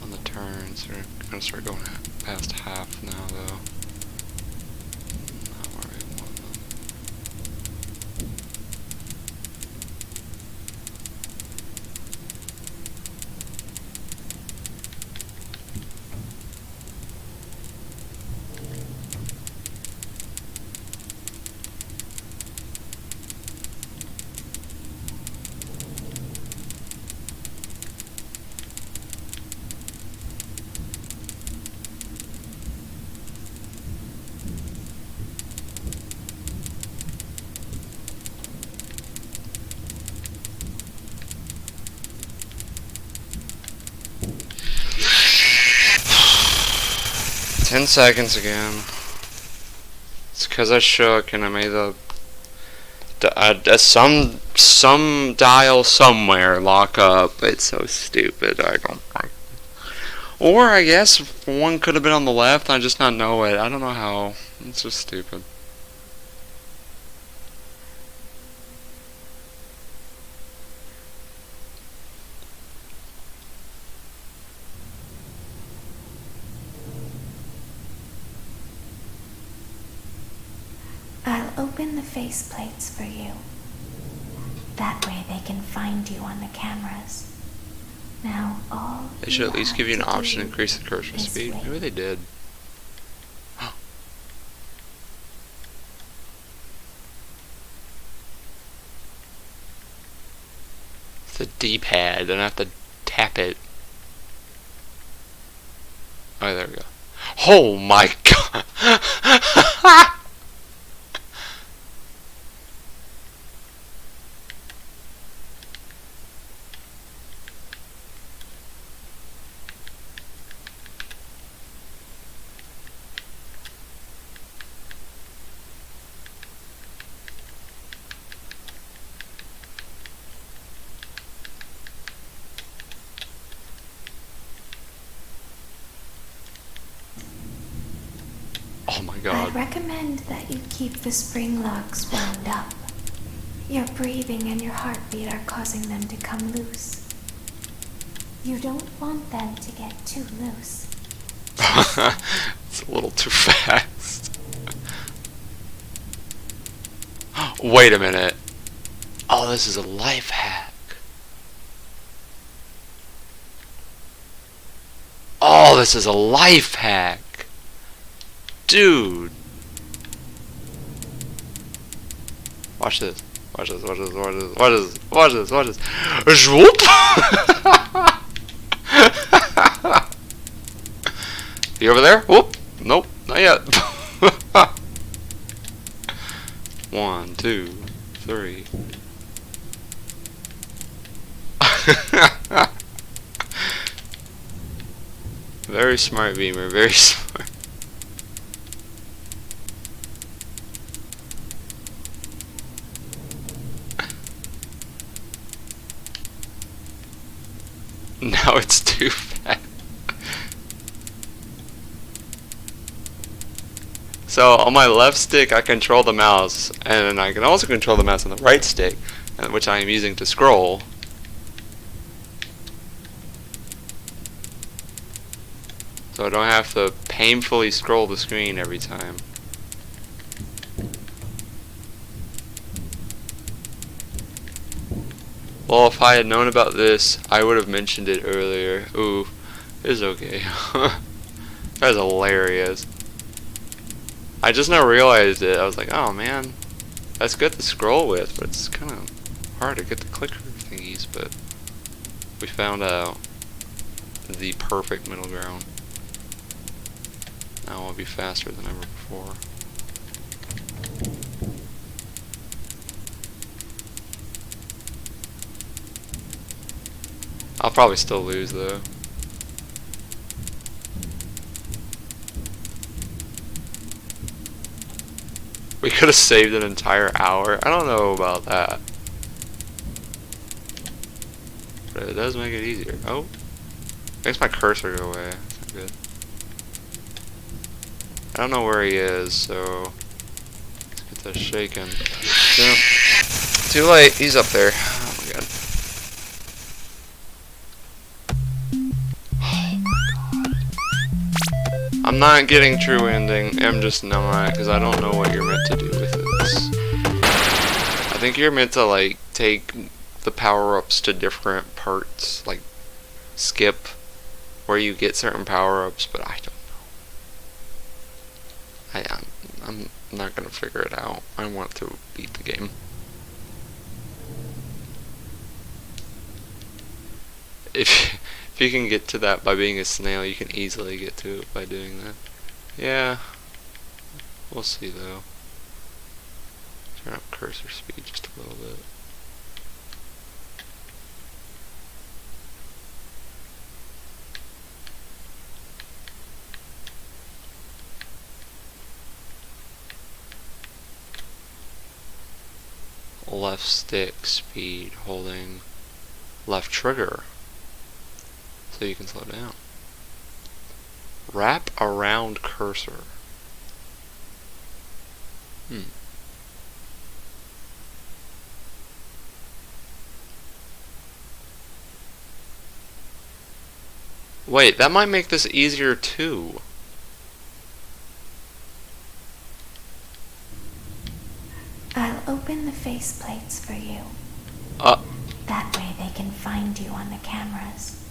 on the turns. We're gonna start going past half now, though. Not where we want them. "10 seconds again." It's because I shook and I made some dial somewhere lock up. It's so stupid. I don't like. Or I guess one could have been on the left. I just not know it. I don't know how. It's just stupid. I'll open the faceplates for you. That way they can find you on the cameras. Now all They should at least give you an have to option to do increase the cursor is speed. wait. Maybe they did. It's the D-pad, and I have to tap it. Oh, there we go. Oh my god! Oh my I'd god. recommend that you keep the spring locks wound up. Your breathing and your heartbeat are causing them to come loose. You don't want them to get too loose. It's a little too fast. Wait a minute. Oh, this is a life hack. Oh, this is a life hack. Dude. Watch this. Watch this. Watch this. Watch this. Watch this. Watch this. Watch this. Whoop. You over there? Whoop. Nope. Not yet. 1, 2, 3. Very smart, Beamer. Very smart. Now it's too fast. So on my left stick I control the mouse, and I can also control the mouse on the right stick, which I am using to scroll. So I don't have to painfully scroll the screen every time. Well, if I had known about this, I would have mentioned it earlier. Ooh, it's okay. That was hilarious. I just now realized it. I was like, oh man, that's good to scroll with, but it's kind of hard to get the clicker thingies. But we found out the perfect middle ground. Now I'll be faster than ever before. I'll probably still lose though. We could have saved an entire hour. I don't know about that. But it does make it easier. Oh. Makes my cursor go away. That's not good. I don't know where he is, so let's get this shaken. No. Too late. He's up there. Oh my god. Oh my god. I'm not getting true ending. I'm just not, because I don't know what you're meant to do with this. I think you're meant to like take the power-ups to different parts, like skip where you get certain power-ups, but I don't know. I'm not gonna figure it out. I want to beat the game. If you can get to that by being a snail, you can easily get to it by doing that. Yeah. We'll see though. Turn up cursor speed just a little bit. Left stick speed, holding left trigger so you can slow down. Wrap around cursor. Wait, that might make this easier too. I'll open the faceplates for you. That way they can find you on the cameras.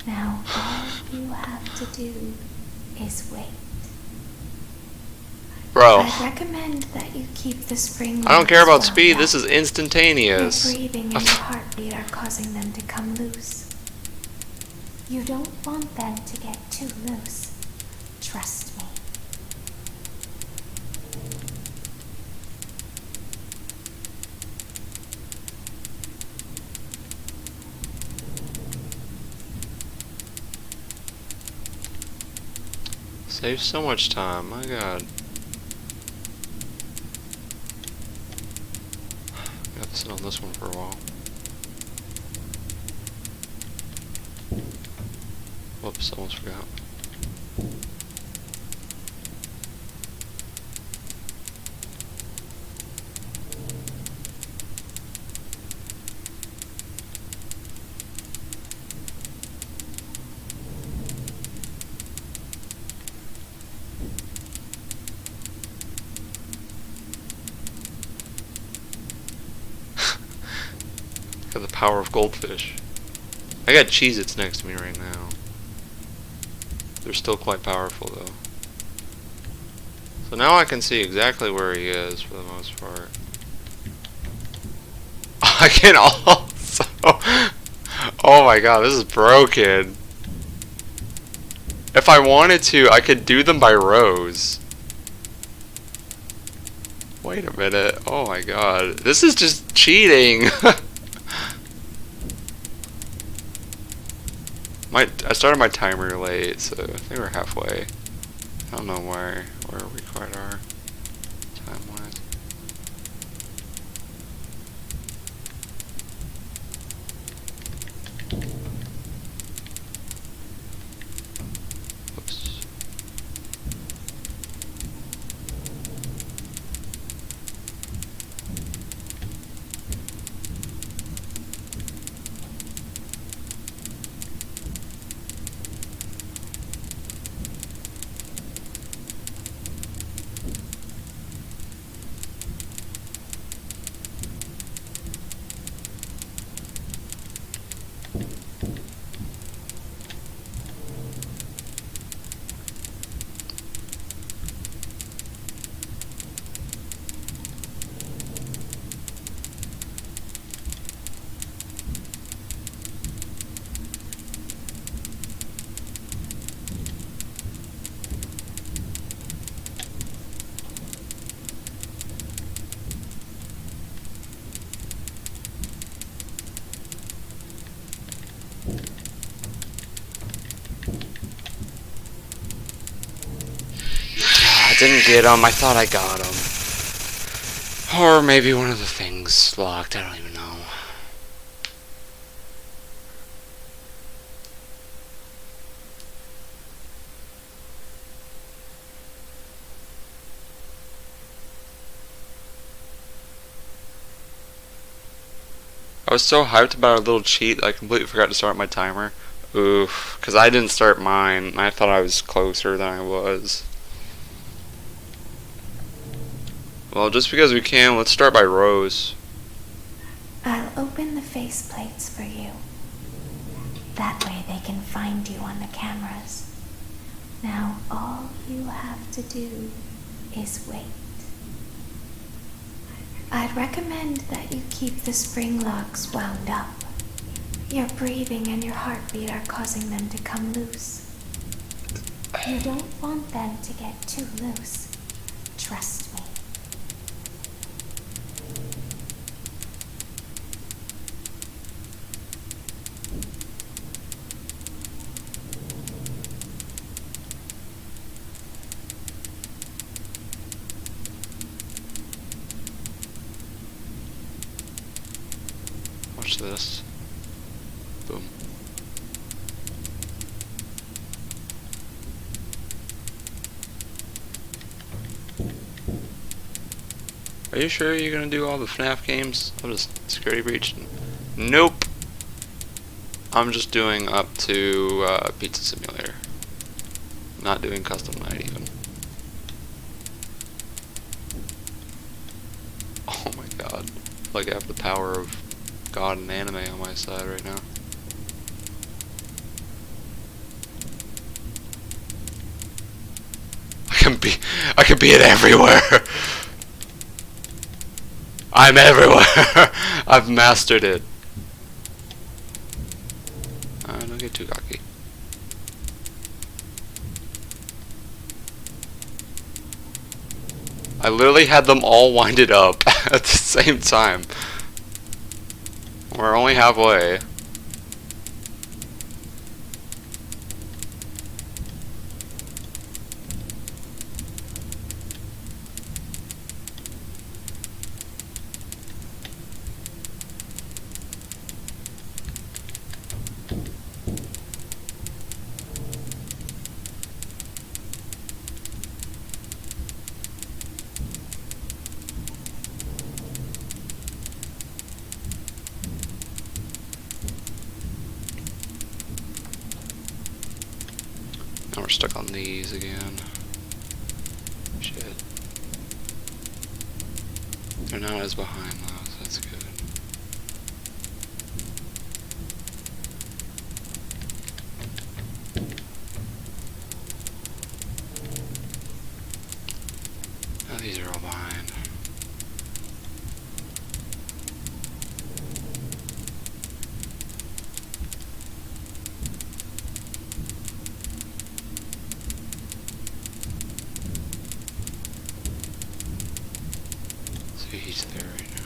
Now, all you have to do is wait. Bro. I recommend that you keep the spring. I don't care about speed, this is instantaneous. Your breathing and your heartbeat are causing them to come loose. You don't want them to get too loose. Trust me. Saves so much time, my god. I have to sit on this one for a while. Whoops, almost forgot. Got the power of goldfish. I got Cheez-Its next to me right now. They're still quite powerful though. So now I can see exactly where he is for the most part. I can also... Oh my god, this is broken. If I wanted to, I could do them by rows. Wait a minute. Oh my god. This is just cheating. I started my timer late, so I think we're halfway. I don't know where we quite are time-wise. Oops. get them. I thought I got them. Or maybe one of the things locked. I don't even know. I was so hyped about our little cheat, I completely forgot to start my timer. Oof, because I didn't start mine. I thought I was closer than I was. Well, just because we can, let's start by Rose. I'll open the faceplates for you. That way they can find you on the cameras. Now all you have to do is wait. I'd recommend that you keep the spring locks wound up. Your breathing and your heartbeat are causing them to come loose. You don't want them to get too loose. Trust me. Watch this. Boom. Are you sure you're gonna do all the FNAF games? I'll just security breach. Nope. I'm just doing up to Pizza Simulator. Not doing custom night even. Oh my god. Like I have the power of God and anime on my side right now. I can be it everywhere. I'm everywhere. I've mastered it. Don't get too cocky. I literally had them all winded up at the same time. We're only halfway. Now we're stuck on these again. Shit. They're not as behind though, so that's good. Now these are all behind. So he's there right now.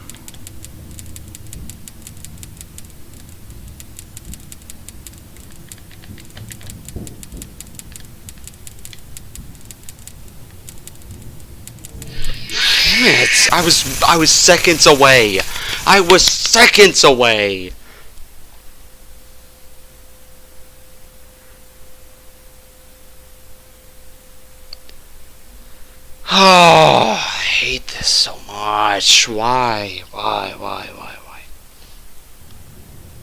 Damn it! I was seconds away. I was seconds away. Oh, I hate this so much. Why?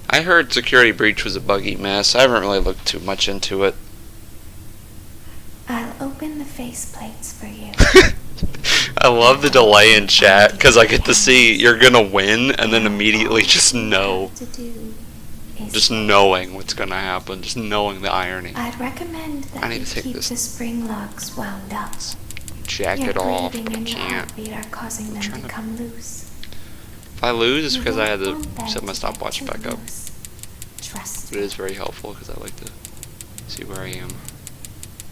I heard Security Breach was a buggy mess. I haven't really looked too much into it. I'll open the faceplates for you. I love the delay in chat because I get to see you're gonna win and then immediately just know. Just knowing what's gonna happen. Just knowing the irony. I'd recommend that I need you to take keep this the spring locks wound up. jack Your it off, breathing but I and your can't. heartbeat are causing them to come loose. If I lose, it's You because I had don't to want them set my to stopwatch get back too up. loose. Trust But it is very helpful because I like to see where I am.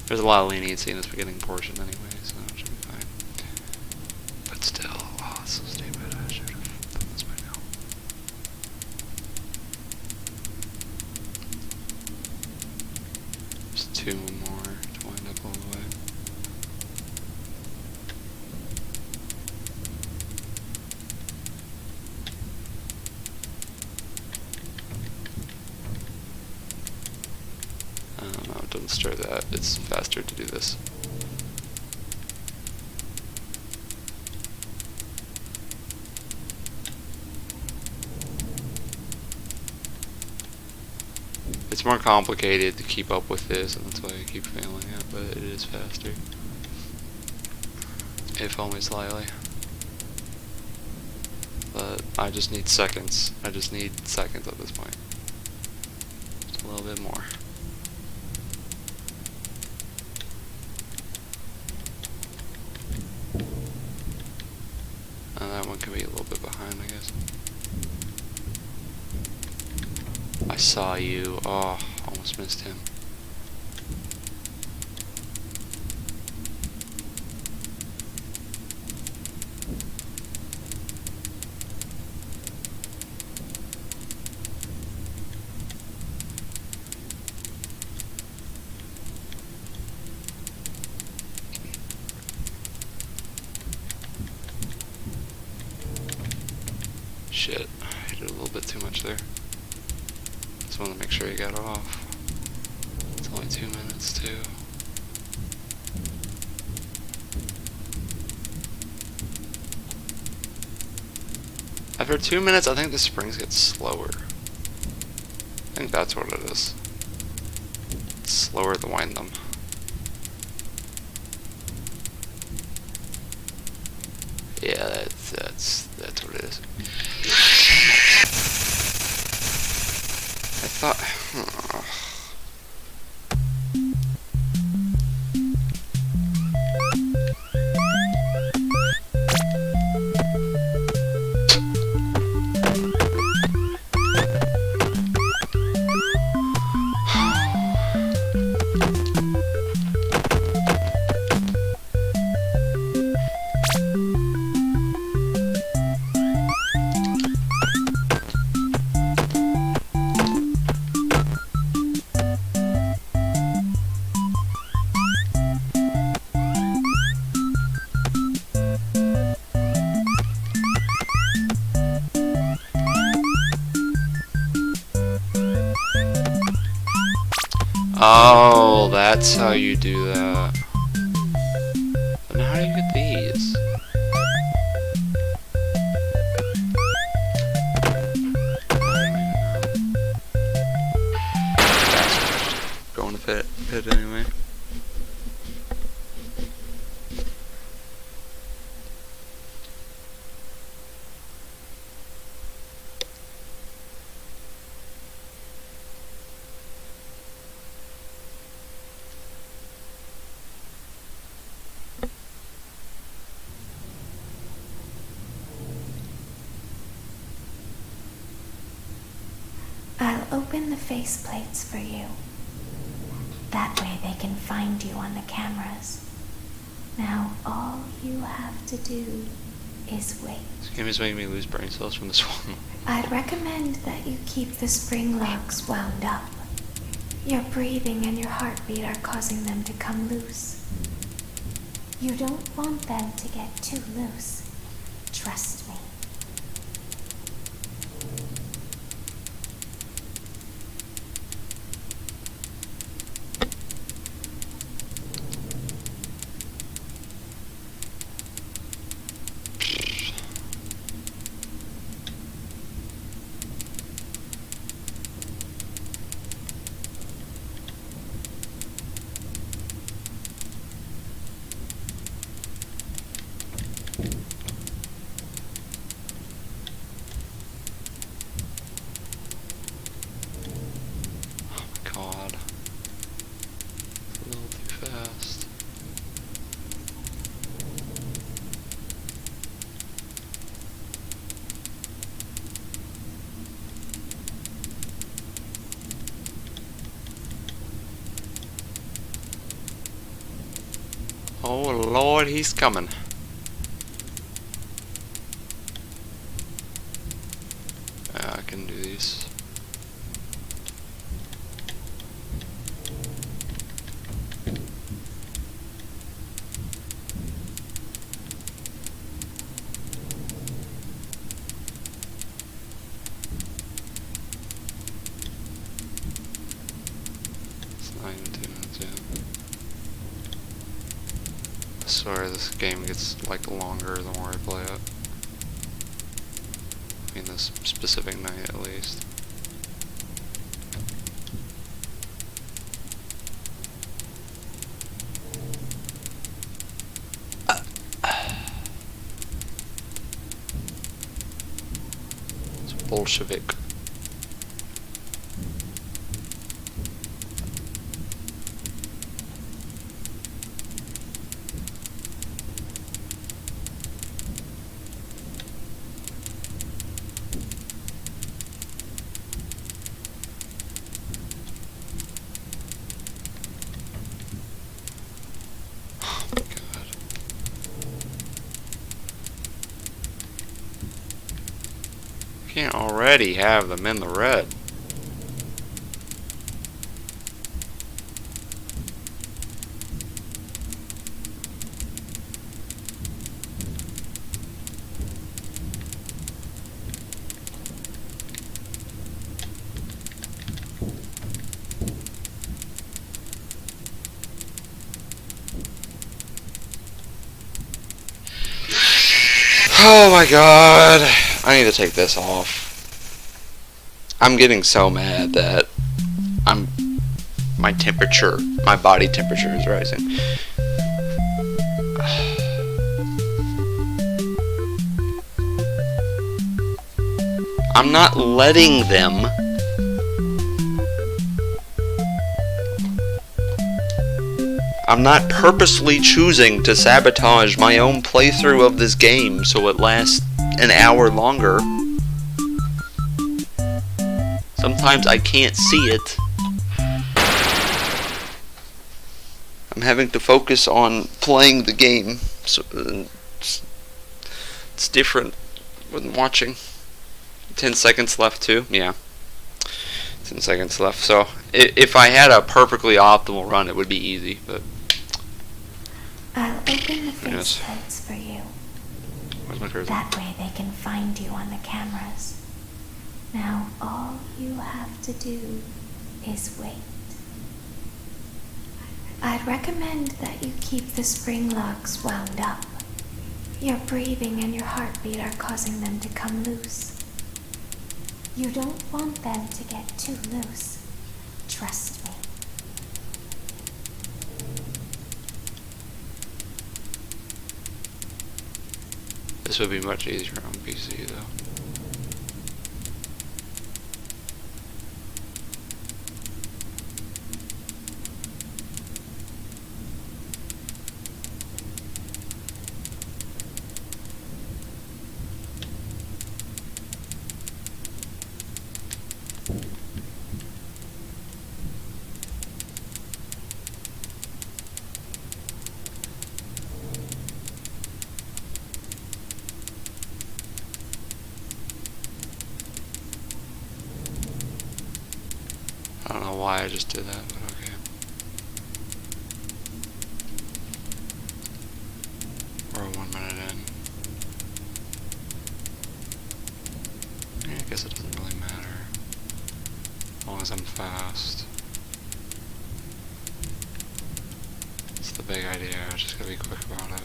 There's a lot of leniency in this beginning portion anyway, so it should be fine. But still, oh, it's so stupid. I should have done this by now. Just two more to wind up all the way. Don't stir that. It's faster to do this. It's more complicated to keep up with this, and that's why I keep failing it, but it is faster. If only slightly. But I just need seconds. I just need seconds at this point. Just a little bit more. And that one can be a little bit behind, I guess. I saw you. Oh, almost missed him. Shit, I did a little bit too much there. Just want to make sure you got off. It's only 2 minutes too. After 2 minutes, I think the springs get slower. I think that's what it is. It's slower to wind them. Yeah, that's what it is. I thought. Oh, that's how you do that. But now how do you get these? Going to pit anyway. I'll open the faceplates for you. That way they can find you on the cameras. Now all you have to do is wait. This game is making me lose brain cells from this one. I'd recommend that you keep the spring locks wound up. Your breathing and your heartbeat are causing them to come loose. You don't want them to get too loose. Trust me. God. It's a little too fast. Oh Lord, he's coming. I can do these. It's not even 2 minutes. swear this game gets like longer the more I play it. I mean this specific night at least. It's Bolshevik. Can't already have them in the red. Oh my god. I need to take this off. I'm getting so mad that my temperature, my body temperature is rising. I'm not letting them. I'm not purposely choosing to sabotage my own playthrough of this game so it lasts an hour longer. Sometimes I can't see it. I'm having to focus on playing the game. So it's different when watching. 10 seconds left too? Yeah. 10 seconds left. So if I had a perfectly optimal run it would be easy, but I'll open the yes. faceplates for you. Where's my cursor? That way they can find you on the cameras. Now all you have to do is wait. I'd recommend that you keep the spring locks wound up. Your breathing and your heartbeat are causing them to come loose. You don't want them to get too loose. Trust me. This would be much easier on PC though. I don't know why I just did that, but okay. We're 1 minute in. Yeah, I guess it doesn't really matter. As long as I'm fast. That's the big idea, I just gotta be quick about it.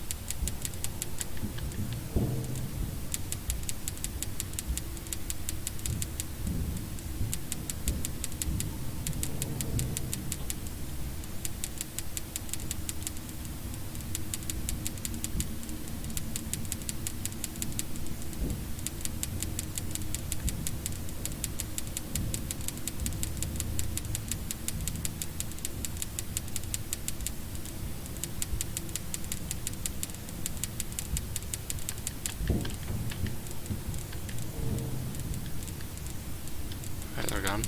Alright, they're gone.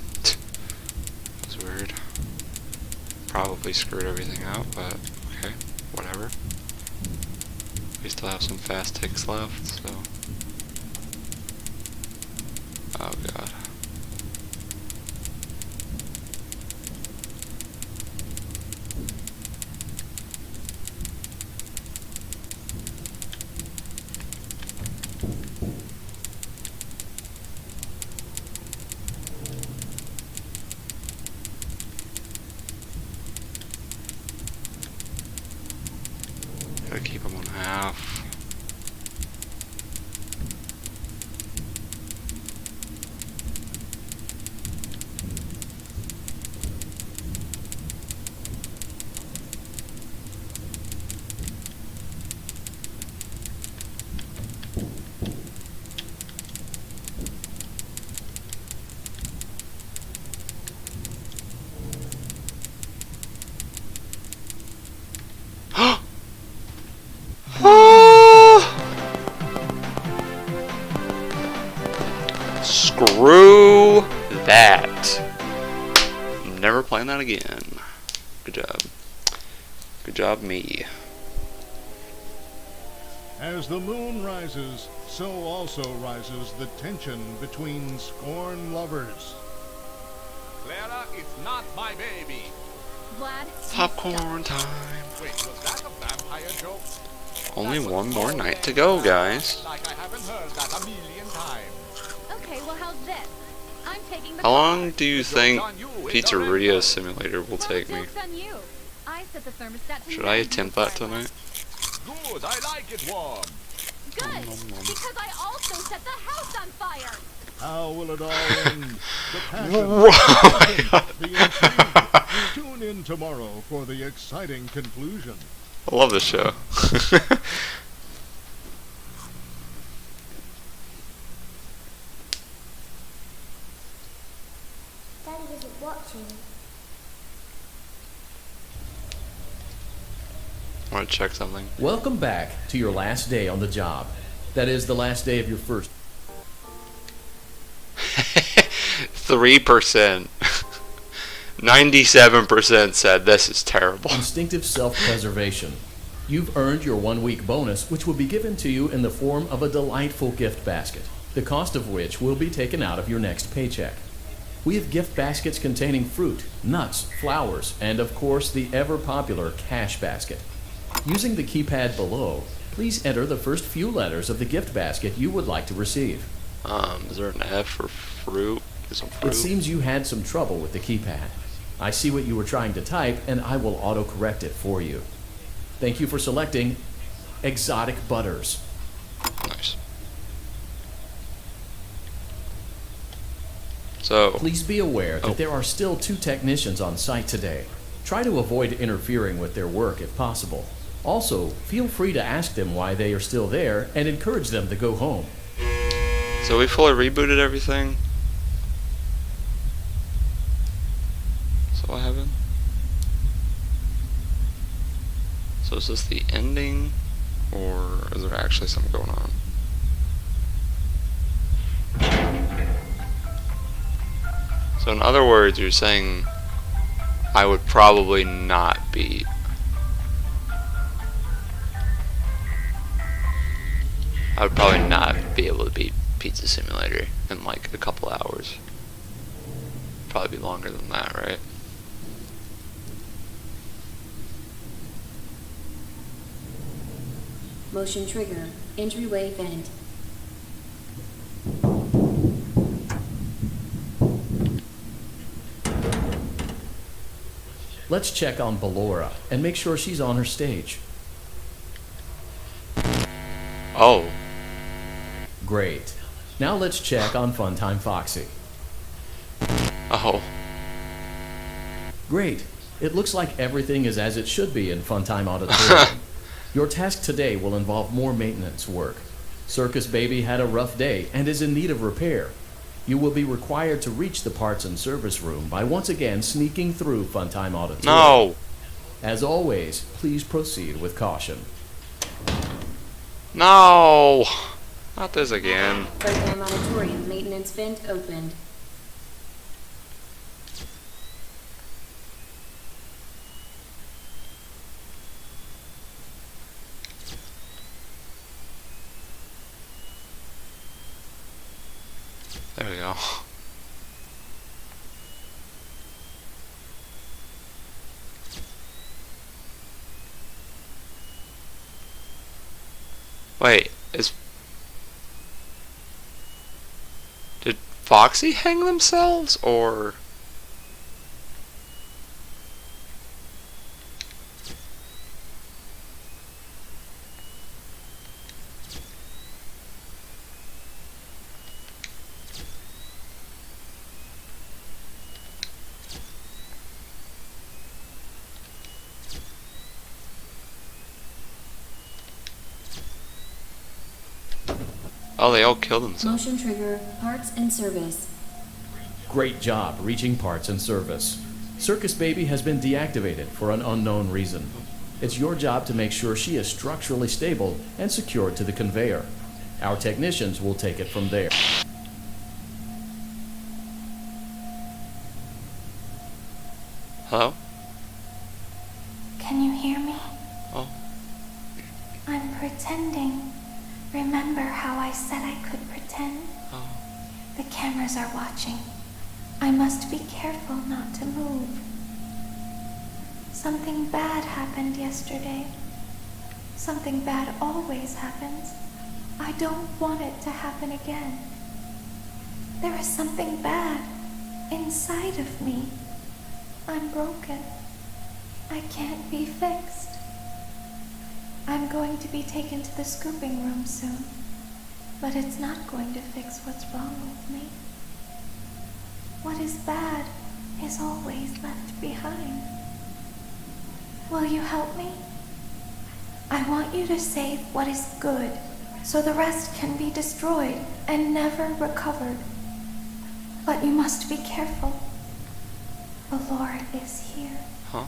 That's weird. Probably screwed everything out, but okay, whatever. We still have some fast ticks left, so. Oh god. Gotta keep them on half. Screw that. I'm never playing that again. Good job. Good job, me. As the moon rises, so also rises the tension between scorned lovers. Clara, it's not my baby. Vlad, Popcorn time. Wait, was that a vampire joke? Only one more night to go, guys. Like I haven't heard that a million times. okay, well, how's this? I'm taking the How car. long do you think Pizzeria Simulator will Well, take the me? joke's on you. I set the thermostat to Should I 90 attempt that degrees. tonight? Good, I like it warm. Good, because I also set the house on fire. How will it all end? The passion, Right. the intrigue. Tune in tomorrow for the exciting conclusion. I love this show. Daddy isn't watching. Want to check something? Welcome back to your last day on the job. That is the last day of your first 3%. 97% said this is terrible. instinctive self-preservation. You've earned your 1-week bonus, which will be given to you in the form of a delightful gift basket, the cost of which will be taken out of your next paycheck. We have gift baskets containing fruit, nuts, flowers, and of course the ever-popular cash basket. Using the keypad below, please enter the first few letters of the gift basket you would like to receive. Is there an F for fruit? Is some fruit? It seems you had some trouble with the keypad. I see what you were trying to type, and I will auto-correct it for you. Thank you for selecting Exotic Butters. Nice. So, Please be aware that there are still 2 technicians on site today. Try to avoid interfering with their work if possible. Also, feel free to ask them why they are still there and encourage them to go home. so we fully rebooted everything? Is that what happened? So is this the ending? Or is there actually something going on? So in other words, you're saying I would probably not beat. I would probably not be able to beat Pizza Simulator in like a couple hours. Probably be longer than that, right? Motion trigger. Entryway vent. Let's check on Ballora and make sure she's on her stage. Oh. Great. Now let's check on Funtime Foxy. Oh. Great. It looks like everything is as it should be in Funtime Auditorium. Your task today will involve more maintenance work. Circus Baby had a rough day and is in need of repair. You will be required to reach the parts and service room by once again sneaking through Funtime Auditorium. No. As always, please proceed with caution. No. Not this again. Funtime Auditorium maintenance vent opened. There we go. Wait, did Foxy hang themselves, or? Oh, they all killed themselves. Motion trigger, parts and service. Great job reaching parts and service. Circus Baby has been deactivated for an unknown reason. It's your job to make sure she is structurally stable and secured to the conveyor. Our technicians will take it from there. Hello? Can you hear me? Oh. I'm pretending. Remember how I said I could pretend? Oh. The cameras are watching. I must be careful not to move. Something bad happened yesterday. Something bad always happens. I don't want it to happen again. There is something bad inside of me. I'm broken. I can't be fixed. I'm going to be taken to the scooping room soon, but it's not going to fix what's wrong with me. What is bad is always left behind. Will you help me? I want you to save what is good, so the rest can be destroyed and never recovered. But you must be careful. Valora is here. Huh?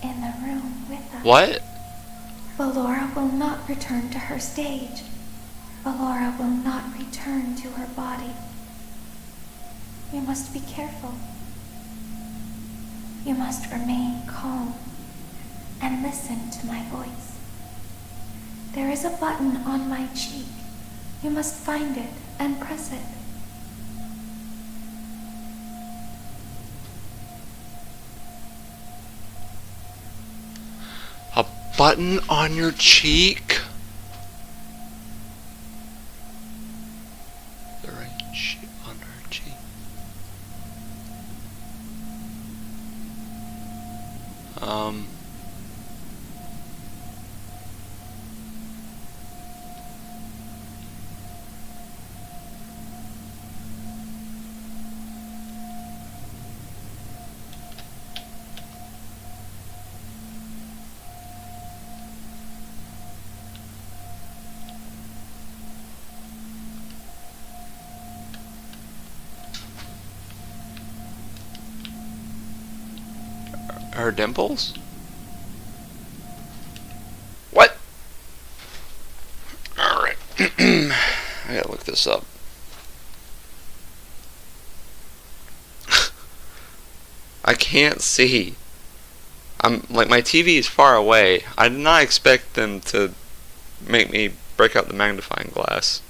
In the room with us. What? Valora will not return to her stage. Valora will not return to her body. You must be careful. You must remain calm and listen to my voice. There is a button on my cheek. You must find it and press it. A button on your cheek? The right cheek on her cheek. Her dimples? What? Alright. I gotta look this up. I can't see. I'm like, my TV is far away. I did not expect them to make me break out the magnifying glass.